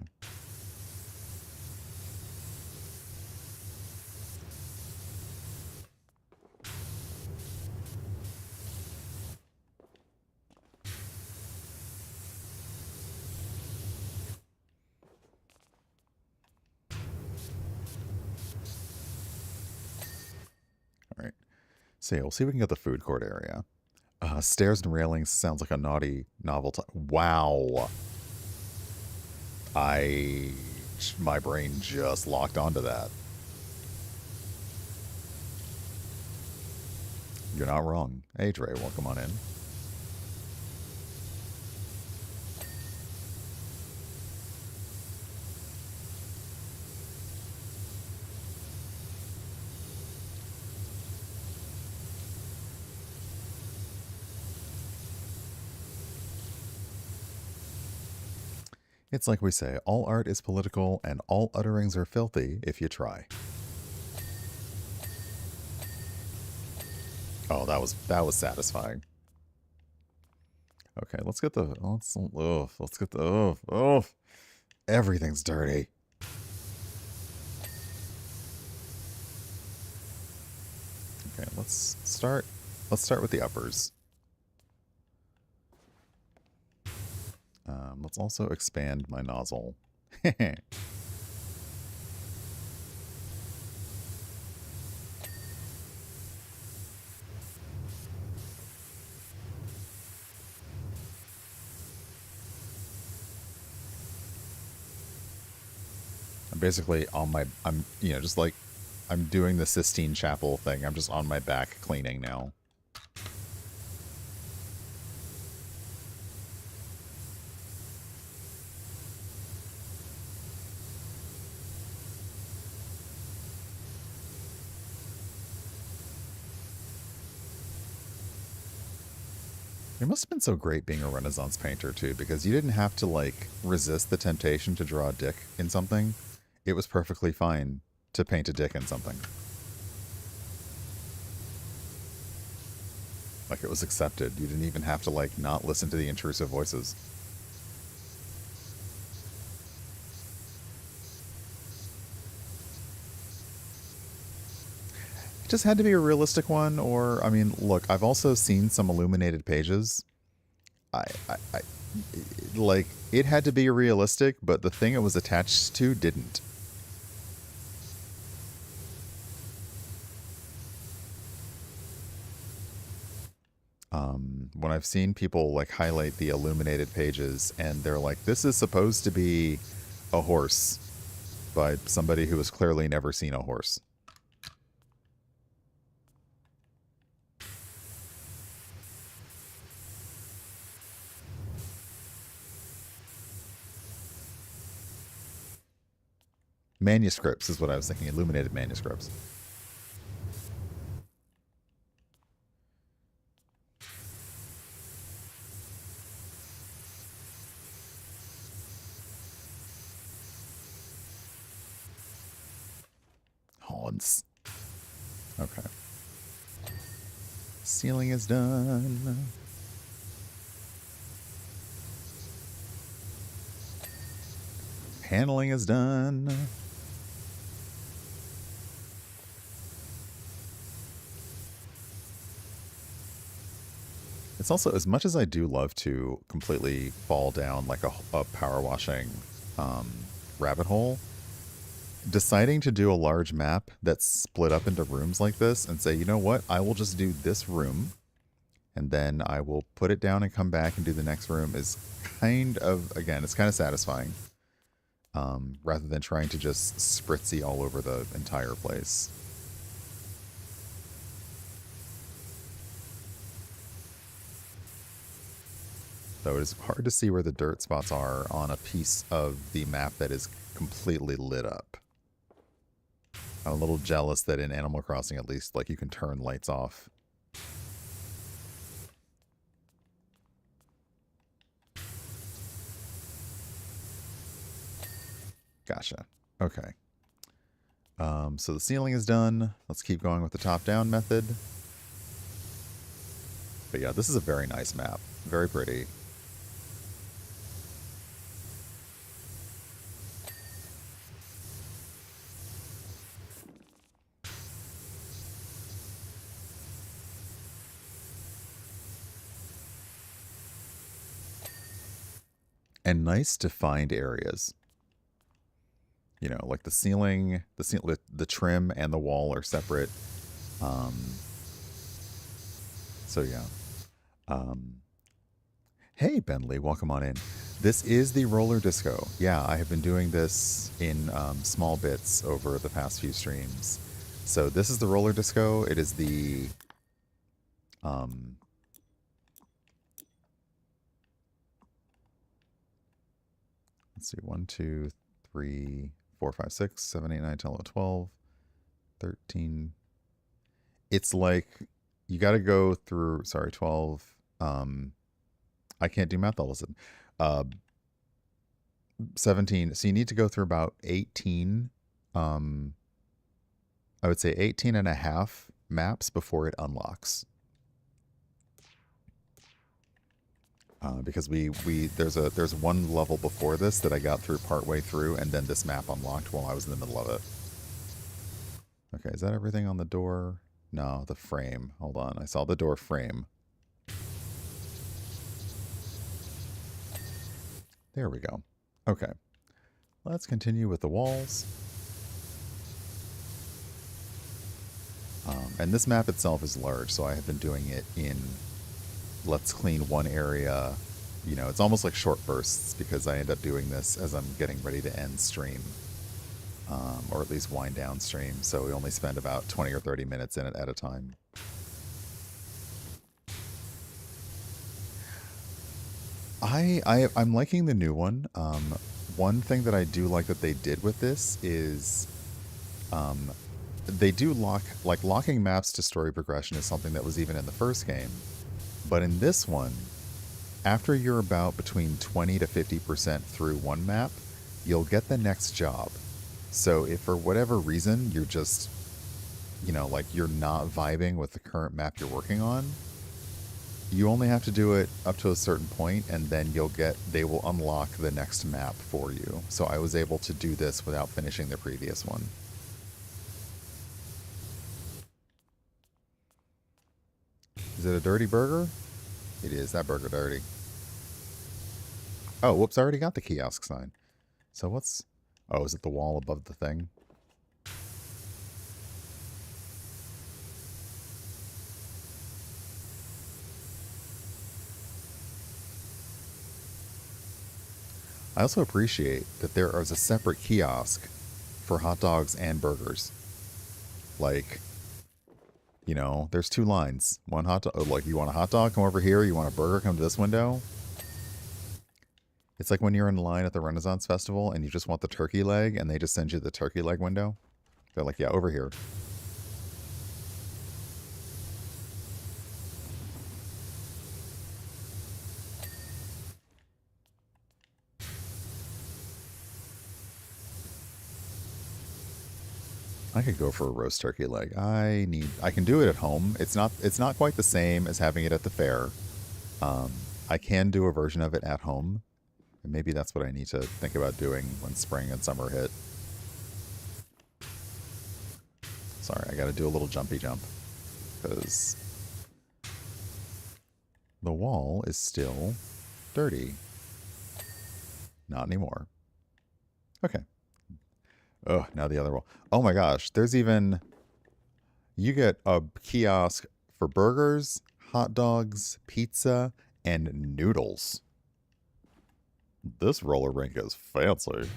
All right. So yeah, we'll see if we can get the food court area. Stairs and railings sounds like a naughty novel. Wow. My brain just locked onto that. You're not wrong. Hey, Dre, welcome on in. It's like we say, all art is political and all utterings are filthy if you try. Oh, that was satisfying. Okay, let's get the everything's dirty. Okay, let's start let's start with the uppers. Let's also expand my nozzle. I'm basically on my, just like, I'm doing the Sistine Chapel thing. I'm just on my back cleaning now. It must have been so great being a Renaissance painter, too, because you didn't have to, like, resist the temptation to draw a dick in something. It was perfectly fine to paint a dick in something. Like, it was accepted. You didn't even have to, like, not listen to the intrusive voices. It just had to be a realistic one, or, I mean, look, I've also seen some illuminated pages. Like, it had to be realistic, but the thing it was attached to didn't. When I've seen people, like, highlight the illuminated pages, and they're like, this is supposed to be a horse, by somebody who has clearly never seen a horse. Manuscripts is what I was thinking. Illuminated manuscripts. Hans. Okay. Ceiling is done. Paneling is done. It's also, as much as I do love to completely fall down like a power washing rabbit hole, deciding to do a large map that's split up into rooms like this and say, you know what, I will just do this room and then I will put it down and come back and do the next room is kind of, again, it's kind of satisfying. Rather than trying to just spritzy all over the entire place. Though it is hard to see where the dirt spots are on a piece of the map that is completely lit up. I'm a little jealous that in Animal Crossing, at least, like, you can turn lights off. Gotcha. Okay. So the ceiling is done. Let's keep going with the top-down method. But yeah, this is a very nice map. Very pretty. And nice defined areas. You know, like the ceiling, the trim and the wall are separate. So yeah. Hey, Bentley, welcome on in. This is the roller disco. Yeah, I have been doing this in small bits over the past few streams. So this is the roller disco. It is the let's see, 1, 2, 3, 4, 5, 6, 7, 8, 9, 10, 11, 12, 13. It's like you got to go through, sorry, 12. I can't do math, I'll listen. 17. So you need to go through about 18. I would say 18 and a half maps before it unlocks. Because there's one level before this that I got through partway through, and then this map unlocked while I was in the middle of it. Okay, is that everything on the door? No, the frame. Hold on. I saw the door frame. There we go. Okay. Let's continue with the walls. And this map itself is large, so I have been doing it in let's clean one area. You know, it's almost like short bursts because I end up doing this as I'm getting ready to end stream. Or at least wind down stream, so we only spend about 20 or 30 minutes in it at a time. I'm liking the new one. One thing that I do like that they did with this is they do locking maps to story progression is something that was even in the first game. But in this one, after you're about between 20 to 50% through one map, you'll get the next job. So if for whatever reason you're just, you know, like you're not vibing with the current map you're working on, you only have to do it up to a certain point, and then they will unlock the next map for you. So I was able to do this without finishing the previous one. Is it a dirty burger? It is. That burger dirty. Oh, whoops, I already got the kiosk sign. So what's... Oh, is it the wall above the thing? I also appreciate that there is a separate kiosk for hot dogs and burgers. Like, you know, there's two lines. One hot dog, like, you want a hot dog, come over here. You want a burger, come to this window. It's like when you're in line at the Renaissance Festival and you just want the turkey leg and they just send you the turkey leg window. They're like, yeah, over here. I could go for a roast turkey leg. I can do it at home. It's not quite the same as having it at the fair. I can do a version of it at home. And maybe that's what I need to think about doing when spring and summer hit. Sorry, I got to do a little jumpy jump because the wall is still dirty. Not anymore. Okay. Oh, now the other wall. Oh my gosh, there's even... You get a kiosk for burgers, hot dogs, pizza, and noodles. This roller rink is fancy.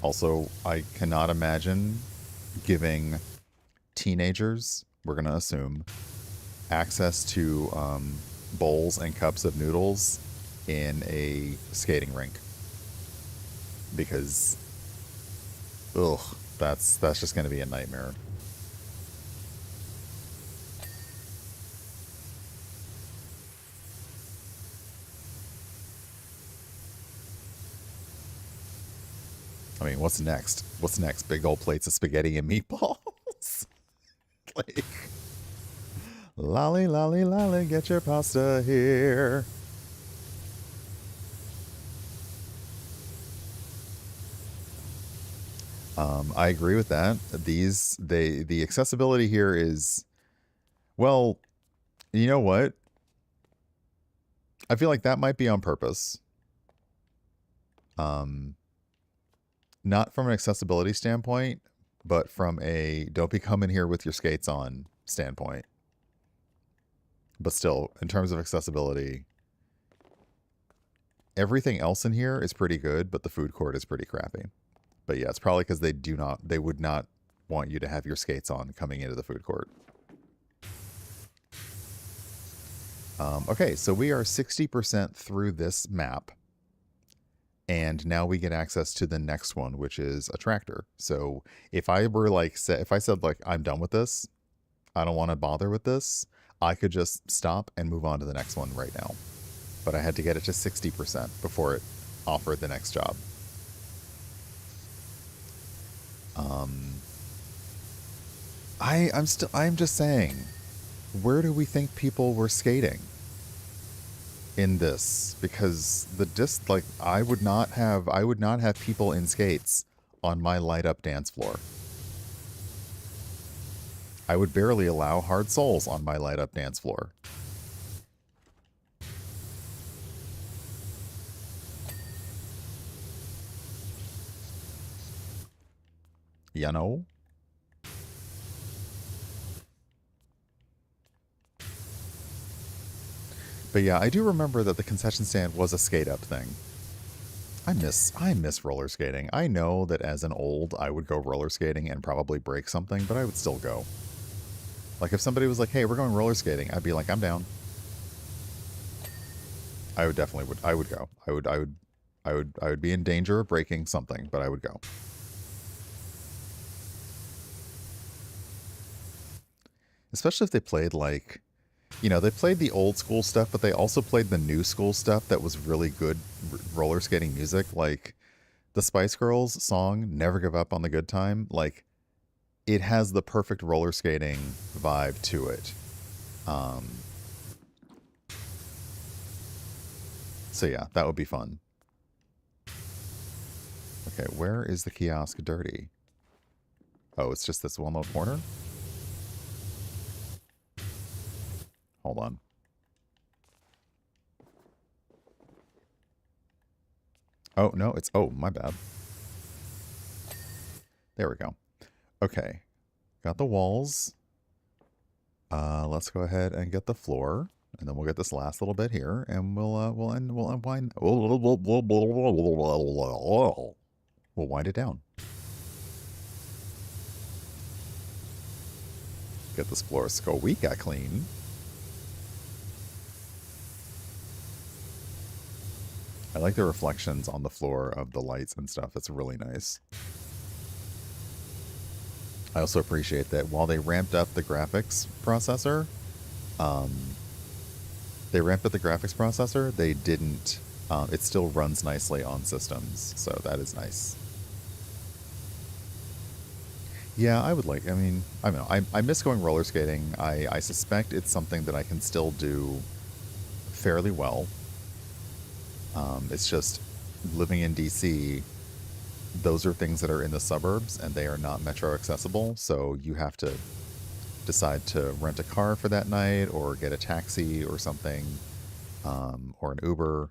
Also, I cannot imagine giving teenagers, we're going to assume, access to bowls and cups of noodles in a skating rink. Because, ugh, that's just going to be a nightmare. I mean, what's next? What's next? Big old plates of spaghetti and meatballs? Like, lolly, lolly, lolly, get your pasta here. I agree with that. The accessibility here is, well, you know what? I feel like that might be on purpose. Not from an accessibility standpoint, but from a don't be coming here with your skates on standpoint. But still, in terms of accessibility, everything else in here is pretty good, but the food court is pretty crappy. But yeah, it's probably because they would not want you to have your skates on coming into the food court. Okay, so we are 60% through this map. And now we get access to the next one, which is a tractor. So if I were like, if I said like, I'm done with this, I don't want to bother with this, I could just stop and move on to the next one right now. But I had to get it to 60% before it offered the next job. I'm just saying, where do we think people were skating in this? Because I would not have people in skates on my light up dance floor. I would barely allow hard soles on my light up dance floor. You know? But yeah, I do remember that the concession stand was a skate up thing. I miss roller skating. I know that as an old, I would go roller skating and probably break something, but I would still go. Like if somebody was like, "Hey, we're going roller skating," I'd be like, "I'm down." I would definitely would. I would go. I would be in danger of breaking something, but I would go. Especially if they played like, they played the old school stuff, but they also played the new school stuff that was really good roller skating music. Like the Spice Girls song "Never Give Up on the Good Time." Like it has the perfect roller skating vibe to it. Um, so yeah, that would be fun. Okay, where is the kiosk dirty? Oh, it's just this one little corner? Hold on. Oh, no, oh, my bad. There we go. Okay, got the walls. Let's go ahead and get the floor, and then we'll get this last little bit here, and we'll unwind. We'll wind it down. Get this floor squeaky clean. I like the reflections on the floor of the lights and stuff. It's really nice. I also appreciate that while they ramped up the graphics processor, um, they didn't. It still runs nicely on systems, so that is nice. Yeah, I would like. I mean, I don't know. I miss going roller skating. I suspect it's something that I can still do fairly well. It's just living in DC. Those are things that are in the suburbs, and they are not metro accessible. So you have to decide to rent a car for that night, or get a taxi or something, or an Uber.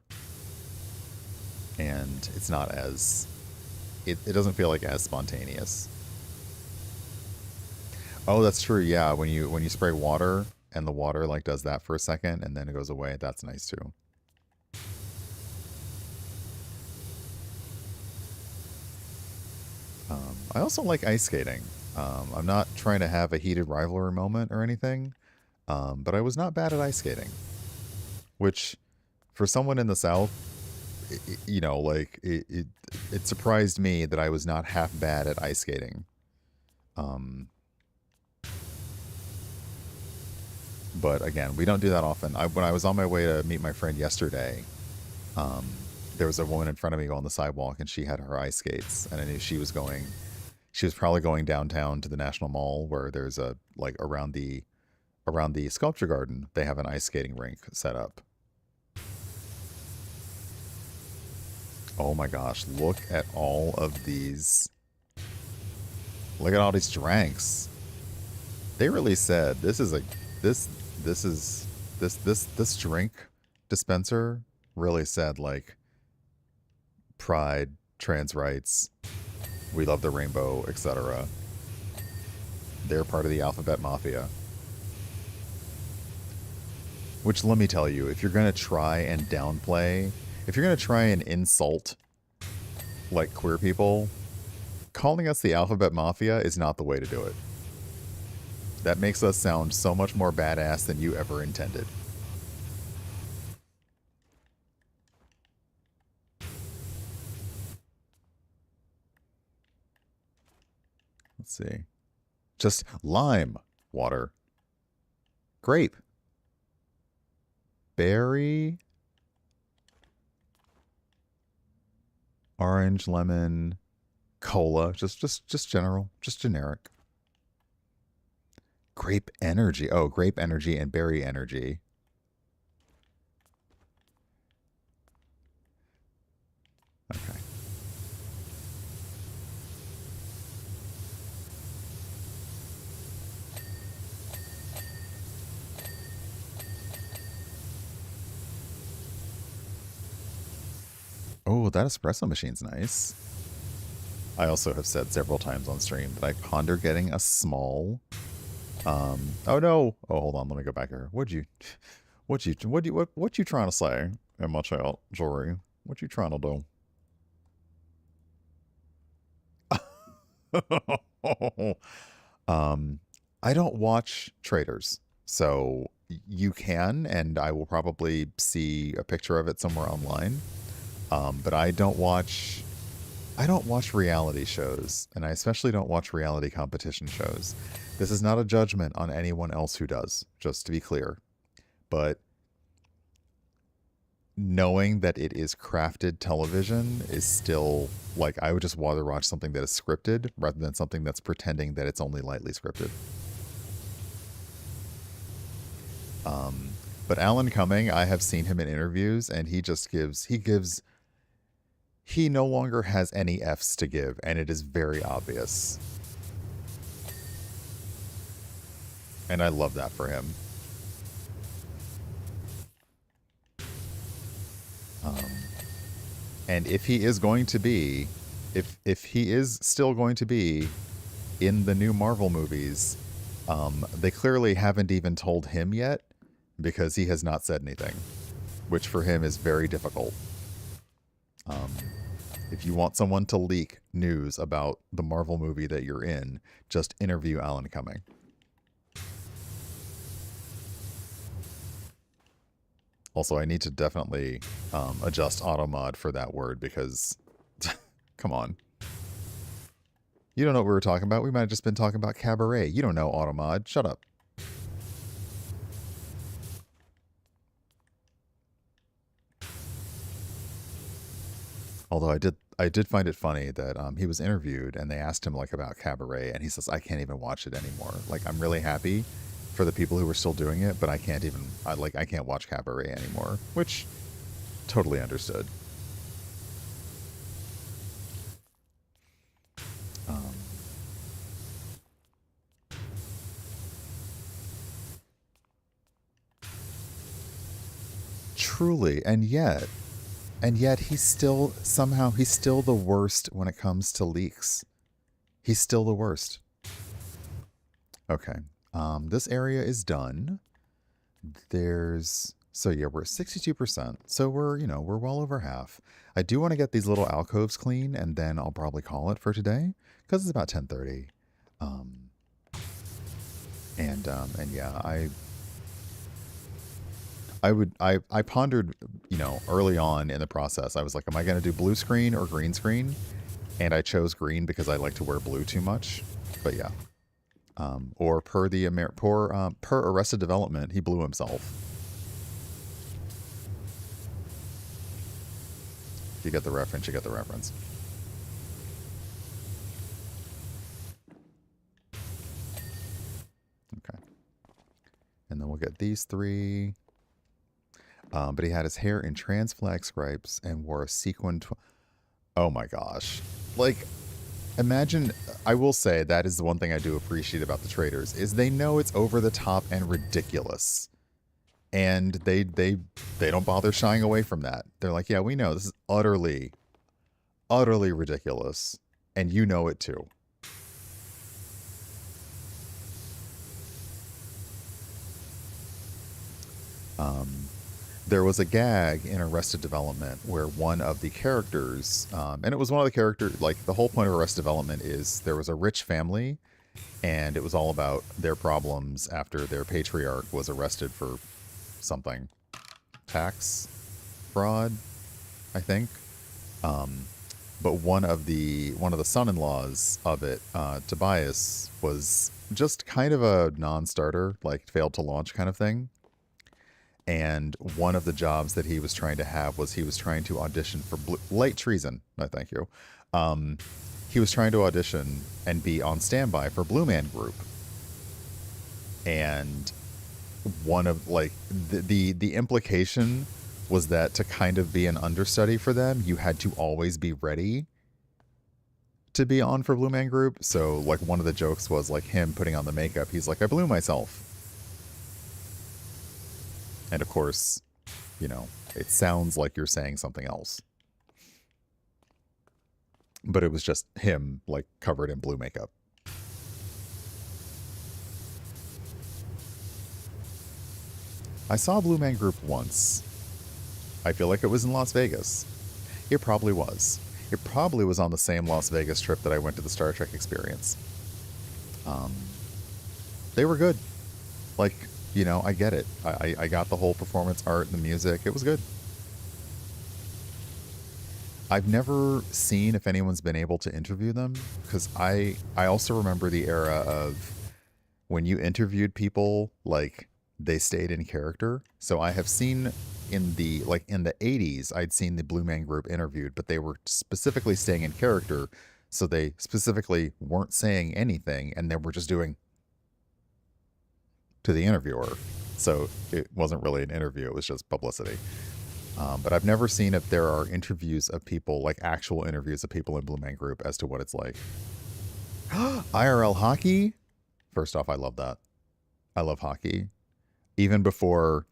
And it's not as it doesn't feel like as spontaneous. Oh, that's true. Yeah, when you spray water and the water like does that for a second and then it goes away, that's nice too. I also like ice skating. I'm not trying to have a heated rivalry moment or anything, but I was not bad at ice skating, which for someone in the South, like it surprised me that I was not half bad at ice skating. Um, but again, we don't do that often. When I was on my way to meet my friend yesterday, um, there was a woman in front of me on the sidewalk, and she had her ice skates, and I knew she was going. She was probably going downtown to the National Mall, where there's a like around the sculpture garden. They have an ice skating rink set up. Oh my gosh! Look at all of these. Look at all these drinks. They really said this this is this drink dispenser really said like pride, trans rights, we love the rainbow, etc. They're part of the alphabet mafia. Which let me tell you, if you're gonna try and downplay, if you're gonna try and insult like queer people, calling us the alphabet mafia is not the way to do it. That makes us sound so much more badass than you ever intended. Let's see. Just lime water. Grape. Berry. Orange, lemon, cola. Just general. Just generic. Grape energy. Oh, grape energy and berry energy. Okay. Oh, that espresso machine's nice. I also have said several times on stream that I ponder getting a small. Oh no. Oh, hold on. Let me go back here. What you trying to say in my chat, Jory? What you trying to do? um, I don't watch traders, so you can, and I will probably see a picture of it somewhere online. But I don't watch. I don't watch reality shows, and I especially don't watch reality competition shows. This is not a judgment on anyone else who does, just to be clear. But knowing that it is crafted television is still like I would just rather watch something that is scripted rather than something that's pretending that it's only lightly scripted. But Alan Cumming, I have seen him in interviews, and he no longer has any F's to give, and it is very obvious. And I love that for him. And if he is going to be, if he is still going to be in the new Marvel movies, they clearly haven't even told him yet because he has not said anything, which for him is very difficult. If you want someone to leak news about the Marvel movie that you're in, just interview Alan Cumming. Also, I need to definitely adjust AutoMod for that word because, come on. You don't know what we were talking about. We might have just been talking about cabaret. You don't know AutoMod. Shut up. Although I did find it funny that he was interviewed and they asked him like about cabaret, and he says, I can't even watch it anymore. Like, I'm really happy for the people who were still doing it, but I can't watch cabaret anymore, which totally understood. Truly, and yet he's still the worst when it comes to leaks. He's still the worst. Okay. This area is done. We're at 62%. So we're well over half. I do want to get these little alcoves clean, and then I'll probably call it for today because it's about 10:30. And yeah, I pondered, early on in the process. I was like, am I going to do blue screen or green screen? And I chose green because I like to wear blue too much. But yeah. Or per Arrested Development, he blew himself. If you get the reference, you get the reference. Okay. And then we'll get these three. But he had his hair in trans flag stripes and wore a sequined... Oh my gosh. Like, imagine... I will say that is the one thing I do appreciate about the traders, is they know it's over the top and ridiculous. And they don't bother shying away from that. They're like, yeah, we know this is utterly, utterly ridiculous. And you know it too. There was a gag in Arrested Development where one of the characters, and it was one of the characters, like the whole point of Arrested Development is there was a rich family, and it was all about their problems after their patriarch was arrested for something, tax fraud, I think. But one of the son-in-laws of it, Tobias, was just kind of a non-starter, like failed to launch kind of thing. And one of the jobs that he was trying to have was he was trying to audition for late treason. No, thank you. He was trying to audition and be on standby for Blue Man Group. And one of the implication was that to kind of be an understudy for them, you had to always be ready to be on for Blue Man Group. So like one of the jokes was like him putting on the makeup. He's like, I blew myself. And of course, it sounds like you're saying something else. but it was just him like covered in blue makeup. I saw Blue Man Group once. I feel like it was in Las Vegas. It probably was. It probably was on the same Las Vegas trip that I went to the Star Trek experience. Um, they were good. Like, you know, I get it. I got the whole performance art and the music. It was good. I've never seen if anyone's been able to interview them because I also remember the era of when you interviewed people, like they stayed in character. So I have seen in the 80s, I'd seen the Blue Man Group interviewed, but they were specifically staying in character. So they specifically weren't saying anything and they were just doing to the interviewer. So it wasn't really an interview, it was just publicity. But I've never seen if there are interviews of people, like actual interviews of people in Blue Man Group as to what it's like. IRL hockey? First off, I love that. I love hockey. Even before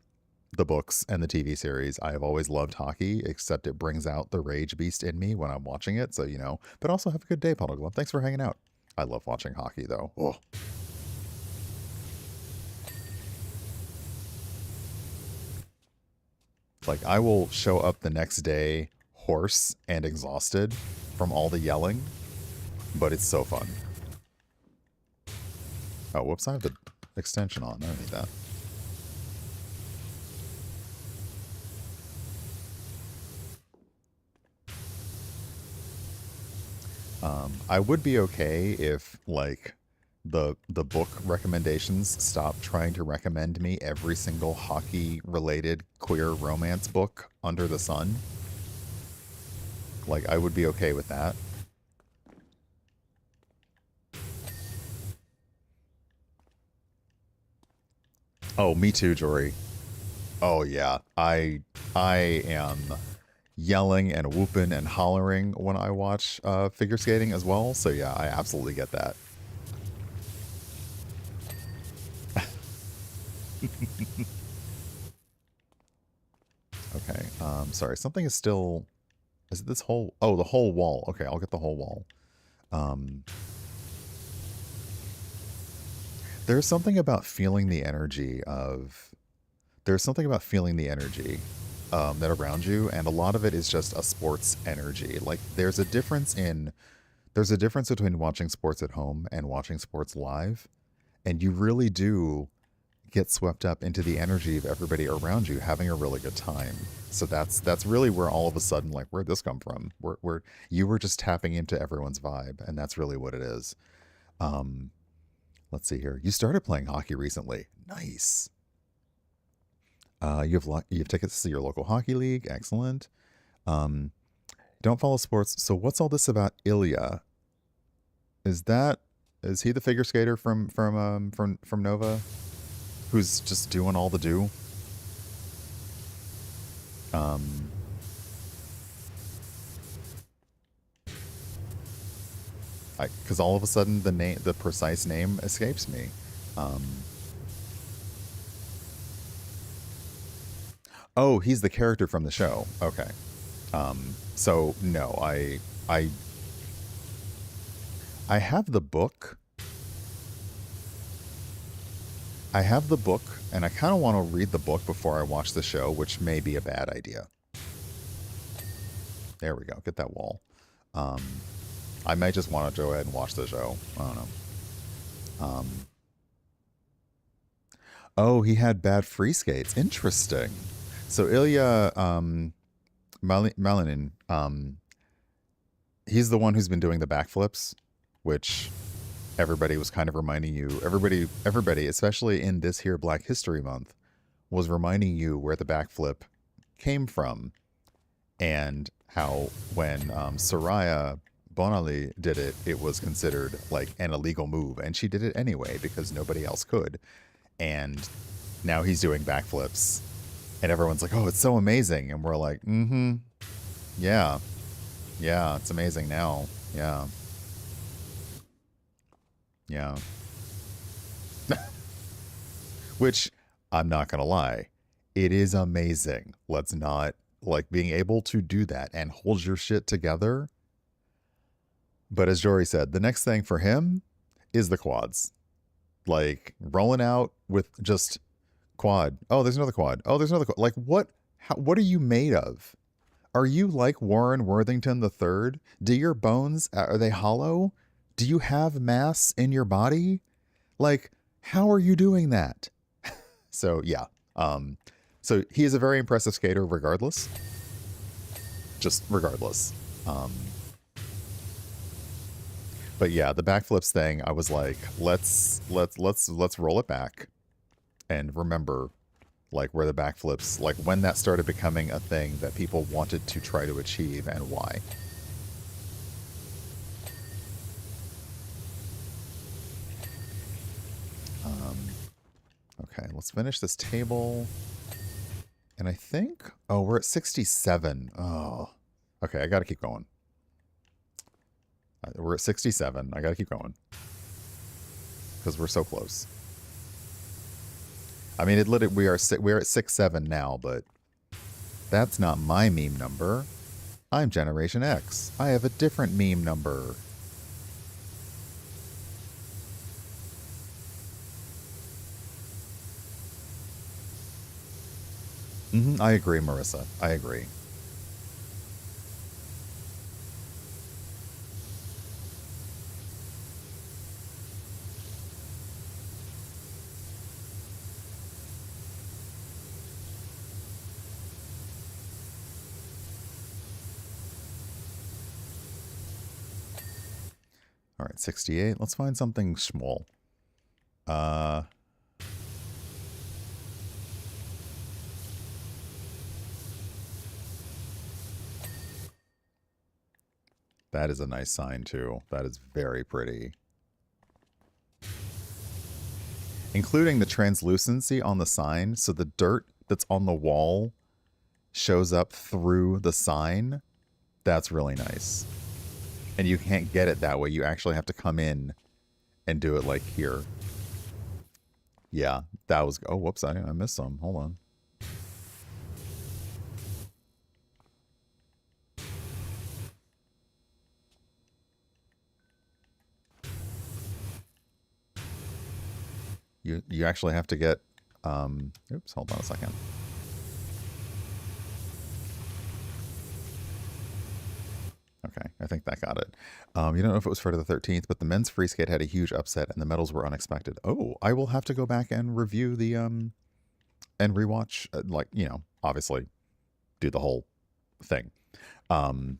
the books and the TV series, I have always loved hockey, except it brings out the rage beast in me when I'm watching it. So, you know, but also have a good day, Puddle Glove. Thanks for hanging out. I love watching hockey, though. Oh. Like, I will show up the next day hoarse and exhausted from all the yelling, but it's so fun. Oh, whoops, I have the extension on. I don't need that. I would be okay if, like, the book recommendations stopped trying to recommend me every single hockey-related queer romance book under the sun. Like, I would be okay with that. Oh, me too, Jory. Oh yeah, I am yelling and whooping and hollering when I watch figure skating as well. So yeah, I absolutely get that. Okay, sorry, something is still... Is it this whole... Oh, the whole wall. Okay, I'll get the whole wall. There's something about feeling the energy of... There's something about feeling the energy that around you, and a lot of it is just a sports energy. Like, there's a difference between watching sports at home and watching sports live, and you really do get swept up into the energy of everybody around you having a really good time. So that's really where all of a sudden, like, where'd this come from? Where you were just tapping into everyone's vibe, and that's really what it is. Let's see here. You started playing hockey recently. Nice. You have tickets to your local hockey league. Excellent. Don't follow sports. So what's all this about Ilya? Is he the figure skater from Nova, who's just doing all the do? Because all of a sudden the precise name escapes me. Oh, he's the character from the show. Okay. So no, I have the book. I have the book, and I kind of want to read the book before I watch the show, which may be a bad idea. There we go. Get that wall. I may just want to go ahead and watch the show. I don't know. Oh, he had bad free skates. Interesting. So Ilya Malinin, he's the one who's been doing the backflips, which everybody was kind of reminding you. Everybody, especially in this here Black History Month, was reminding you where the backflip came from, and how when Soraya Bonali did it, it was considered like an illegal move, and she did it anyway because nobody else could. And now he's doing backflips, and everyone's like, "Oh, it's so amazing," and we're like, "Mm-hmm, yeah, it's amazing now, yeah." Which, I'm not gonna lie, it is amazing. Let's not, like, being able to do that and hold your shit together. But as Jory said, the next thing for him is the quads. Like rolling out with just quad. Oh, there's another quad. Oh, there's another quad. Like what? What are you made of? Are you like Warren Worthington III? Do your bones are they hollow? Do you have mass in your body? Like, how are you doing that? So yeah. So he is a very impressive skater, regardless. Just regardless. Um, but yeah, the backflips thing, I was like, let's roll it back and remember like where the backflips, like when that started becoming a thing that people wanted to try to achieve and why. Okay, let's finish this table. And I think, oh, we're at 67. Oh, okay, I got to keep going. We're at 67. I got to keep going because we're so close. I mean, we're at 6-7 now, but that's not my meme number. I'm Generation X. I have a different meme number. I agree, Marissa. I agree. All right, 68. Let's find something small. That is a nice sign, too. That is very pretty. Including the translucency on the sign, so the dirt that's on the wall shows up through the sign. That's really nice. And you can't get it that way. You actually have to come in and do it like here. Yeah, that was... Oh, whoops, I missed some. Hold on. You actually have to get... oops, hold on a second. Okay, I think that got it. You don't know if it was Friday the 13th, but the men's free skate had a huge upset and the medals were unexpected. Oh, I will have to go back and review the, and rewatch, like, you know, obviously do the whole thing. Okay,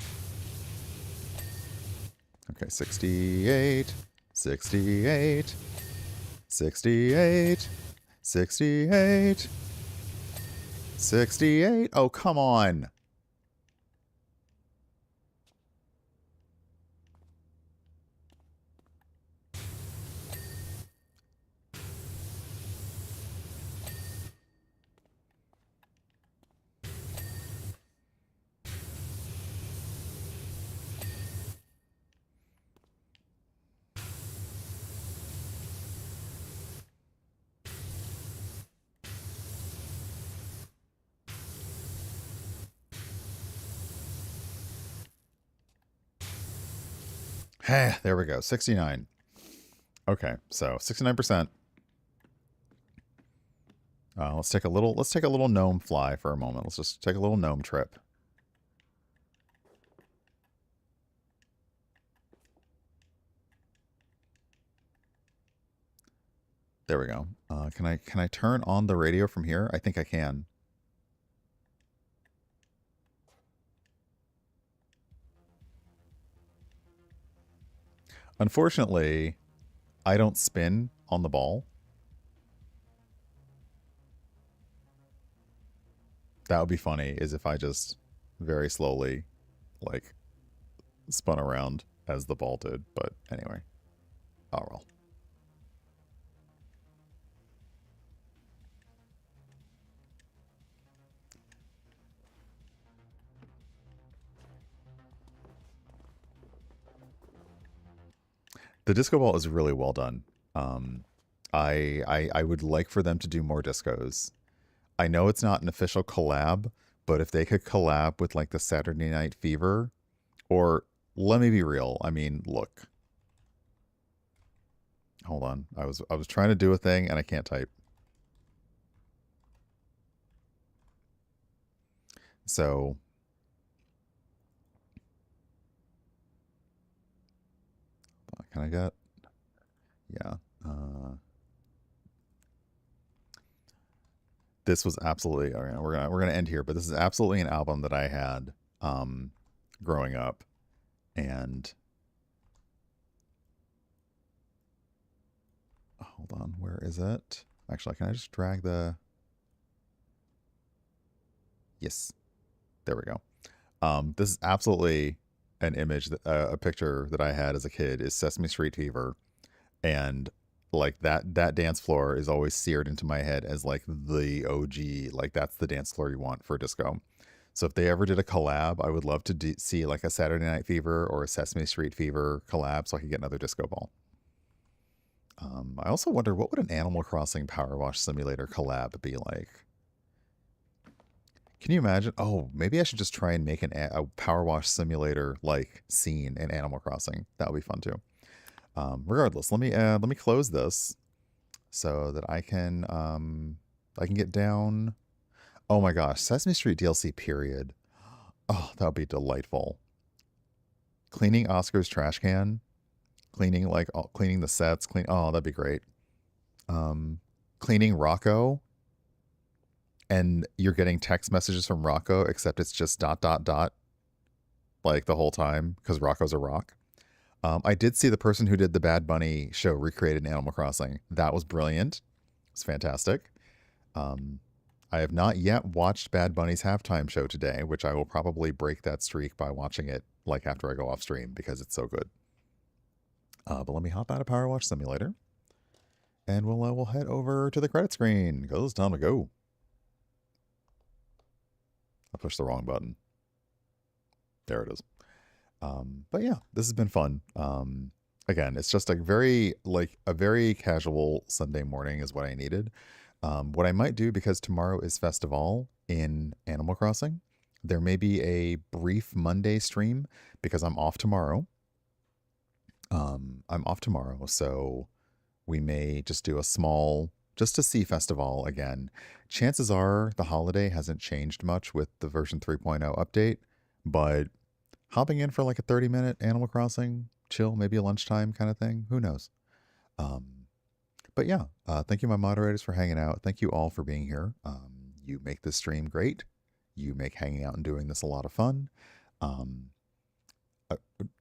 68, 68, 68, 68, 68. Oh, come on. There we go. 69. Okay, so 69%. Let's take a little gnome fly for a moment. Let's just take a little gnome trip. There we go. Can I turn on the radio from here? I think I can. Unfortunately, I don't spin on the ball. That would be funny, is if I just very slowly, like, spun around as the ball did. But anyway. Oh well. The disco ball is really well done. I would like for them to do more discos. I know it's not an official collab, but if they could collab with like the Saturday Night Fever, or let me be real. I mean, look. Hold on. I was trying to do a thing and I can't type. So can I get? Yeah. This was absolutely. All right, we're gonna end here, but this is absolutely an album that I had growing up, and hold on, where is it? Actually, can I just drag the? Yes, there we go. This is absolutely an image, that, a picture that I had as a kid is Sesame Street Fever, and like that dance floor is always seared into my head as like the OG, like that's the dance floor you want for disco. So if they ever did a collab, I would love to see like a Saturday Night Fever or a Sesame Street Fever collab, so I could get another disco ball. I also wonder what would an Animal Crossing Power Wash Simulator collab be like. Can you imagine? Oh, maybe I should just try and make a Power Wash Simulator like scene in Animal Crossing. That would be fun too. Regardless, let me close this so that I can get down. Oh my gosh, Sesame Street DLC period. Oh, that would be delightful. Cleaning Oscar's trash can, cleaning the sets, oh, that'd be great. Cleaning Rocco, and you're getting text messages from Rocco, except it's just dot dot dot like the whole time because Rocco's a rock. I did see the person who did the Bad Bunny show recreated in Animal Crossing. That was brilliant. It's fantastic. I have not yet watched Bad Bunny's halftime show today, which I will probably break that streak by watching it like after I go off stream because it's so good. But let me hop out of Power Wash Simulator, and we'll head over to the credit screen because it's time to go. I pushed the wrong button. There it is. But yeah, this has been fun. Again, it's just a very casual Sunday morning is what I needed. What I might do, because tomorrow is Festival in Animal Crossing, there may be a brief Monday stream because I'm off tomorrow. So we may just do a small, just to see Festival again. Chances are the holiday hasn't changed much with the version 3.0 update, but hopping in for like a 30-minute Animal Crossing chill, maybe a lunchtime kind of thing. Who knows? But yeah, thank you, my moderators, for hanging out. Thank you all for being here. You make this stream great. You make hanging out and doing this a lot of fun.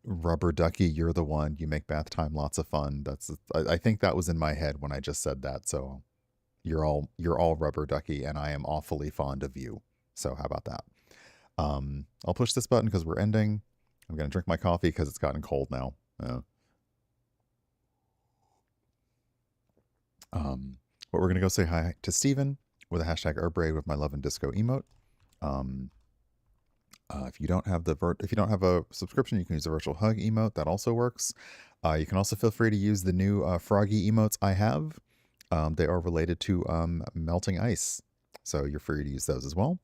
Rubber Ducky, you're the one. You make bath time lots of fun. I think that was in my head when I just said that. So you're all Rubber Ducky, and I am awfully fond of you. So how about that? I'll push this button because we're ending. I'm gonna drink my coffee because it's gotten cold now. But we're gonna go say hi to Steven with a hashtag #Herbrave with my love and disco emote. If you don't have a subscription, you can use the virtual hug emote. That also works. You can also feel free to use the new froggy emotes I have. They are related to melting ice, so you're free to use those as well.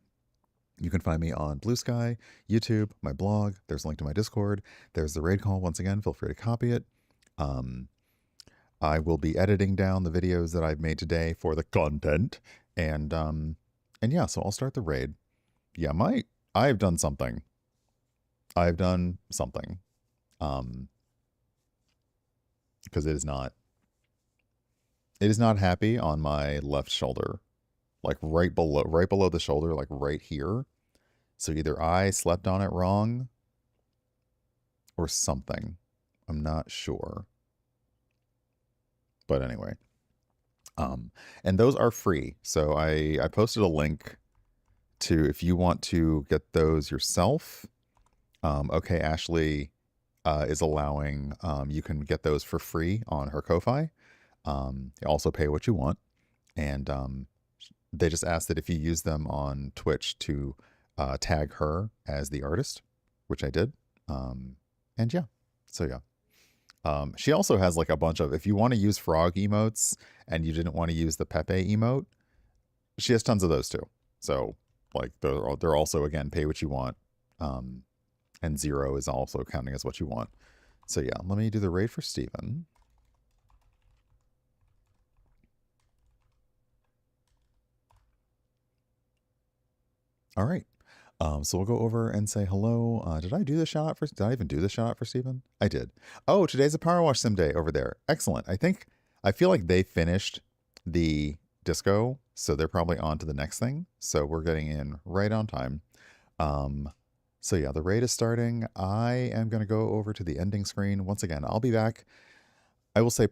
You can find me on Blue Sky, YouTube, my blog. There's a link to my Discord. There's the raid call. Once again, feel free to copy it. I will be editing down the videos that I've made today for the content, and yeah, so I'll start the raid. Yeah, I've done something. I've done something, because it is not happy on my left shoulder, like right below the shoulder, like right here. So either I slept on it wrong or something. I'm not sure. But anyway, and those are free. So I posted a link to, if you want to get those yourself. Okay, Ashley is allowing, you can get those for free on her Ko-Fi. You also pay what you want. And they just asked that if you use them on Twitch to tag her as the artist, which I did. And yeah, so yeah. She also has like a bunch of, if you want to use frog emotes and you didn't want to use the Pepe emote, she has tons of those too. So like they're also, again, pay what you want. And and 0 is also counting as what you want. So yeah, let me do the raid for Steven. All right. So we'll go over and say hello. Did I do the shout out for? Did I even do the shout out for Steven? I did. Oh, today's a Power Wash Sim day over there. Excellent. I feel like they finished the disco, so they're probably on to the next thing. So we're getting in right on time. Um, so yeah, the raid is starting. I am going to go over to the ending screen once again. I'll be back. I will say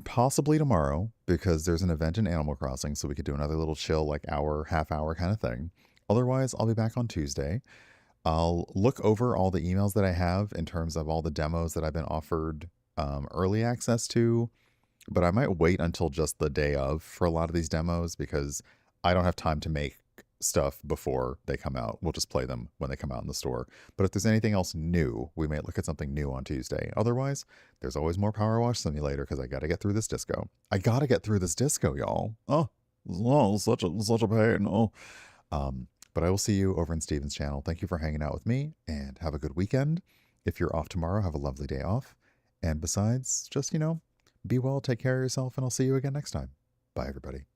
possibly tomorrow because there's an event in Animal Crossing, so we could do another little chill, like hour, half hour kind of thing. Otherwise, I'll be back on Tuesday. I'll look over all the emails that I have in terms of all the demos that I've been offered early access to, but I might wait until just the day of for a lot of these demos because I don't have time to make stuff before they come out. We'll just play them when they come out in the store. But if there's anything else new, we may look at something new on Tuesday. Otherwise, there's always more Power Wash Simulator because I got to get through this disco. I got to get through this disco, y'all. Oh, such a pain. Oh. But I will see you over in Steven's channel. Thank you for hanging out with me and have a good weekend. If you're off tomorrow, have a lovely day off. And besides, just, be well, take care of yourself, and I'll see you again next time. Bye, everybody.